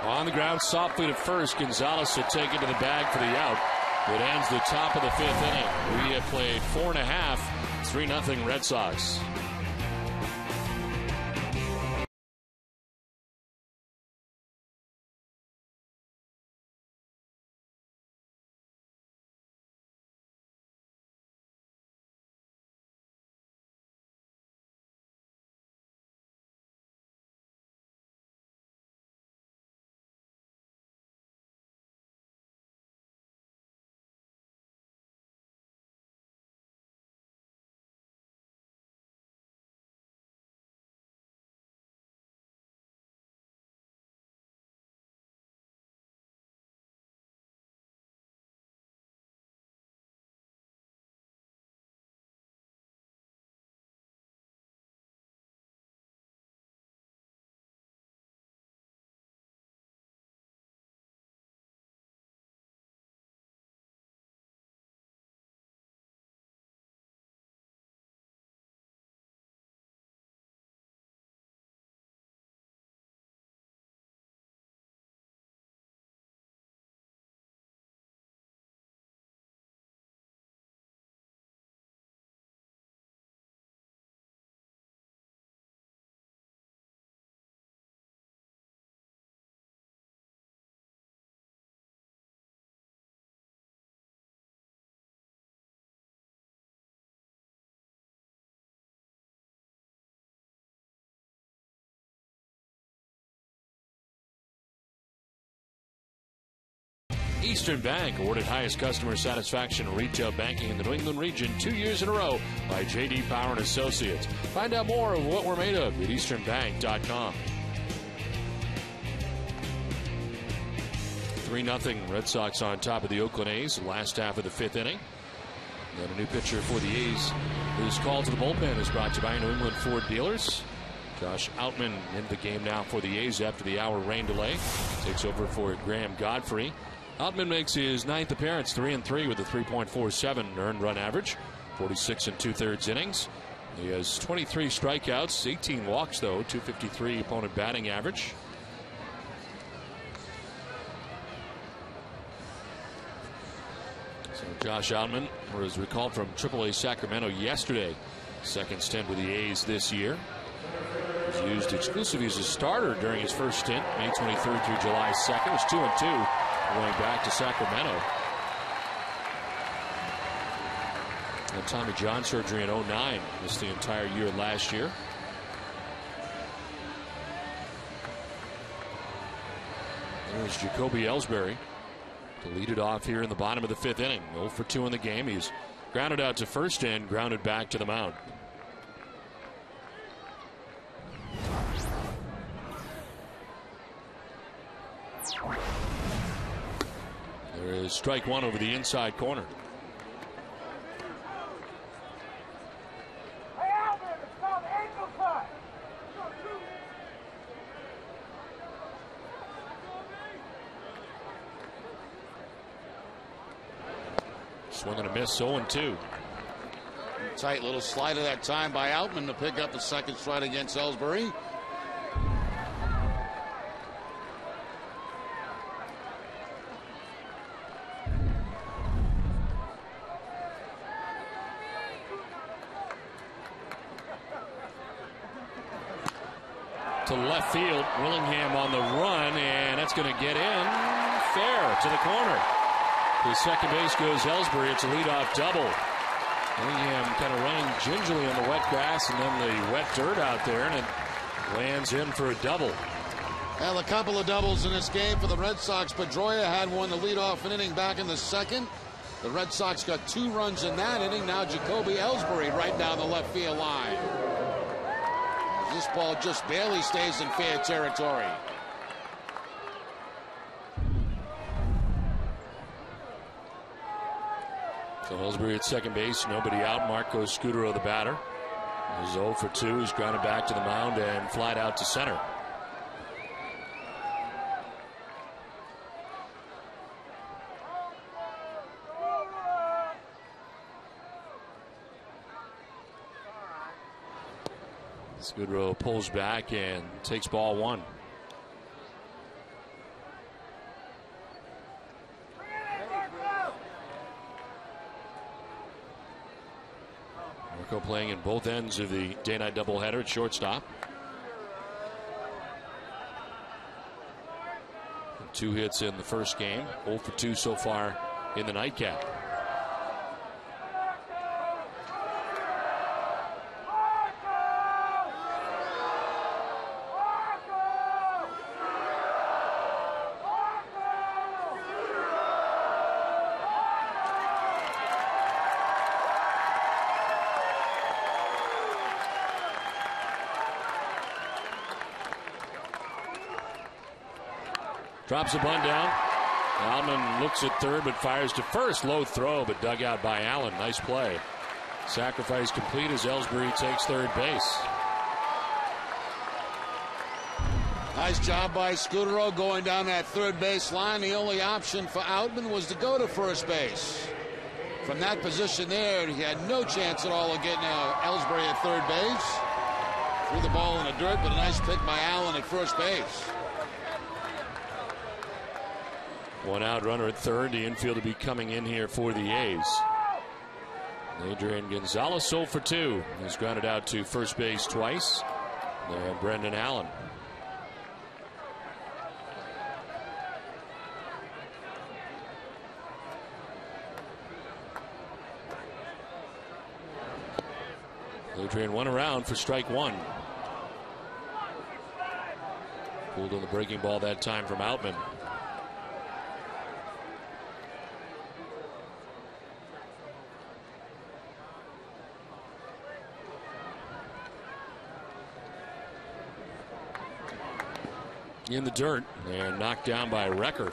On the ground, softly to first. Gonzalez will take it to the bag for the out. It ends the top of the 5th inning. We have played 4.5, 3-0 Red Sox. Eastern Bank awarded highest customer satisfaction in retail banking in the New England region 2 years in a row by J.D. Power and Associates. Find out more of what we're made of at easternbank.com. 3-0 Red Sox on top of the Oakland A's, last half of the 5th inning. And a new pitcher for the A's. His call to the bullpen is brought to you by New England Ford dealers. Josh Outman in the game now for the A's after the hour rain delay. Takes over for Graham Godfrey. Outman makes his 9th appearance, 3-3 with a 3.47 earned run average, 46 2/3 innings. He has 23 strikeouts, 18 walks, though, 253 opponent batting average. So Josh Outman was recalled from AAA Sacramento yesterday. Second stint with the A's this year. He was used exclusively as a starter during his first stint, May 23rd through July 2nd. It was 2-2 going back to Sacramento. And Tommy John surgery in 09. Missed the entire year last year. There's Jacoby Ellsbury to lead it off here in the bottom of the 5th inning. 0 for 2 in the game. He's grounded out to first and grounded back to the mound. There is strike one over the inside corner. Swing and a miss, 0-2. Tight little slider that time by Outman to pick up the second strike against Ellsbury. To left field, Willingham on the run, and that's going to get in fair to the corner. To second base goes Ellsbury. It's a leadoff double. Willingham kind of running gingerly on the wet grass and then the wet dirt out there, and it lands in for a double. Well, a couple of doubles in this game for the Red Sox. Pedroia had one to lead off an inning back in the second. The Red Sox got 2 runs in that inning. Now Jacoby Ellsbury right down the left field line. This ball just barely stays in fair territory. So Ellsbury at second base, nobody out. Marco Scudero, the batter, is 0 for 2. He's grounded back to the mound and flied out to center. Scudero pulls back and takes ball 1. Marco playing in both ends of the day-night doubleheader at shortstop. 2 hits in the first game, 0 for 2 so far in the nightcap. Drops a bunt down. Alman looks at third but fires to first. Low throw but dug out by Allen. Nice play. Sacrifice complete as Ellsbury takes third base. Nice job by Scudero going down that third base line. The only option for Outman was to go to first base. From that position there, he had no chance at all of getting Ellsbury at third base. Threw the ball in the dirt, but a nice pick by Allen at first base. 1 out, runner at third. The infield to be coming in here for the A's. Adrian Gonzalez 0 for 2. He's grounded out to first base twice. And Brendan Allen. Adrian 1 around for strike 1. Pulled on the breaking ball that time from Outman. In the dirt and knocked down by Recker.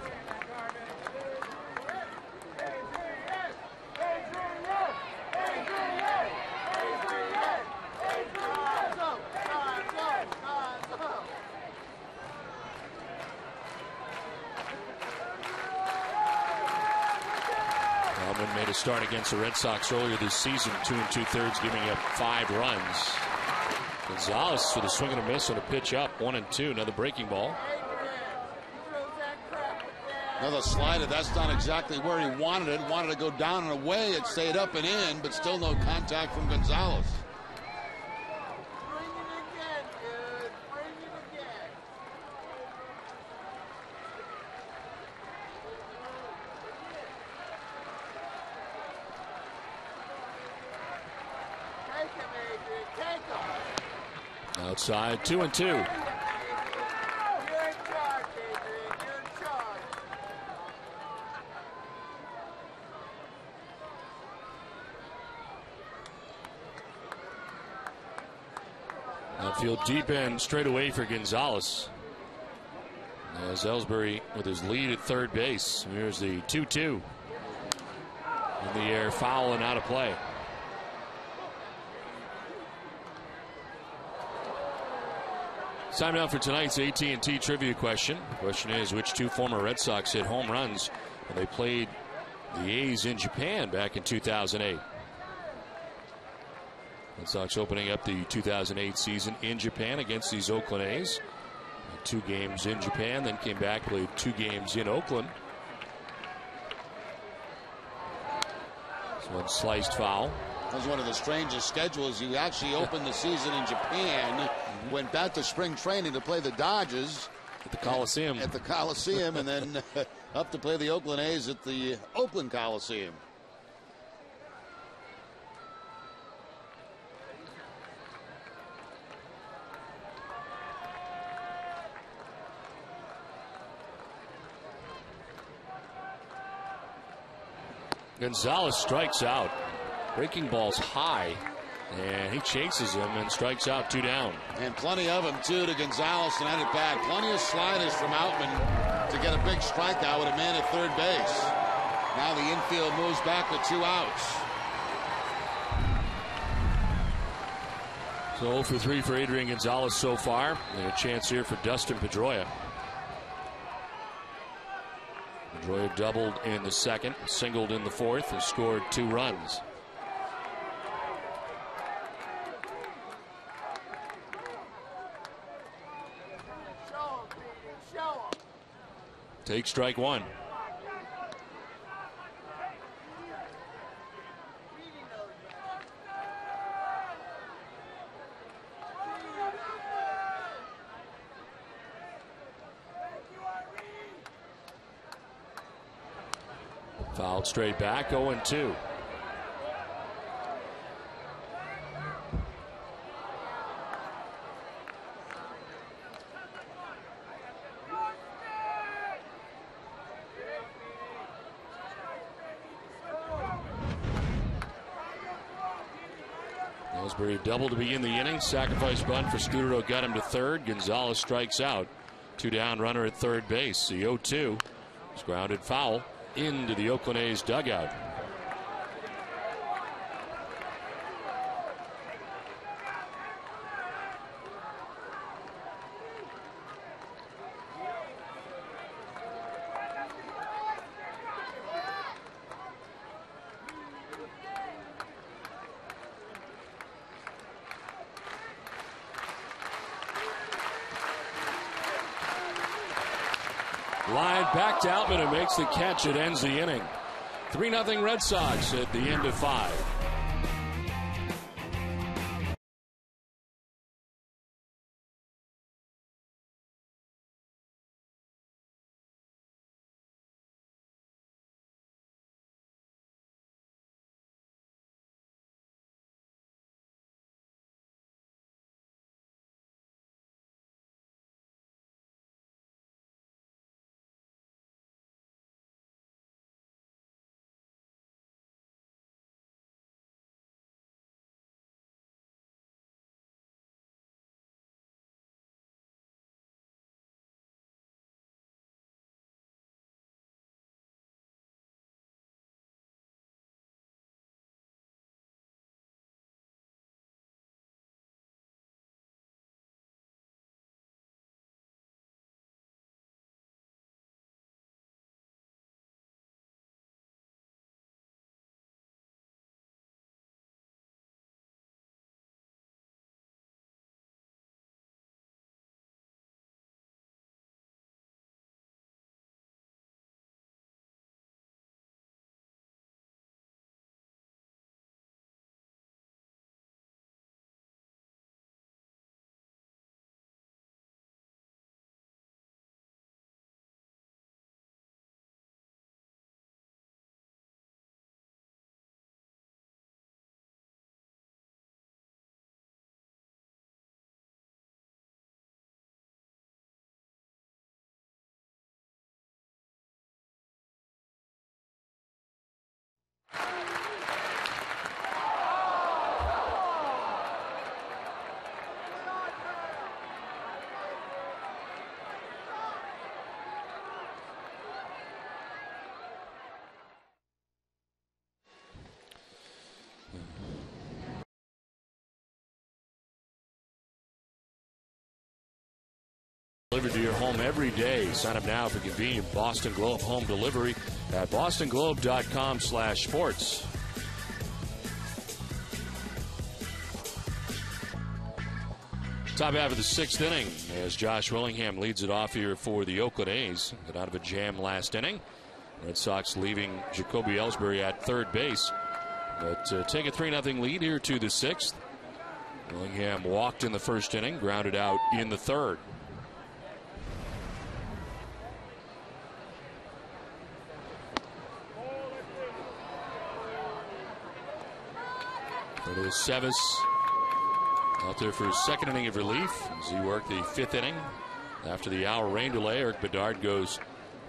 Bauman made a start against the Red Sox earlier this season, 2 2/3, giving up 5 runs. Gonzalez with a swing and a miss on a pitch up, 1-2, another breaking ball. Another slider. That's not exactly where he wanted it. Wanted to go down and away. It stayed up and in, but still no contact from Gonzalez. Outside, 2-2. Outfield deep end straight away for Gonzalez. As Ellsbury with his lead at third base. Here's the 2-2. In the air, foul and out of play. Time now for tonight's AT&T trivia question. The question is, which 2 former Red Sox hit home runs when they played the A's in Japan back in 2008? Red Sox opening up the 2008 season in Japan against these Oakland A's. 2 games in Japan, then came back, played 2 games in Oakland. This one sliced foul. That was one of the strangest schedules. You actually opened the season in Japan, went back to spring training to play the Dodgers at the Coliseum. And then up to play the Oakland A's at the Oakland Coliseum. Gonzalez strikes out. Breaking ball's high, and he chases him and strikes out, 2 down. And plenty of them, too, to Gonzalez tonight at bat. Plenty of sliders from Outman to get a big strikeout with a man at third base. Now the infield moves back with 2 outs. So 0 for 3 for Adrian Gonzalez so far. And a chance here for Dustin Pedroia. Pedroia doubled in the second, singled in the fourth, and scored 2 runs. Take strike 1. Fouled straight back, 0-2. Ellsbury double to begin the inning. Sacrifice bunt for Scudero got him to third. Gonzalez strikes out. 2 down runner at third base. The 0-2 is grounded foul into the Oakland A's dugout. Line back to Outman, who makes the catch. It ends the inning. 3-0 Red Sox at the end of 5. Delivered to your home every day. Sign up now for convenient Boston Globe home delivery at bostonglobe.com/sports. Top half of the 6th inning as Josh Willingham leads it off here for the Oakland A's. Got out of a jam last inning. Red Sox leaving Jacoby Ellsbury at third base. But take a 3-0 lead here to the 6th. Willingham walked in the first inning, grounded out in the third. It is Sevis out there for his second inning of relief as he worked the 5th inning. After the hour rain delay, Eric Bedard goes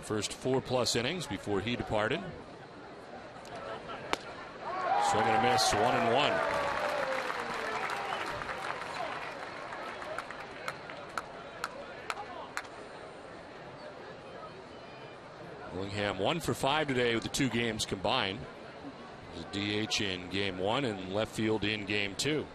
first 4+ innings before he departed. Swing and a miss, 1-1. Willingham 1 for 5 today with the 2 games combined. There's a DH in game 1 and left field in game 2.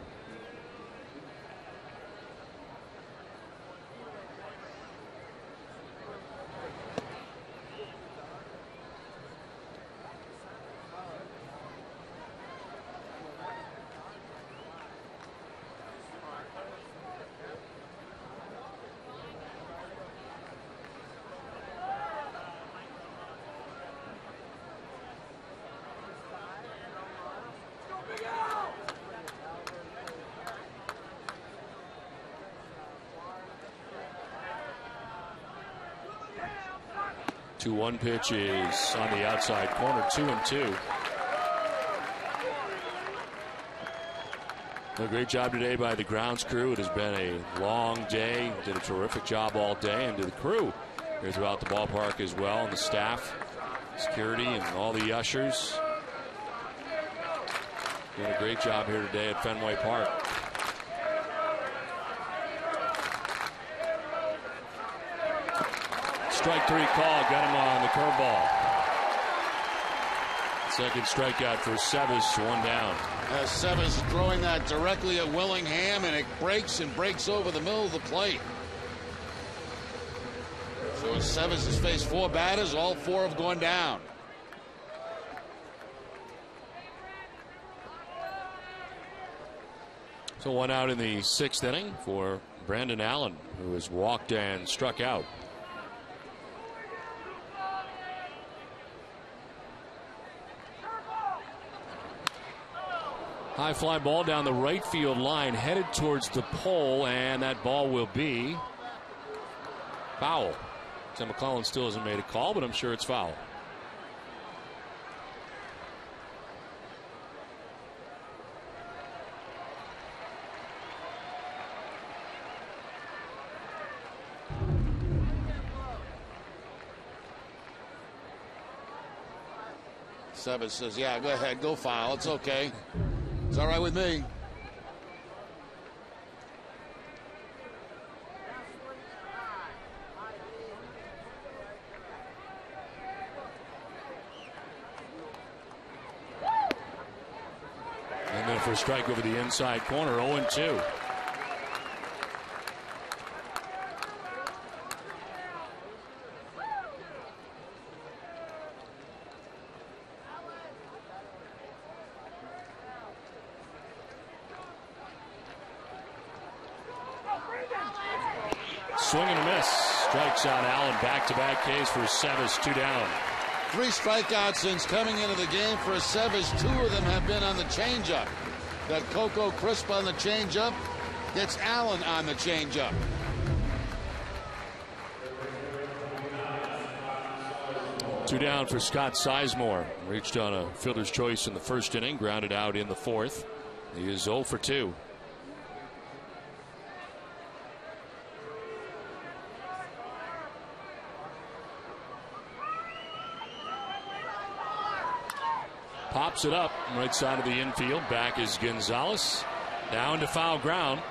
The 2-1 pitch is on the outside corner, 2-2. A great job today by the grounds crew. It has been a long day. Did a terrific job all day, and to the crew here throughout the ballpark as well, and the staff, security, and all the ushers. Doing a great job here today at Fenway Park. Strike 3 call, got him on the curveball. Second strikeout for Sevis, 1 down. Sevis throwing that directly at Willingham, and it breaks over the middle of the plate. So Sevis has faced 4 batters, all 4 have gone down. So 1 out in the 6th inning for Brandon Allen, who has walked and struck out. High fly ball down the right field line, headed towards the pole, and that ball will be foul. Tim McClellan still hasn't made a call, but I'm sure it's foul. Sevis says, yeah, go ahead, go foul. It's okay. It's all right with me. And then for a strike over the inside corner, 0-2. Swing and a miss. Strikes out Allen. Back-to-back Ks for Sevis, 2 down. 3 strikeouts since coming into the game for Sevis. 2 of them have been on the changeup. Got Coco Crisp on the changeup. Gets Allen on the changeup. Two down for Scott Sizemore. Reached on a fielder's choice in the first inning. Grounded out in the 4th. He is 0 for 2. Pops it up right side of the infield. Back is Gonzalez. Down to foul ground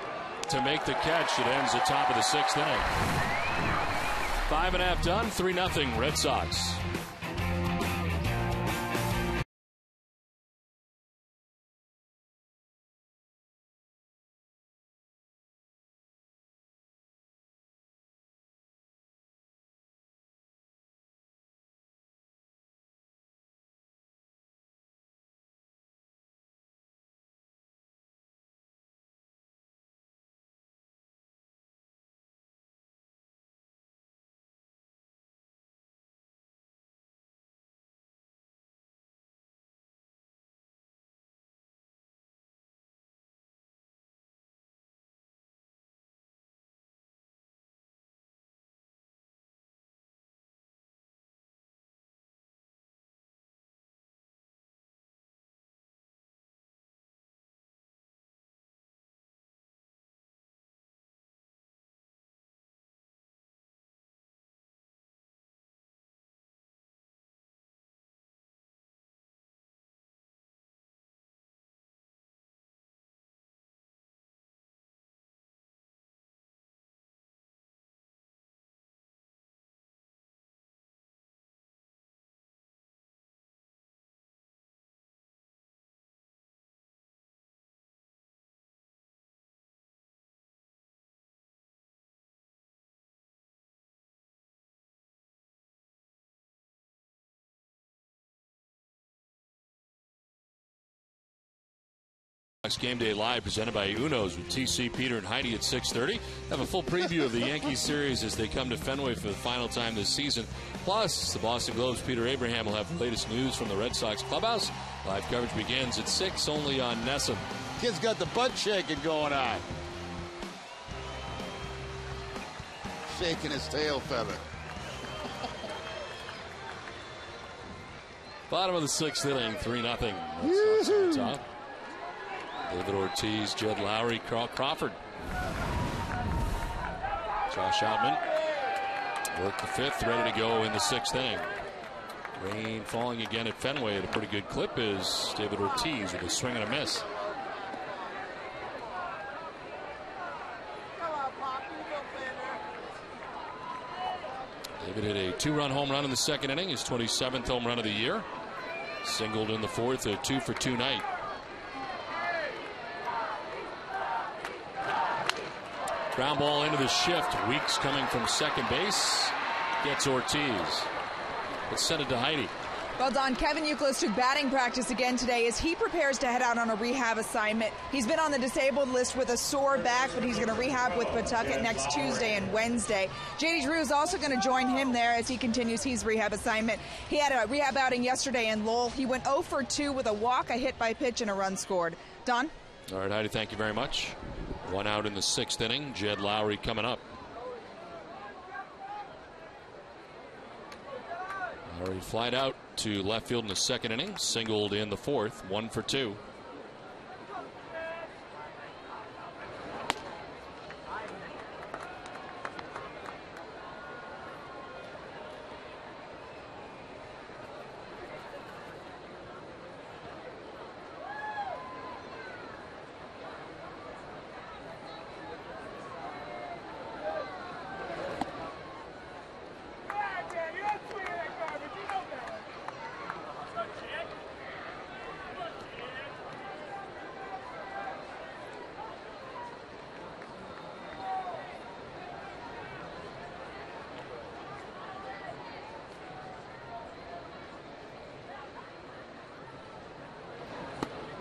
to make the catch. It ends the top of the 6th inning. 5.5 done, 3-0 Red Sox. Game Day Live presented by Uno's with TC, Peter, and Heidi at 6:30. Have a full preview of the Yankees series as they come to Fenway for the final time this season. Plus, the Boston Globe's Peter Abraham will have the latest news from the Red Sox clubhouse. Live coverage begins at 6 only on NESN. Kid's got the butt shaking going on. Shaking his tail feather. Bottom of the 6th inning, 3-0. Red Sox on top. David Ortiz, Jed Lowry, Carl Crawford. Josh Outman worked the 5th, ready to go in the 6th inning. Rain falling again at Fenway at a pretty good clip is David Ortiz with a swing and a miss. David hit a 2-run home run in the 2nd inning, his 27th home run of the year. Singled in the 4th, a 2-for-2 night. Ground ball into the shift. Weeks coming from second base. Gets Ortiz. Let's send it to Heidi. Well, Don, Kevin Youkilis took batting practice again today as he prepares to head out on a rehab assignment. He's been on the disabled list with a sore back, but he's going to rehab with Pawtucket next Tuesday and Wednesday. J.D. Drew is also going to join him there as he continues his rehab assignment. He had a rehab outing yesterday in Lowell. He went 0 for 2 with a walk, a hit by pitch, and a run scored. Don? All right, Heidi, thank you very much. 1 out in the 6th inning. Jed Lowry coming up. Lowry flied out to left field in the 2nd inning. Singled in the 4th. 1 for 2.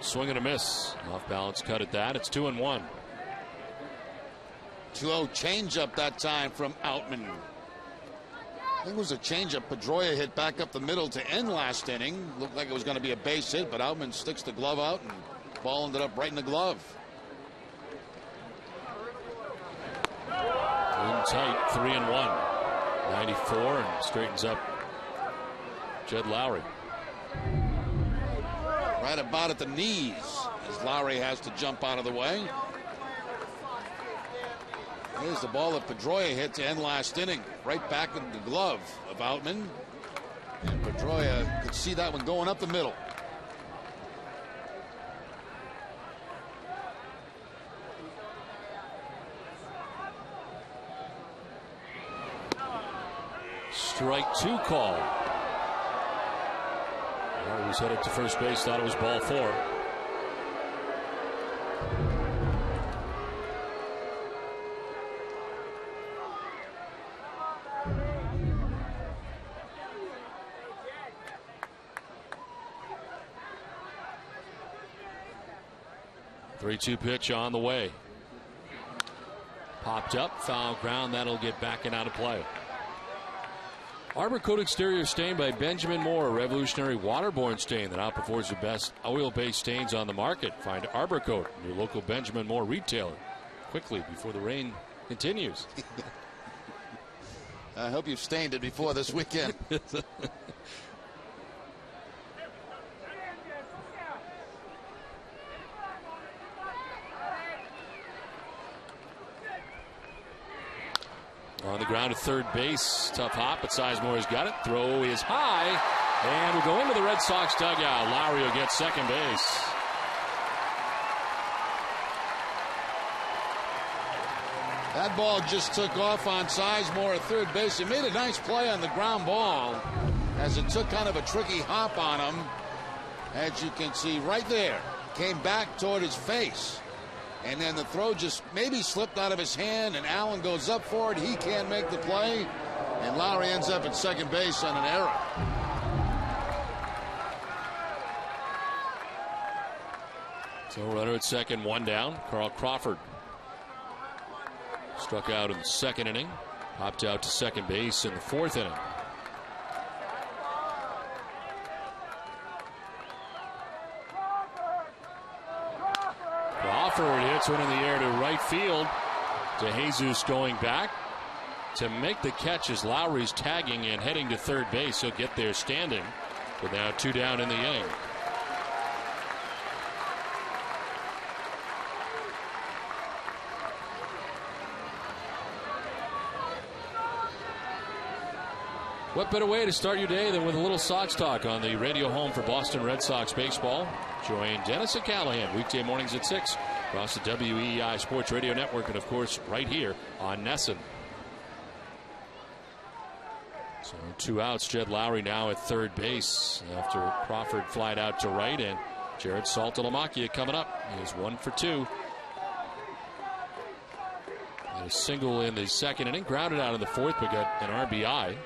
Swing and a miss. Off balance cut at that. It's 2-1. 2-0 changeup that time from Outman. I think it was a changeup Pedroia hit back up the middle to end last inning. Looked like it was going to be a base hit, but Outman sticks the glove out and the ball ended up right in the glove. In tight, 3-1. 94 and straightens up Jed Lowry. Right about at the knees as Lowry has to jump out of the way. Here's the ball that Pedroia hit to end last inning. Right back in the glove of Outman. And Pedroia could see that one going up the middle. Strike 2 call. He was headed to first base, thought it was ball 4. Three-two pitch on the way. Popped up, foul ground, that'll get back and out of play. Arbor Coat exterior stain by Benjamin Moore, a revolutionary waterborne stain that outperforms the best oil-based stains on the market. Find Arbor Coat, your local Benjamin Moore retailer, quickly before the rain continues. I hope you've stained it before this weekend. On the ground at third base. Tough hop, but Sizemore has got it. Throw is high. And we'll go into the Red Sox dugout. Lowry will get second base. That ball just took off on Sizemore at third base. He made a nice play on the ground ball as it took kind of a tricky hop on him. As you can see right there, came back toward his face. And then the throw just maybe slipped out of his hand, and Allen goes up for it. He can't make the play, and Lowry ends up at second base on an error. So runner at second, one down. Carl Crawford struck out in the second inning, popped out to second base in the fourth inning. Crawford hits one in the air to right field. To Jesus going back to make the catch as Lowry's tagging and heading to third base. He'll get there standing, but now two down in the inning. What better way to start your day than with a little Sox talk on the radio home for Boston Red Sox baseball? Join Dennis and Callahan weekday mornings at 6 across the WEEI Sports Radio Network and, of course, right here on Nesson. So 2 outs. Jed Lowry now at third base after Crawford flied out to right, and Jared Saltalamacchia coming up. He is 1 for 2. A single in the second inning, grounded out in the fourth, but got an RBI.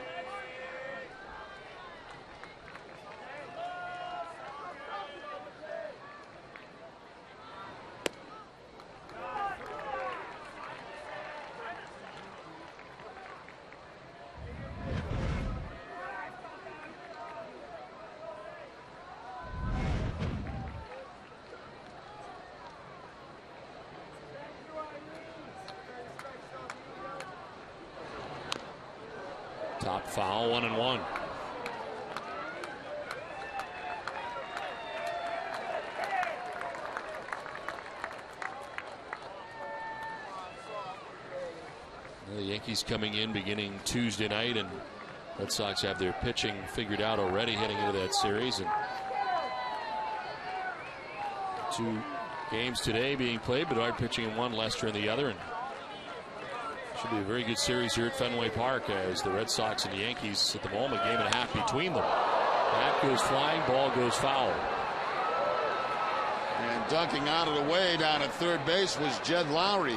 Top foul, 1-1. The Yankees coming in beginning Tuesday night, and Red Sox have their pitching figured out already heading into that series. And 2 games today being played, Bedard pitching in one, Lester in the other. And should be a very good series here at Fenway Park as the Red Sox and the Yankees at the moment, game and a half between them. Bat goes flying, ball goes foul. And ducking out of the way down at third base was Jed Lowry.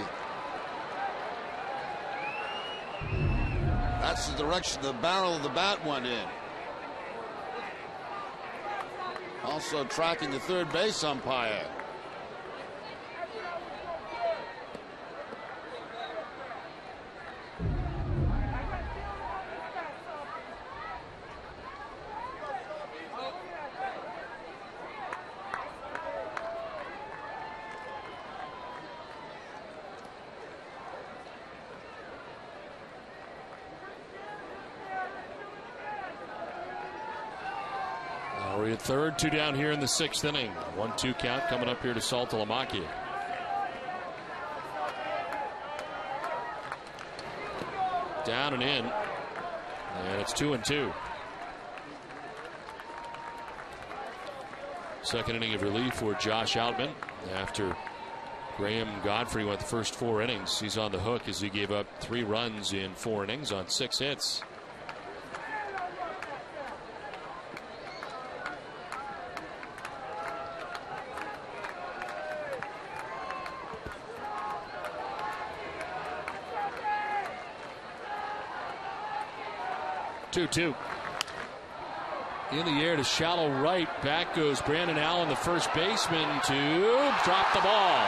That's the direction the barrel of the bat went in. Also tracking the third base umpire. Lowry at third, 2 down here in the 6th inning. 1-2 count coming up here to Saltalamacchia. Down and in, and it's 2-2. Second inning of relief for Josh Outman after Graham Godfrey went the first 4 innings. He's on the hook as he gave up 3 runs in 4 innings on 6 hits. Two. In the air to shallow right. Back goes Brandon Allen, the first baseman, to drop the ball.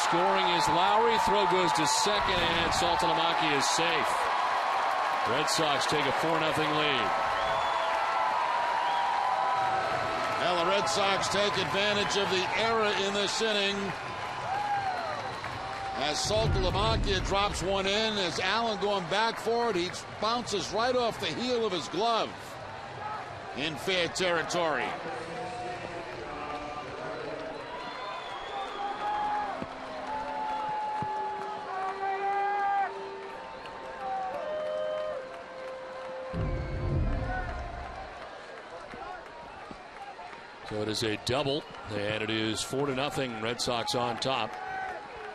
Scoring is Lowry. Throw goes to second, and Saltalamacchia is safe. Red Sox take a 4-0 lead. Well, the Red Sox take advantage of the error in this inning as Saltalamacchia drops one in. As Allen going back for it, he bounces right off the heel of his glove in fair territory. So it is a double, and it is 4-0. Red Sox on top.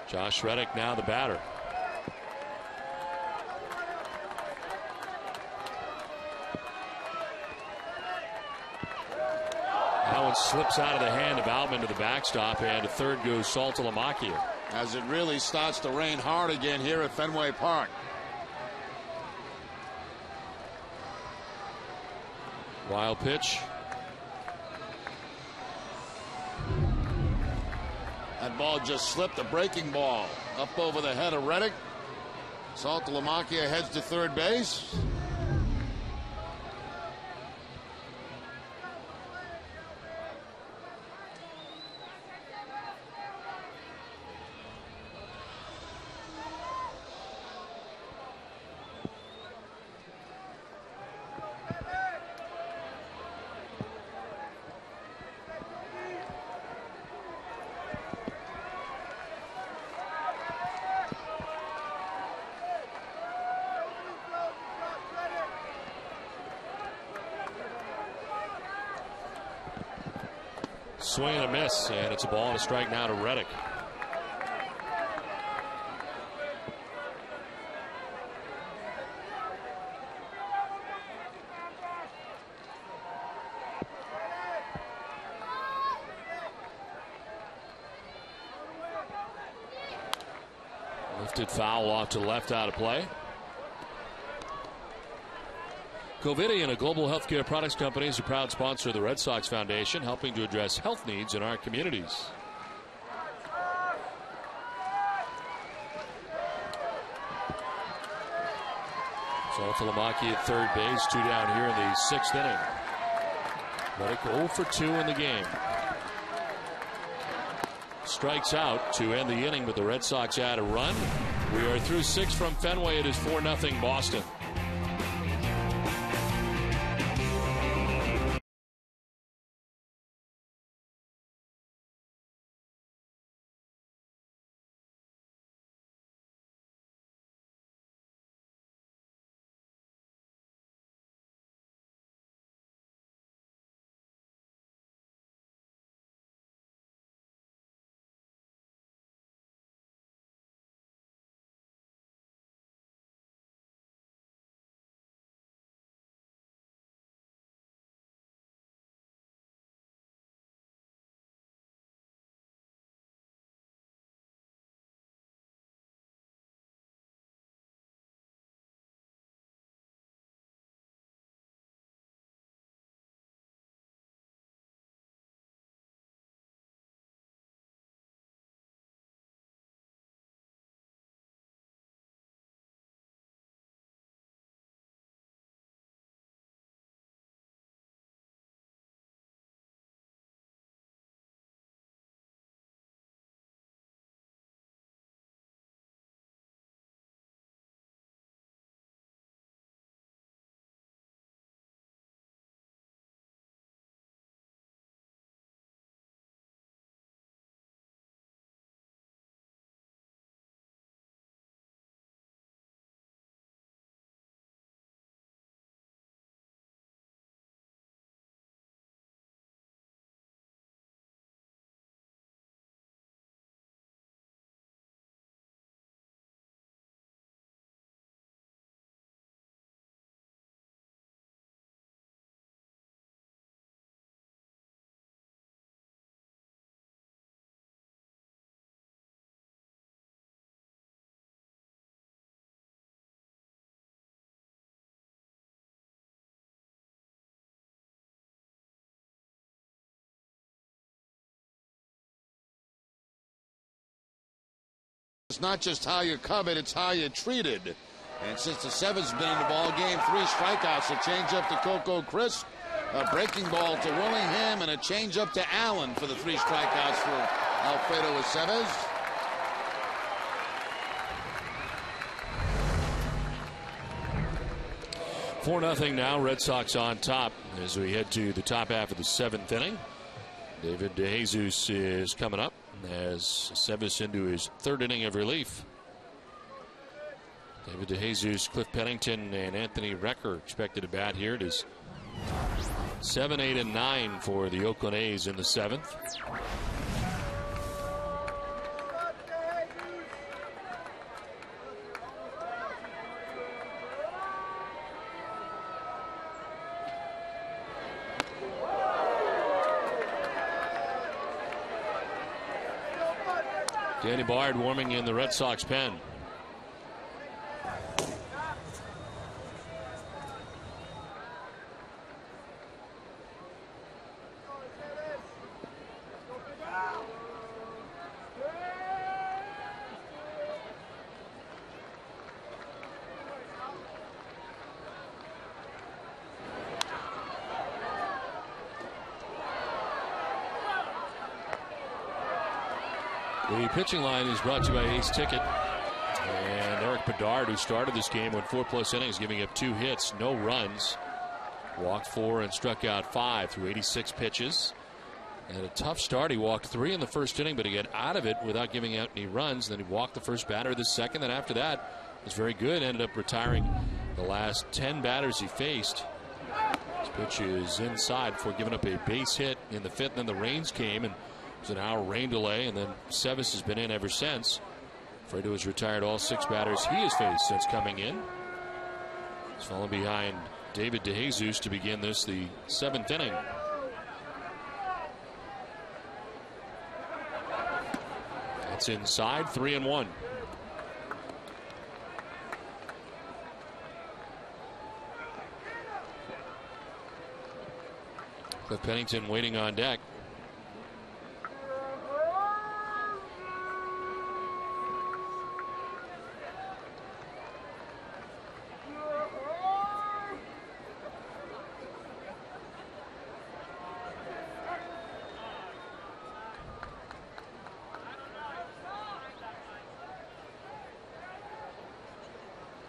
Josh Reddick now the batter. That one slips out of the hand of Outman to the backstop, and to third goes Saltalamacchia. As it really starts to rain hard again here at Fenway Park. Wild pitch. That ball just slipped, a breaking ball up over the head of Reddick. Saltalamacchia heads to third base. Swing and a miss, and it's a ball and a strike now to Reddick. Lifted foul off to the left, out of play. Covidien, a global healthcare products company, is a proud sponsor of the Red Sox Foundation, helping to address health needs in our communities. Saltalamacchia at third base, 2 down here in the 6th inning. Reddick 0 for 2 in the game. Strikes out to end the inning, but the Red Sox add a run. We are through 6 from Fenway. It is 4-0 Boston. It's not just how you're covered, it's how you're treated. And since the 7's been in the ball game, 3 strikeouts, a change-up to Coco Crisp, a breaking ball to Willingham, and a change-up to Allen for the 3 strikeouts for Alfredo Aceves. Four 4-0 now. Red Sox on top as we head to the top half of the 7th inning. David DeJesus is coming up as Aceves into his 3rd inning of relief. David DeJesus, Cliff Pennington, and Anthony Recker expected to bat here. It is 7, 8, and 9 for the Oakland A's in the 7th. Danny Bard warming in the Red Sox pen. The pitching line is brought to you by Ace Ticket. And Eric Bedard, who started this game, went 4+ innings, giving up 2 hits, no runs. Walked 4 and struck out 5 through 86 pitches. And a tough start. He walked 3 in the first inning, but he got out of it without giving out any runs. Then he walked the first batter of the second. Then after that, was very good. Ended up retiring the last 10 batters he faced. His pitch is inside before giving up a base hit in the 5th. And then the rains came, and it was an hour rain delay. And then Sevis has been in ever since. Fredo has retired all 6 batters he has faced since coming in. He's fallen behind David DeJesus to begin this, the 7th inning. That's inside, 3-1. Cliff Pennington waiting on deck.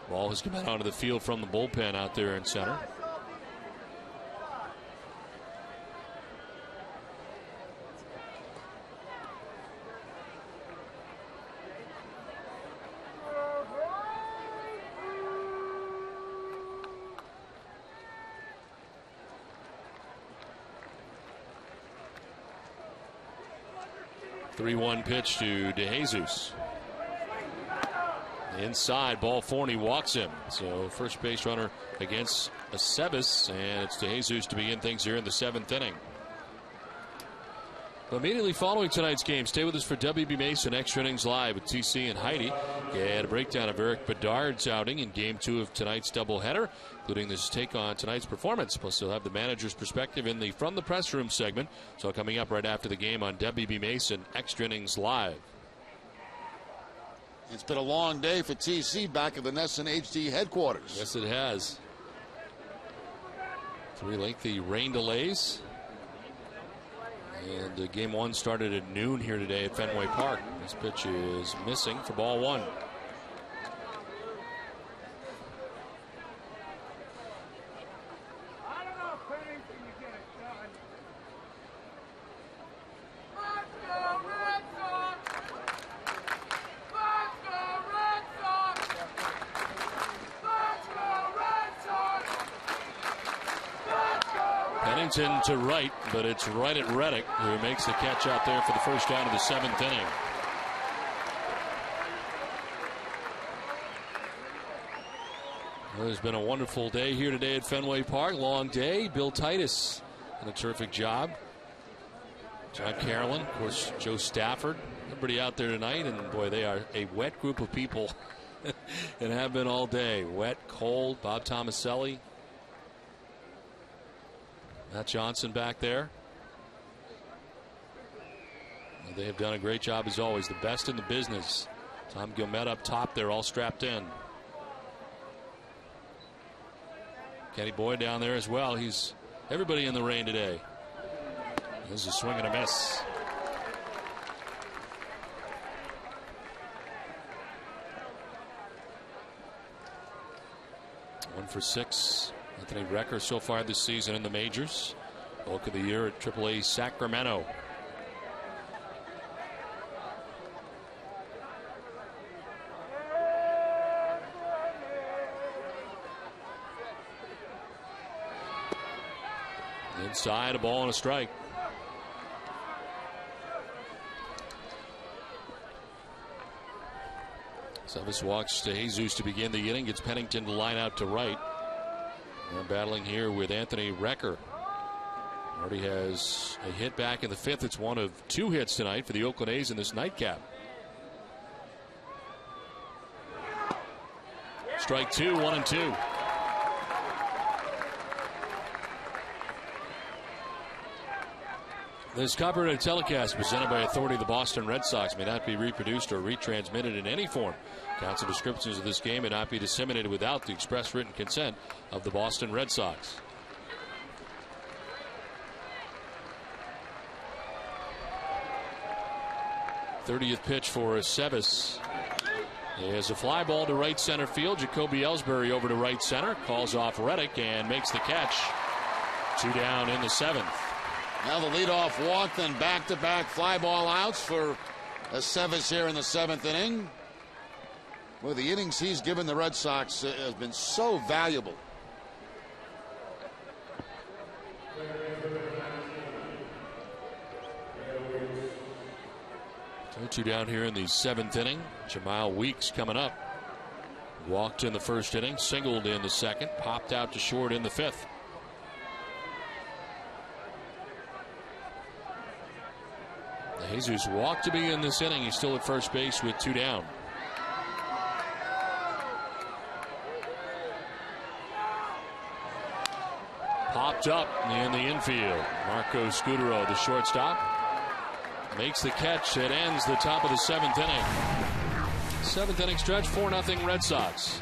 Ball has come out onto the field from the bullpen out there in center. Three-one pitch to DeJesus. Inside, ball 4, and he walks him. So first base runner against Aceves, and it's DeJesus to begin things here in the 7th inning. Immediately following tonight's game, stay with us for WB Mason Extra Innings Live with TC and Heidi. And a breakdown of Eric Bedard's outing in Game 2 of tonight's doubleheader, including this take on tonight's performance. Plus, they'll have the manager's perspective in the From the Press Room segment. So coming up right after the game on WB Mason Extra Innings Live. It's been a long day for TC back at the Nesson HD headquarters. Yes, it has. 3 lengthy rain delays. And game 1 started at noon here today at Fenway Park. This pitch is missing for ball 1. Pennington to right, but it's right at Reddick, who makes the catch out there for the first out of the 7th inning. Well, it's been a wonderful day here today at Fenway Park. Long day. Bill Titus did a terrific job. John Carolyn, of course, Joe Stafford. Everybody out there tonight, and boy, they are a wet group of people and have been all day. Wet, cold. Bob Tomaselli. Matt Johnson back there. They have done a great job as always. The best in the business. Tom Gilmet up top. They're all strapped in. Kenny Boyd down there as well. He's everybody in the rain today. This is a swing and a miss. One for 6. Anthony Recker so far this season in the majors. Bulk of the year at AAA Sacramento. Inside, a ball and a strike. Sevis walks to Jesus to begin the inning. Gets Pennington to line out to right. They're battling here with Anthony Recker. Already has a hit back in the 5th. It's one of 2 hits tonight for the Oakland A's in this nightcap. Strike 2, 1-2. This copyrighted telecast presented by authority of the Boston Red Sox may not be reproduced or retransmitted in any form. Accounts and descriptions of this game may not be disseminated without the express written consent of the Boston Red Sox. 30th pitch for Aceves. There's a fly ball to right center field. Jacoby Ellsbury over to right center. Calls off Reddick and makes the catch. 2 down in the 7th. Now the leadoff walk, then back-to-back fly ball outs for Aceves here in the 7th inning. Well, the innings he's given the Red Sox has been so valuable. Two down here in the 7th inning. Jamal Weeks coming up. Walked in the 1st inning, singled in the 2nd, popped out to short in the 5th. Jesus walked to be in this inning. He's still at first base with 2 down. Popped up in the infield. Marco Scudero, the shortstop, makes the catch. It ends the top of the 7th inning. 7th inning stretch, 4-0 Red Sox.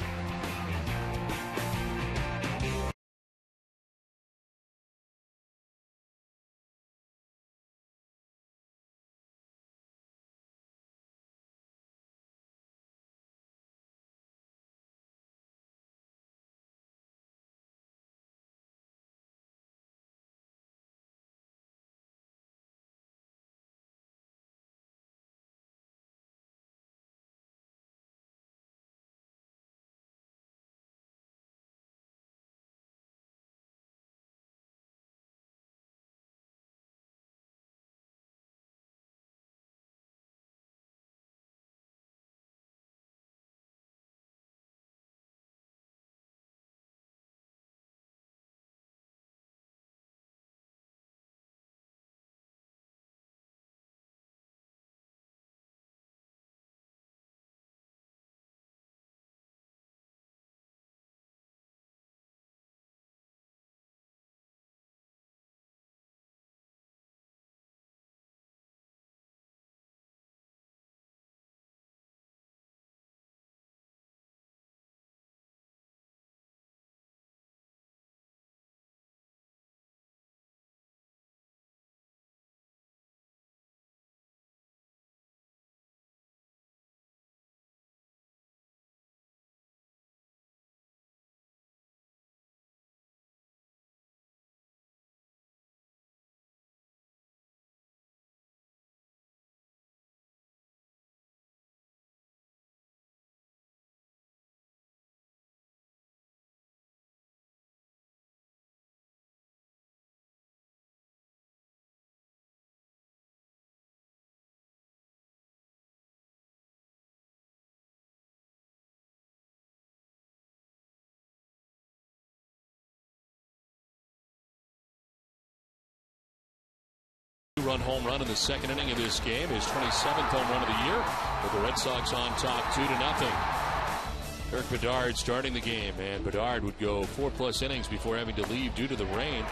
Run home run in the 2nd inning of this game, his 27th home run of the year, with the Red Sox on top 2-0. Kirk Bedard starting the game, and Bedard would go 4+ innings before having to leave due to the rain,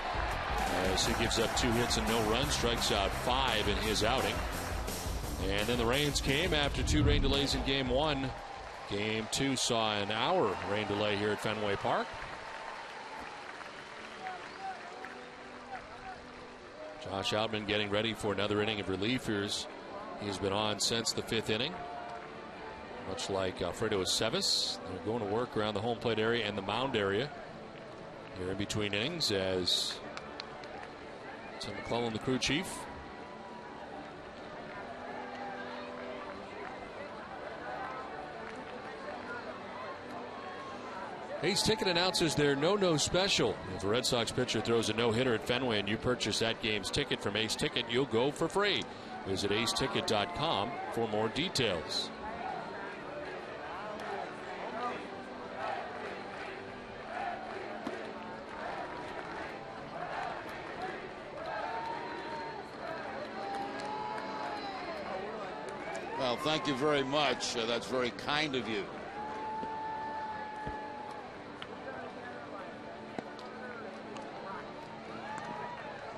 as he gives up 2 hits and no runs, strikes out 5 in his outing. And then the rains came after 2 rain delays in game 1. Game 2 saw an hour rain delay here at Fenway Park. Josh Outman getting ready for another inning of relievers. He's been on since the 5th inning. Much like Alfredo Aceves, they're going to work around the home plate area and the mound area here in between innings, as Tim McClellan, the crew chief. Ace Ticket announces their no special. If a Red Sox pitcher throws a no-hitter at Fenway and you purchase that game's ticket from Ace Ticket, you'll go for free. Visit aceticket.com for more details. Well, thank you very much. That's very kind of you.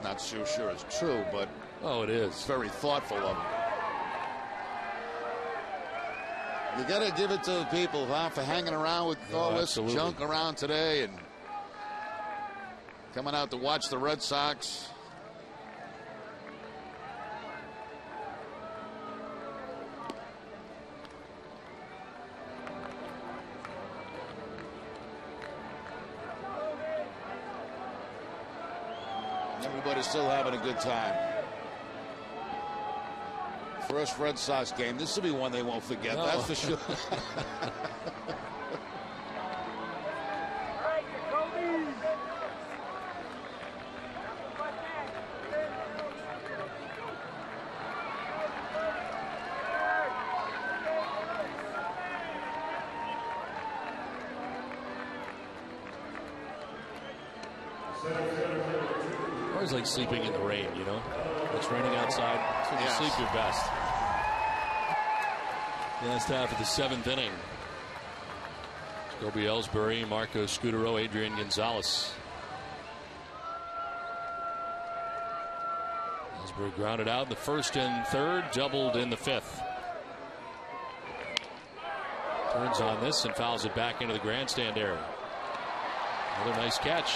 Not so sure it's true, but it is. It's very thoughtful of him. You got to give it to the people, huh, for hanging around with all this junk around today and coming out to watch the Red Sox. Everybody's still having a good time. First Red Sox game. This will be one they won't forget. No. That's for sure. Always like sleeping in the rain, you know. It's raining outside. It's when you sleep your best. Last half of the 7th inning. Jacoby Ellsbury, Marco Scutaro, Adrian Gonzalez. Ellsbury grounded out in the 1st and 3rd, doubled in the 5th. Turns on this and fouls it back into the grandstand area. Another nice catch.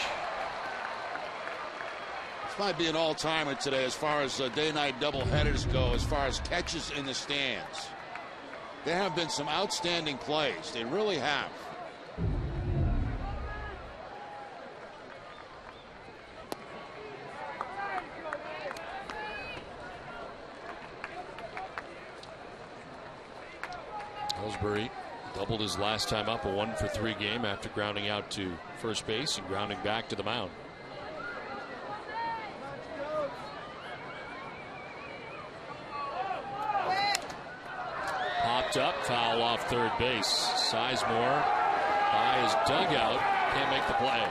Might be an all-timer today as far as day-night doubleheaders go, as far as catches in the stands. There have been some outstanding plays. They really have. Ellsbury doubled his last time up, a 1-for-3 game after grounding out to first base and grounding back to the mound. Up, foul off third base. Sizemore by his dugout, can't make the play.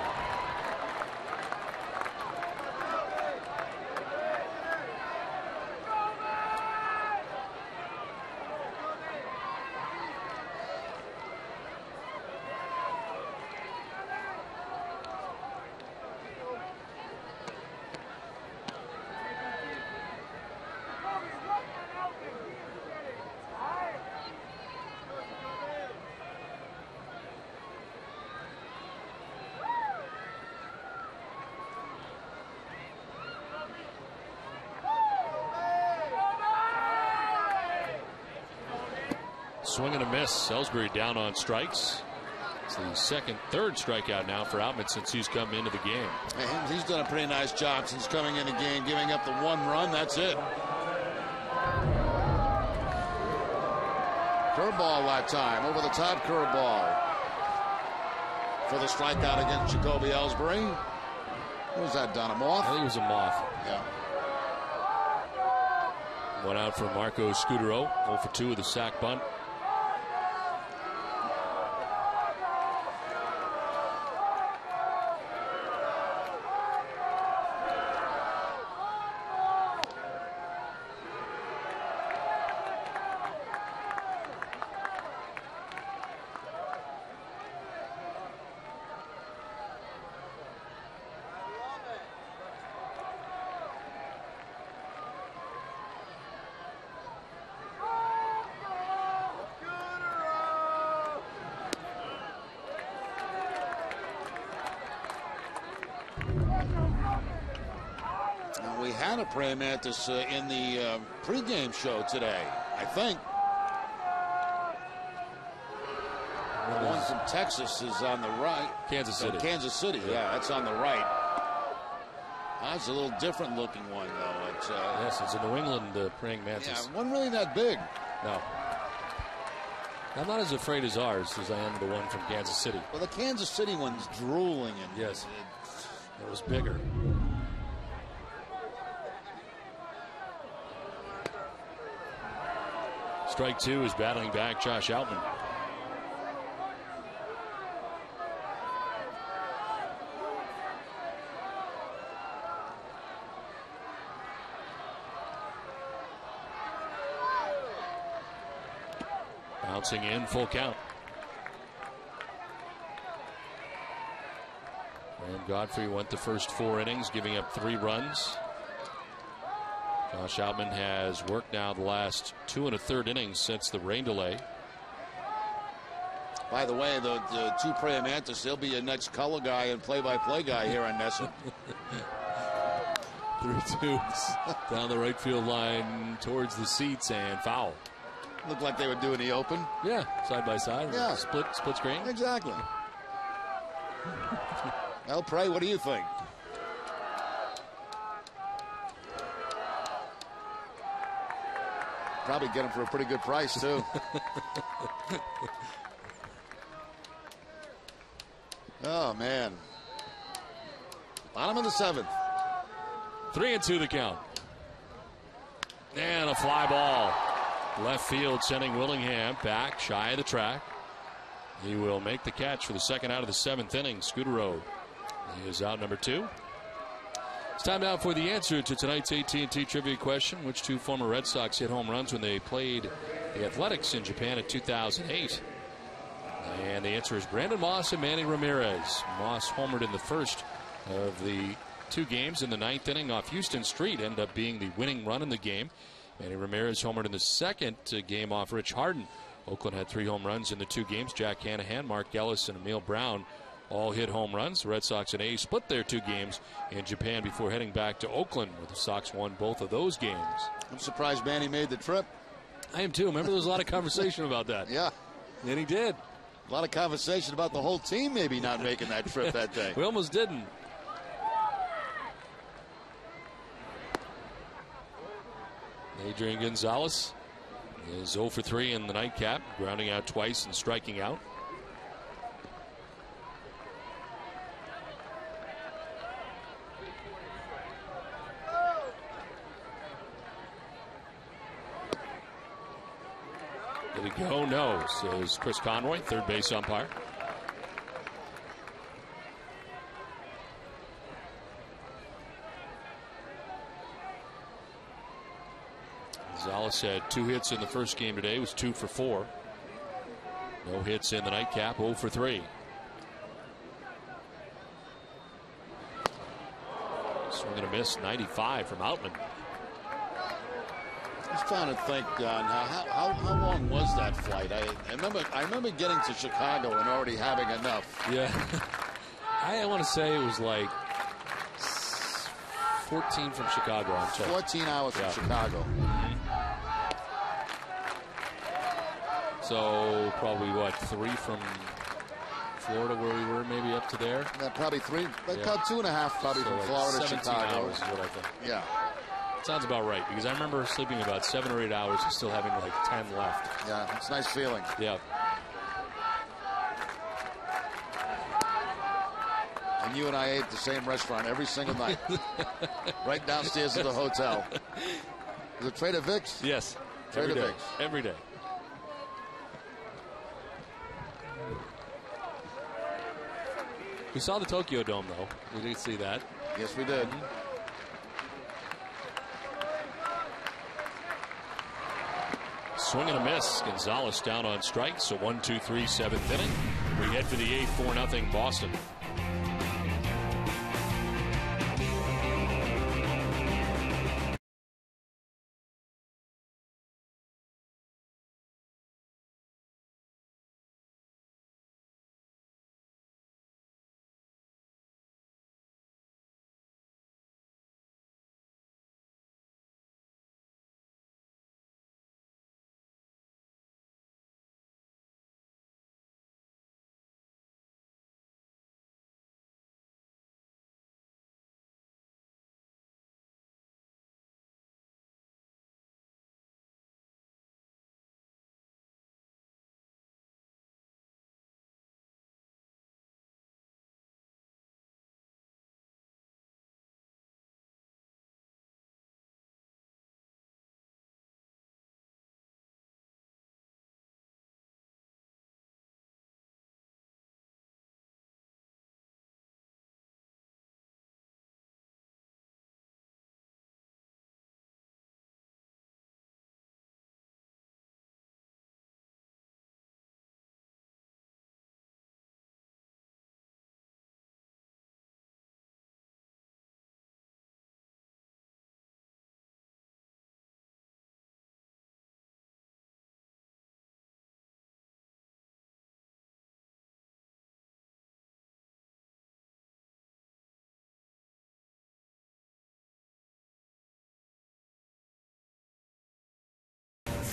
Swing and a miss. Ellsbury down on strikes. It's the third strikeout now for Outman since he's come into the game. And he's done a pretty nice job since coming in the game, giving up the 1 run. That's it. Curveball that time, over the top curveball for the strikeout against Jacoby Ellsbury. What was that, Don? A moth? I think it was a moth. Yeah. One out for Marco Scutaro, 0-for-2 with a sac bunt. We had a praying mantis in the pregame show today, I think. The one from Texas is on the right. Kansas City. Kansas City, yeah, that's on the right. That's a little different looking one, though. It's, yes, it's a New England praying mantis. Yeah, wasn't really that big. No. I'm not as afraid as ours as I am the one from Kansas City. Well, the Kansas City one's drooling. And yes, it was bigger. Strike 2 is battling back Josh Outman. Bouncing in, full count. And Godfrey went the first 4 innings, giving up 3 runs. Josh Outman has worked now the last 2 1/3 innings since the rain delay. By the way, the 2 praying mantis, they'll be your next color guy and play-by-play guy here on NESN. 3-2 down the right field line towards the seats and foul. Looked like they were doing the open. Yeah, side by side. Yeah. Split screen. Exactly. Well, Prey, what do you think? probably get him for a pretty good price, too. Oh, man. Bottom of the 7th. 3-2 the count. And a fly ball. Left field sending Willingham back shy of the track. He will make the catch for the second out of the 7th inning. Scudero. He is out number 2. It's time now for the answer to tonight's AT&T trivia question. Which 2 former Red Sox hit home runs when they played the Athletics in Japan in 2008? And the answer is Brandon Moss and Manny Ramirez. Moss homered in the first of the 2 games in the 9th inning off Houston Street. Ended up being the winning run in the game. Manny Ramirez homered in the second game off Rich Harden. Oakland had 3 home runs in the 2 games. Jack Hanahan, Mark Ellis, and Emil Brown all hit home runs. The Red Sox and A's split their 2 games in Japan before heading back to Oakland, where the Sox won both of those games. I'm surprised Manny made the trip. I am too. Remember, there was a lot of conversation about that. Yeah. And he did. A lot of conversation about the whole team maybe not making that trip that day. We almost didn't. Adrian Gonzalez is 0 for 3 in the nightcap, grounding out twice and striking out. Did he go? No, says Chris Conroy, third base umpire. Gonzalez had 2 hits in the first game today. Was 2 for 4. No hits in the nightcap. 0 for 3. Swing and a miss. 95 from Outman. Just trying to think, how long was that flight? I remember getting to Chicago and already having enough. Yeah. I want to say it was like 14 from Chicago. I'm told. 14 hours from Chicago. So probably what, 3 from Florida where we were, maybe up to there. Yeah, probably 3. About 2.5 probably so from like Florida to 17 Chicago. hours is what I think. Yeah. Sounds about right, because I remember sleeping about 7 or 8 hours and still having like 10 left. Yeah, it's a nice feeling. Yeah. And you and I ate at the same restaurant every single night. Right downstairs at the hotel. Is it Trader Vic's? Yes. Trader Vic's. Every day. We saw the Tokyo Dome, though. We did see that. Yes, we did. Swing and a miss. Gonzalez down on strikes. So 1-2-3, 7th inning. We head for the 8th, 4-0 Boston.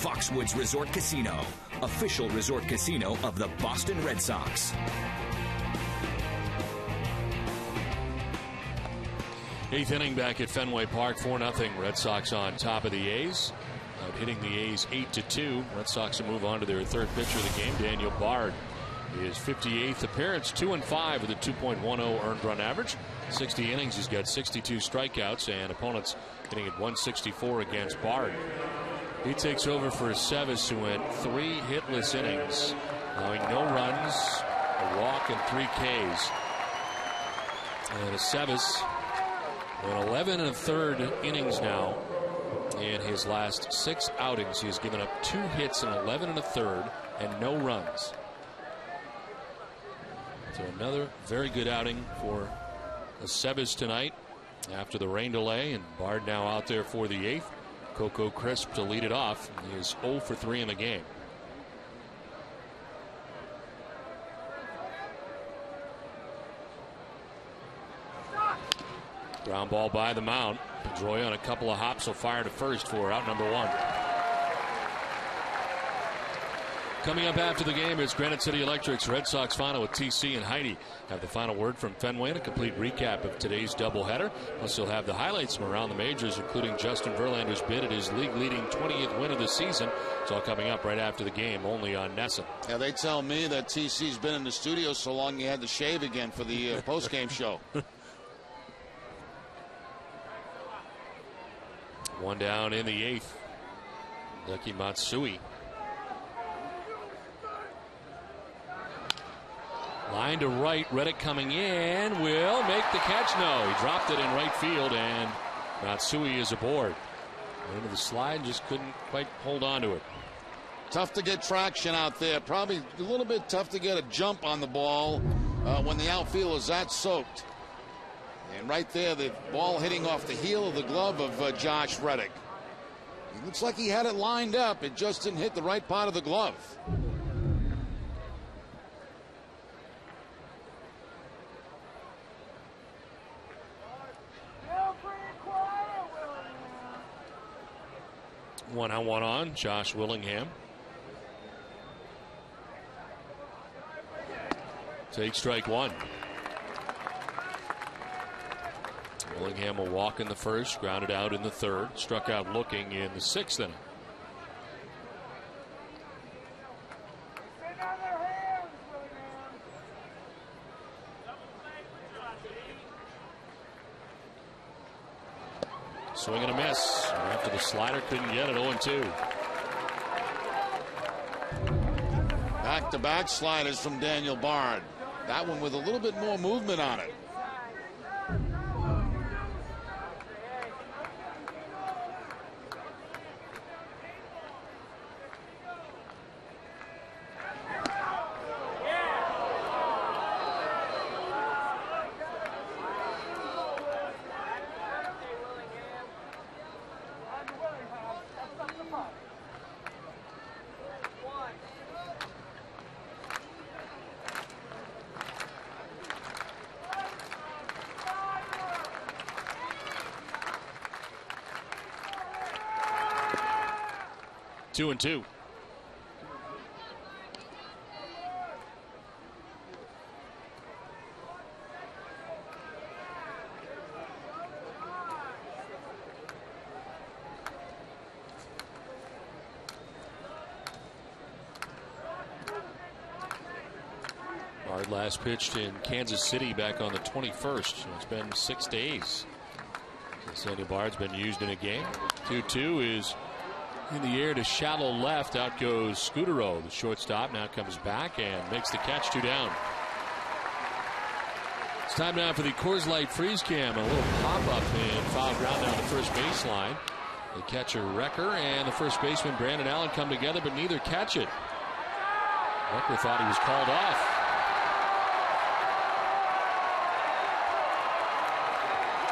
Foxwoods Resort Casino, official resort casino of the Boston Red Sox. Eighth inning back at Fenway Park, 4-0. Red Sox on top of the A's. Out hitting the A's 8-2. Red Sox will move on to their third pitcher of the game, Daniel Bard. His 58th appearance, 2-5 with a 2.10 earned run average. 60 innings, he's got 62 strikeouts, and opponents hitting at 164 against Bard. He takes over for Aceves, who went 3 hitless innings, allowing no runs, a walk, and 3 Ks. And Aceves went 11 1/3 innings now. In his last 6 outings, he has given up 2 hits in 11 1/3 and no runs. So another very good outing for Aceves tonight after the rain delay, and Bard now out there for the 8th. Coco Crisp to lead it off. He is 0 for 3 in the game. Ground ball by the mound. Pedroia on a couple of hops will fire to first for out number 1. Coming up after the game is Granite City Electric's Red Sox final with TC and Heidi. Have the final word from Fenway and a complete recap of today's doubleheader. Plus, you'll have the highlights from around the majors, including Justin Verlander's bid at his league-leading 20th win of the season. It's all coming up right after the game, only on NESN. Yeah, they tell me that TC's been in the studio so long he had to shave again for the post-game show. 1 down in the 8th. Lucky Matsui. Line to right. Reddick coming in. Will make the catch. No, he dropped it in right field, and Matsui is aboard. Into the slide, just couldn't quite hold on to it. Tough to get traction out there. Probably a little bit tough to get a jump on the ball when the outfield is that soaked. And right there, the ball hitting off the heel of the glove of Josh Reddick. It looks like he had it lined up. It just didn't hit the right part of the glove. One on, Josh Willingham. Take strike 1. Willingham will walk in the first, grounded out in the 3rd, struck out looking in the 6th inning. Swing and a miss. After the slider couldn't get it, 0-2. Back-to-back sliders from Daniel Bard. That one with a little bit more movement on it. Two and two. Bard last pitched in Kansas City back on the 21st. So it's been 6 days since Daniel Bard's been used in a game. 2-2 is in the air to shallow left. Out goes Scudero, the shortstop. Now comes back and makes the catch. 2 down. It's time now for the Coors Light freeze cam. A little pop-up and foul ground down the first baseline. The catcher Recker and the first baseman Brandon Allen come together, but neither catch it. Recker thought he was called off.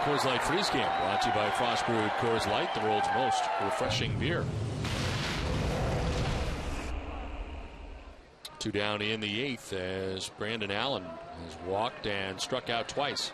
Coors Light freeze cam brought to you by Frost Brewed Coors Light, the world's most refreshing beer. 2 down in the 8th as Brandon Allen has walked and struck out twice.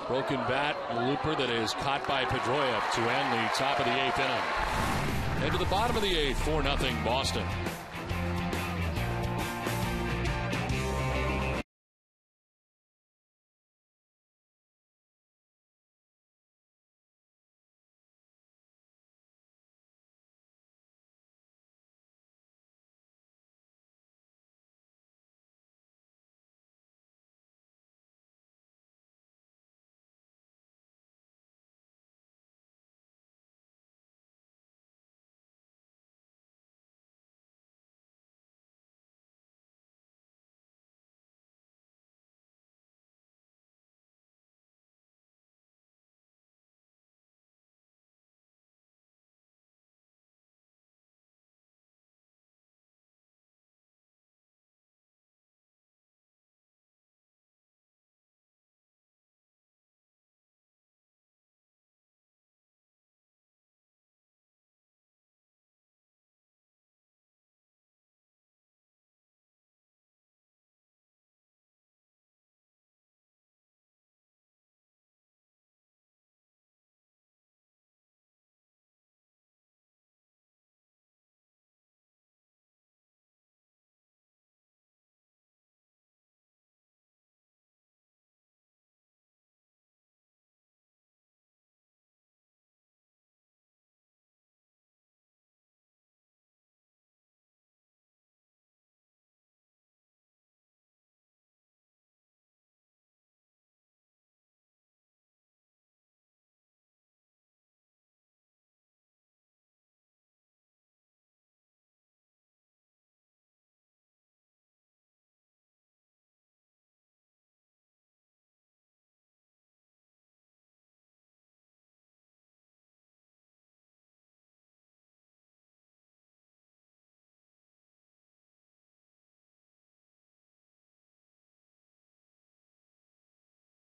Broken bat, looper that is caught by Pedroia to end the top of the 8th inning. Into the bottom of the 8th, 4-0 Boston.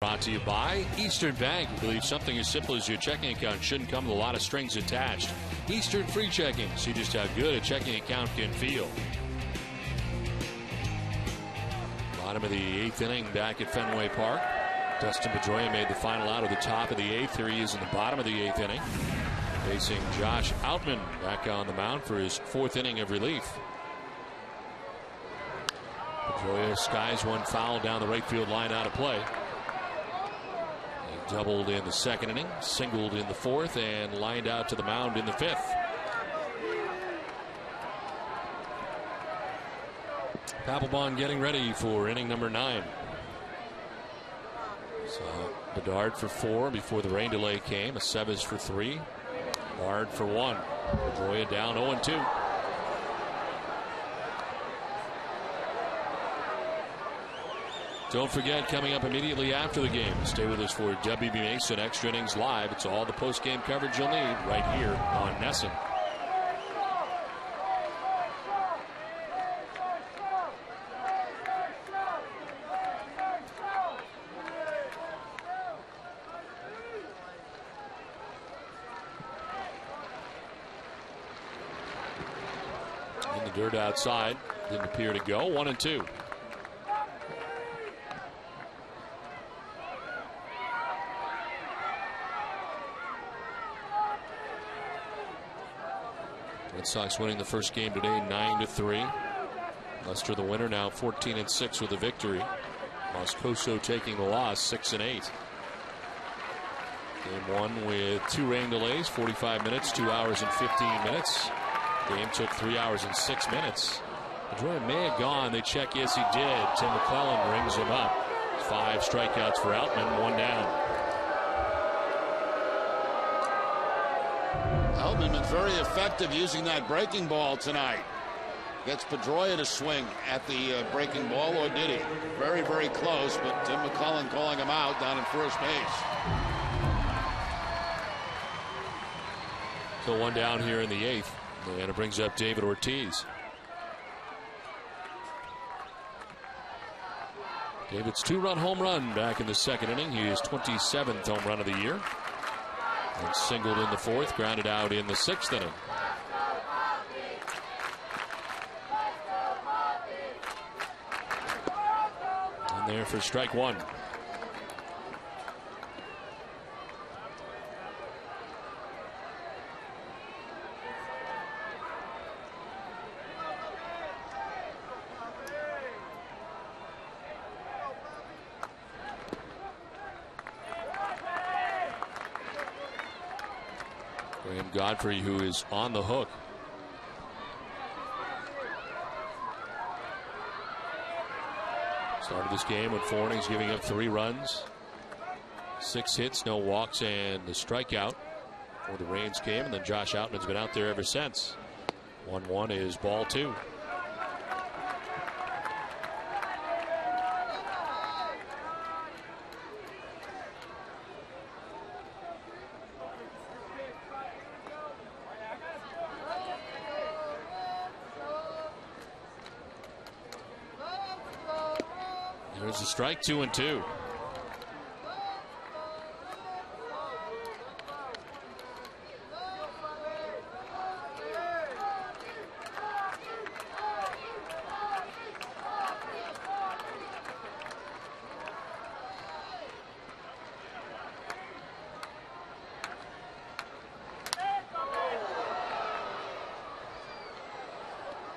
Brought to you by Eastern Bank. We believe something as simple as your checking account shouldn't come with a lot of strings attached. Eastern Free Checking. See just how good a checking account can feel. Bottom of the 8th inning back at Fenway Park. Dustin Pedroia made the final out of the top of the 8th. Here he is in the bottom of the 8th inning. Facing Josh Outman back on the mound for his 4th inning of relief. Pedroia skies one foul down the right field line out of play. He doubled in the 2nd inning, singled in the 4th, and lined out to the mound in the 5th. Papelbon getting ready for inning number 9. So Bedard for 4 before the rain delay came. Aceves for 3. Bard for 1. Pedroia down 0-2. Don't forget, coming up immediately after the game, stay with us for WB Mason Extra Innings Live. It's all the post-game coverage you'll need right here on NESN. In the dirt outside, didn't appear to go. 1-2. Red Sox winning the first game today 9-3. Lester the winner, now 14-6 with a victory. Moscoso taking the loss 6-8. Game 1 with 2 rain delays, 45 minutes, 2 hours and 15 minutes. Game took 3 hours and 6 minutes. Pedroia may have gone. They check, yes he did. Tim McClellan rings him up. 5 strikeouts for Outman, 1 down. Outman been very effective using that breaking ball tonight. Gets Pedroia to swing at the breaking ball, or did he? Very, very close, but Tim McClellan calling him out down in first base. So 1 down here in the 8th, and it brings up David Ortiz. David's 2-run home run back in the 2nd inning. He is 27th home run of the year. And singled in the 4th, grounded out in the 6th inning. And there for strike 1. Graham Godfrey, who is on the hook. Started this game with 4 innings, giving up 3 runs, 6 hits, no walks, and the strikeout for the Rains game. And then Josh Outman's been out there ever since. 1-1 is ball 2. There's a strike, 2-2.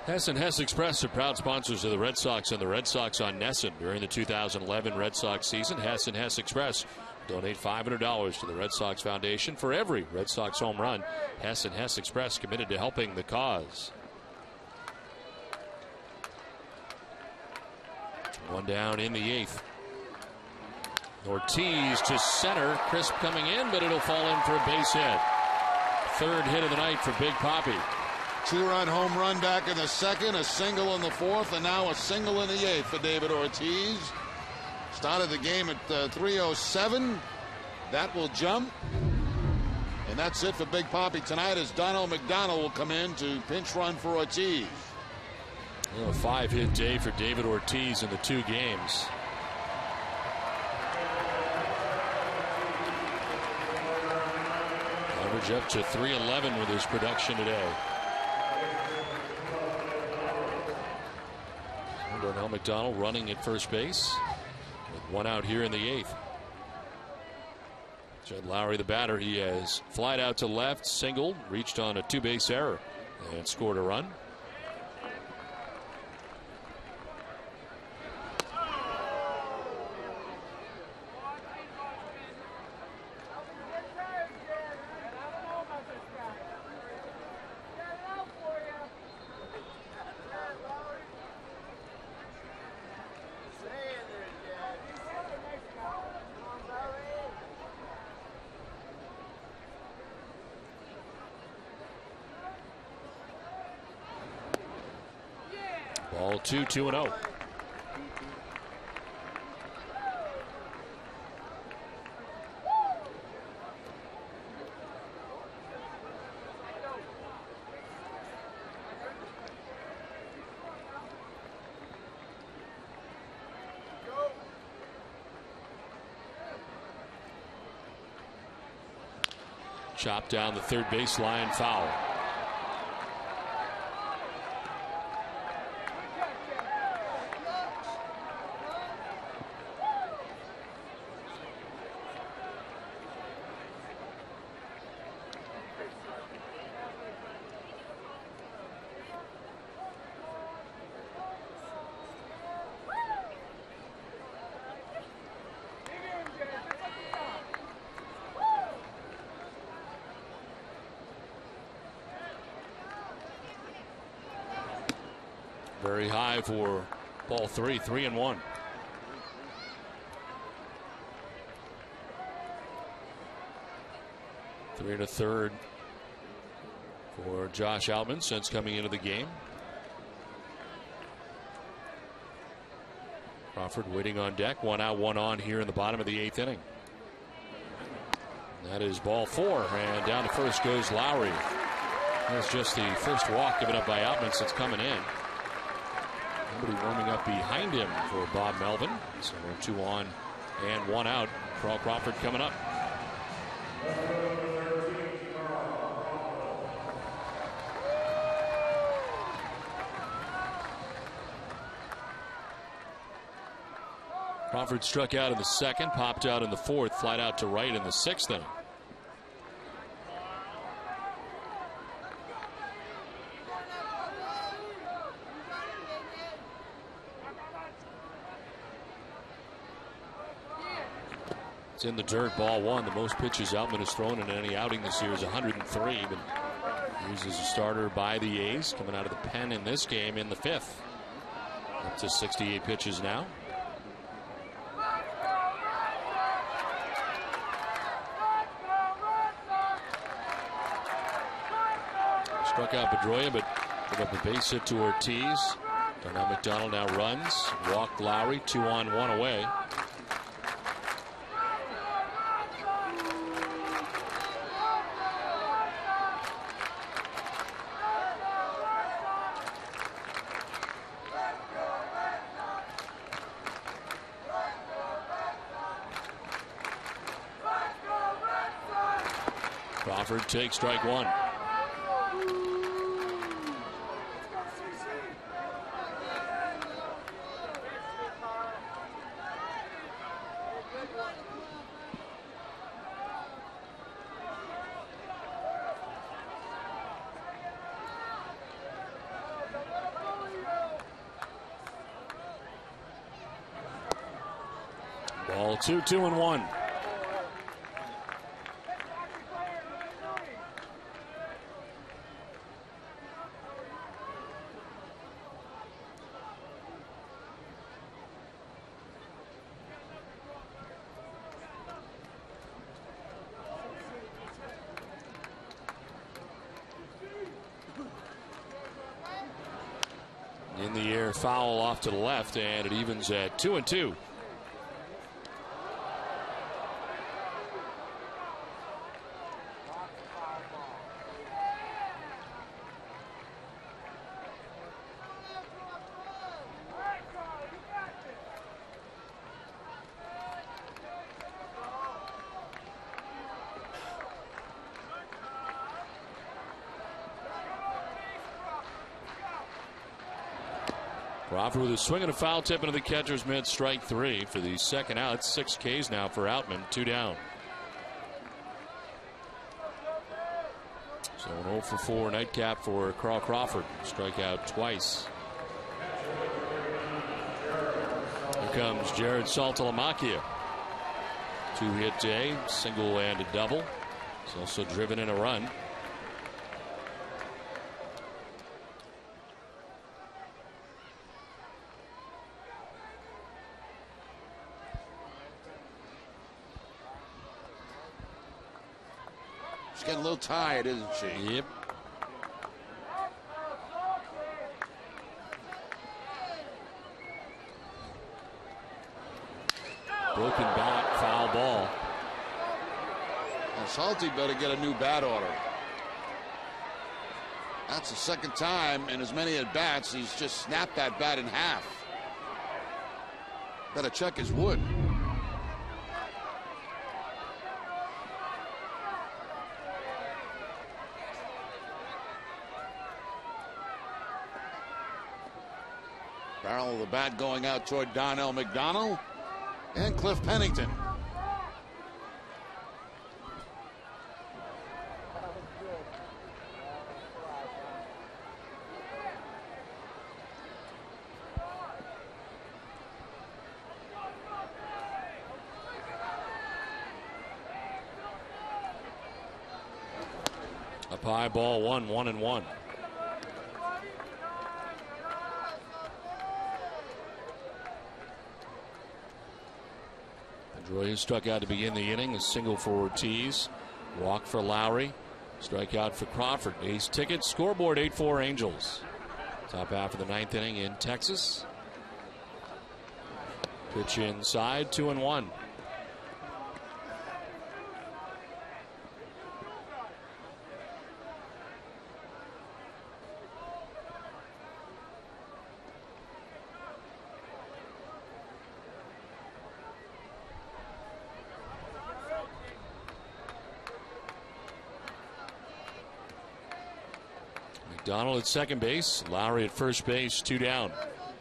Hess and Hess Express are proud sponsors of the Red Sox and the Red Sox on Nesson. During the 2011 Red Sox season, Hess and Hess Express donate $500 to the Red Sox Foundation for every Red Sox home run. Hess and Hess Express committed to helping the cause. 1 down in the 8th. Ortiz to center. Crisp coming in, but it'll fall in for a base hit. 3rd hit of the night for Big Papi. 2-run home run back in the 2nd, a single in the 4th, and now a single in the 8th for David Ortiz. Started the game at 3:07. That will jump. And that's it for Big Papi tonight, as Donald McDonald will come in to pinch run for Ortiz. A 5-hit day for David Ortiz in the 2 games. Average up to .311 with his production today. Darnell McDonald running at first base with 1 out here in the 8th. Jed Lowry, the batter, he has flied out to left, singled, reached on a 2-base error, and scored a run. Ball 2, 2-0. Chopped down the 3rd baseline, foul. Very high for ball 3, 3-1. Three and a third for Josh Outman since coming into the game. Crawford waiting on deck. 1 out, 1 on here in the bottom of the 8th inning. That is ball 4, and down to first goes Lowry. That's just the first walk given up by Outman since coming in. Nobody warming up behind him for Bob Melvin. So we're 2 on and 1 out. Carl Crawford coming up. Crawford struck out in the 2nd, popped out in the 4th, flied out to right in the 6th inning. It's in the dirt, ball one. The most pitches Outman has thrown in any outing this year is 103. But he's as a starter by the A's, coming out of the pen in this game in the fifth. Up to 68 pitches now. Struck out Pedroia, but put up a base hit to Ortiz. Darnell McDonald now runs. Walked Lowry, 2 on, 1 away. Crawford takes strike one. Ball 2, 2-1. In the air, foul off to the left, and it evens at 2-2. Crawford with a swing and a foul tip into the catcher's mitt, strike 3 for the second out. It's 6 Ks now for Outman, 2 down. So an 0 for 4 nightcap for Carl Crawford. Strike out twice. Here comes Jared Saltalamacchia. 2-hit day, single and a double. He's also driven in a run. She's getting a little tired, isn't she? Yep. Broken bat, foul ball. Well, Salty better get a new bat order. That's the second time in as many at bats he's just snapped that bat in half. Better check his wood. Barrel of the bat going out toward Darnell McDonald and Cliff Pennington. Up high, ball 1, 1-1. Pedroia struck out to begin the inning. A single for Ortiz. Walk for Lowry. Strikeout for Crawford. Ace ticket. Scoreboard 8-4 Angels. Top half of the 9th inning in Texas. Pitch inside, 2-1. McDonald at second base. Lowry at first base, 2 down.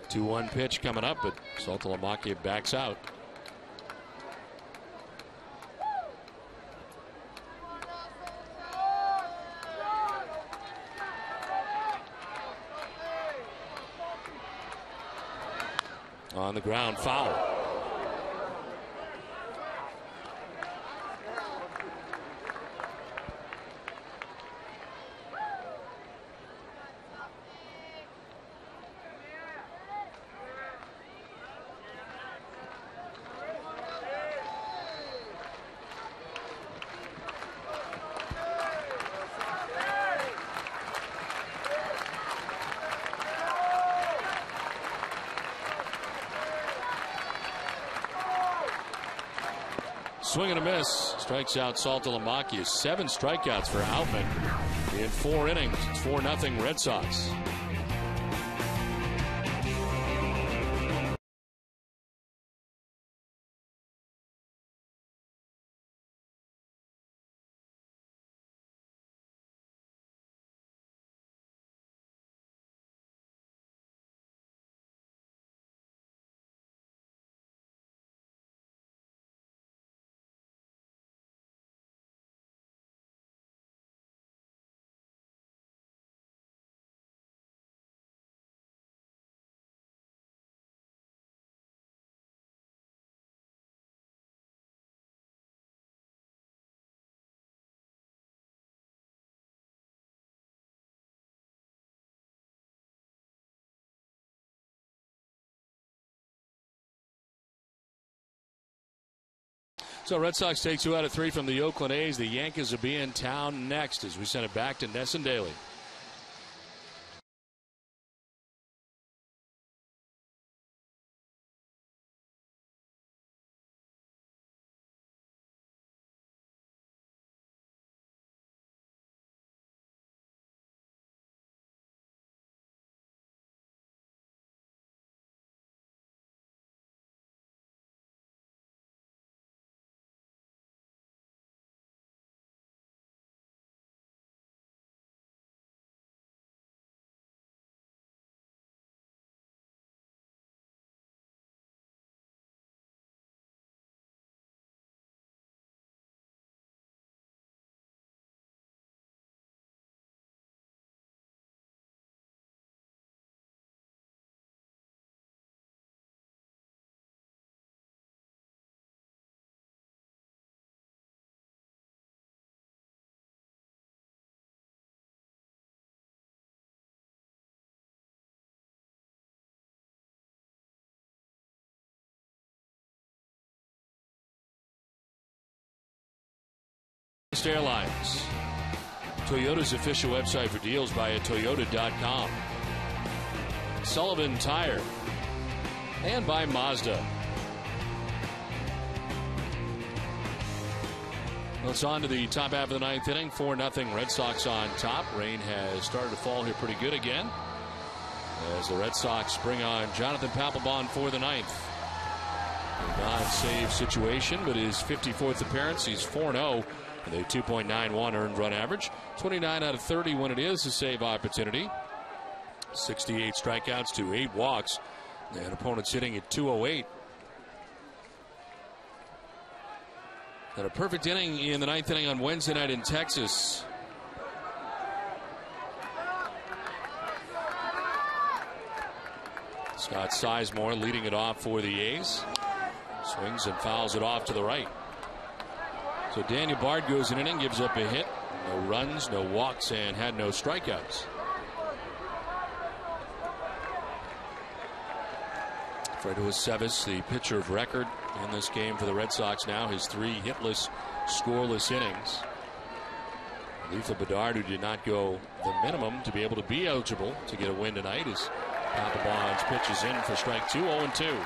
2-1 pitch coming up, but Saltalamacchia backs out. On the ground, foul. Swing and a miss. Strikes out Saltalamacchia. 7 strikeouts for Outman in 4 innings. It's 4-0 Red Sox. So Red Sox take 2 out of 3 from the Oakland A's. The Yankees will be in town next as we send it back to Ness and Daly. Airlines. Toyota's official website for deals via Toyota.com. Sullivan Tire. And by Mazda. Well, it's on to the top half of the 9th inning. 4-0 Red Sox on top. Rain has started to fall here pretty good again, as the Red Sox bring on Jonathan Papelbon for the 9th. A non-save situation, but his 54th appearance. He's 4-0. With a 2.91 earned run average. 29 out of 30 when it is a save opportunity. 68 strikeouts to 8 walks. And opponents hitting at 208. And a perfect inning in the 9th inning on Wednesday night in Texas. Scott Sizemore leading it off for the A's. Swings and fouls it off to the right. So Daniel Bard goes an inning, gives up a hit. No runs, no walks, and had no strikeouts. Fredo Aceves, the pitcher of record in this game for the Red Sox now. His 3 hitless, scoreless innings. Lethal Bedard, who did not go the minimum to be able to be eligible to get a win tonight, as Papelbon's pitch is in for strike 2, 0-2.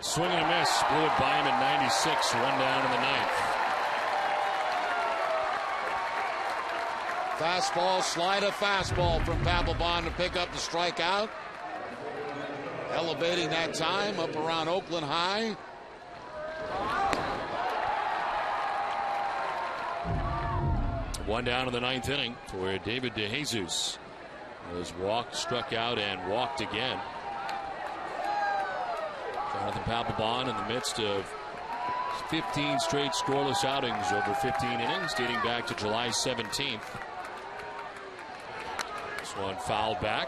Swing and a miss. Blew it by him at 96. 1 down in the 9th. Fastball, slider, fastball from Papelbon to pick up the strikeout. Elevating that time up around Oakland High. One down in the 9th inning for David DeJesus. Was walked, struck out, and walked again. Jonathan Papelbon in the midst of 15 straight scoreless outings over 15 innings dating back to July 17th. This one fouled back.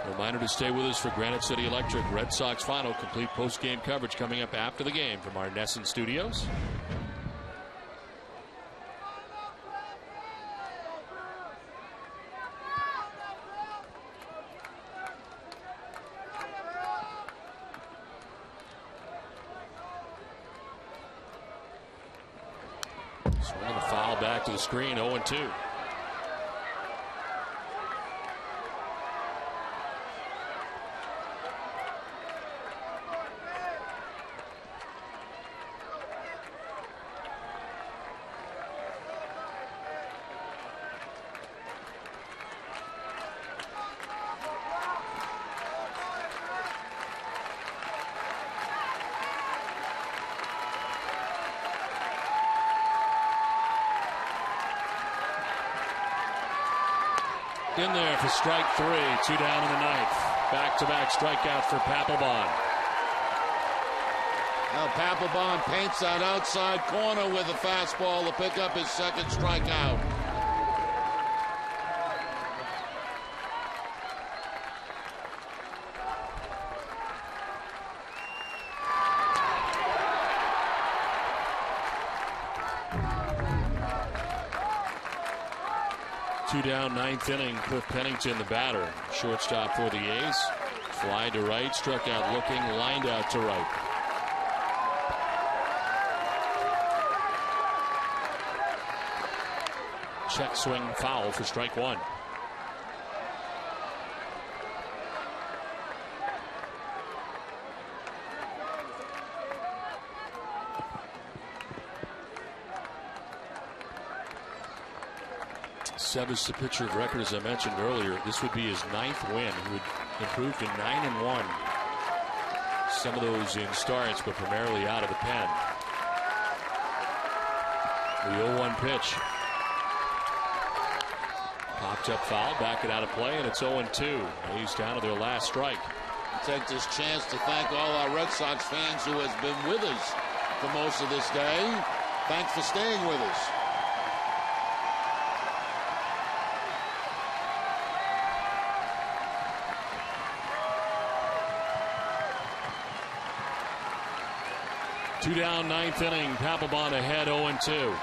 A reminder to stay with us for Granite City Electric Red Sox Final. Complete post-game coverage coming up after the game from our Nesson studios. back to the screen, 0-2. In there for strike 3, 2 down in the ninth. Back-to-back strikeout for Papelbon. Now Papelbon paints that outside corner with a fastball to pick up his second strikeout. Two down, ninth inning. Cliff Pennington, the batter. Shortstop for the A's. Fly to right, struck out looking, lined out to right. Check swing foul for strike 1. Seb is the pitcher of record, as I mentioned earlier. This would be his 9th win. He would improve to 9-1. Some of those in starts, but primarily out of the pen. The 0-1 pitch. Popped up foul, back it out of play, and it's 0-2. A's down to their last strike. I'll take this chance to thank all our Red Sox fans who has been with us for most of this day. Thanks for staying with us. Two down, ninth inning. Papelbon ahead, 0-2.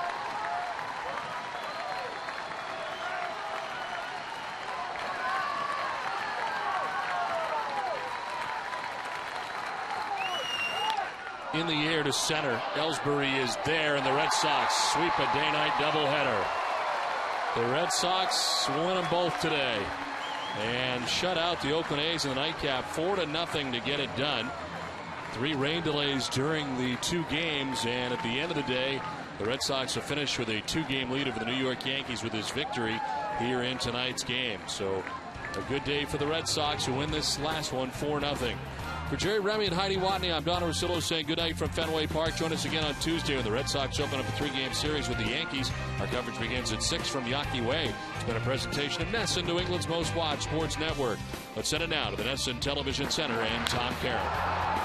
In the air to center. Ellsbury is there, and the Red Sox sweep a day-night doubleheader. The Red Sox win them both today and shut out the Oakland A's in the nightcap 4-0 to get it done. 3 rain delays during the 2 games, and at the end of the day, the Red Sox will finish with a 2-game lead over the New York Yankees with this victory here in tonight's game. So a good day for the Red Sox, who win this last one 4-0. For Jerry Remy and Heidi Watney, I'm Don Rosillo saying good night from Fenway Park. Join us again on Tuesday when the Red Sox open up a 3-game series with the Yankees. Our coverage begins at 6 from Yawkey Way. It's been a presentation of NESN, New England's most watched sports network. Let's send it now to the NESN Television Center and Tom Carroll.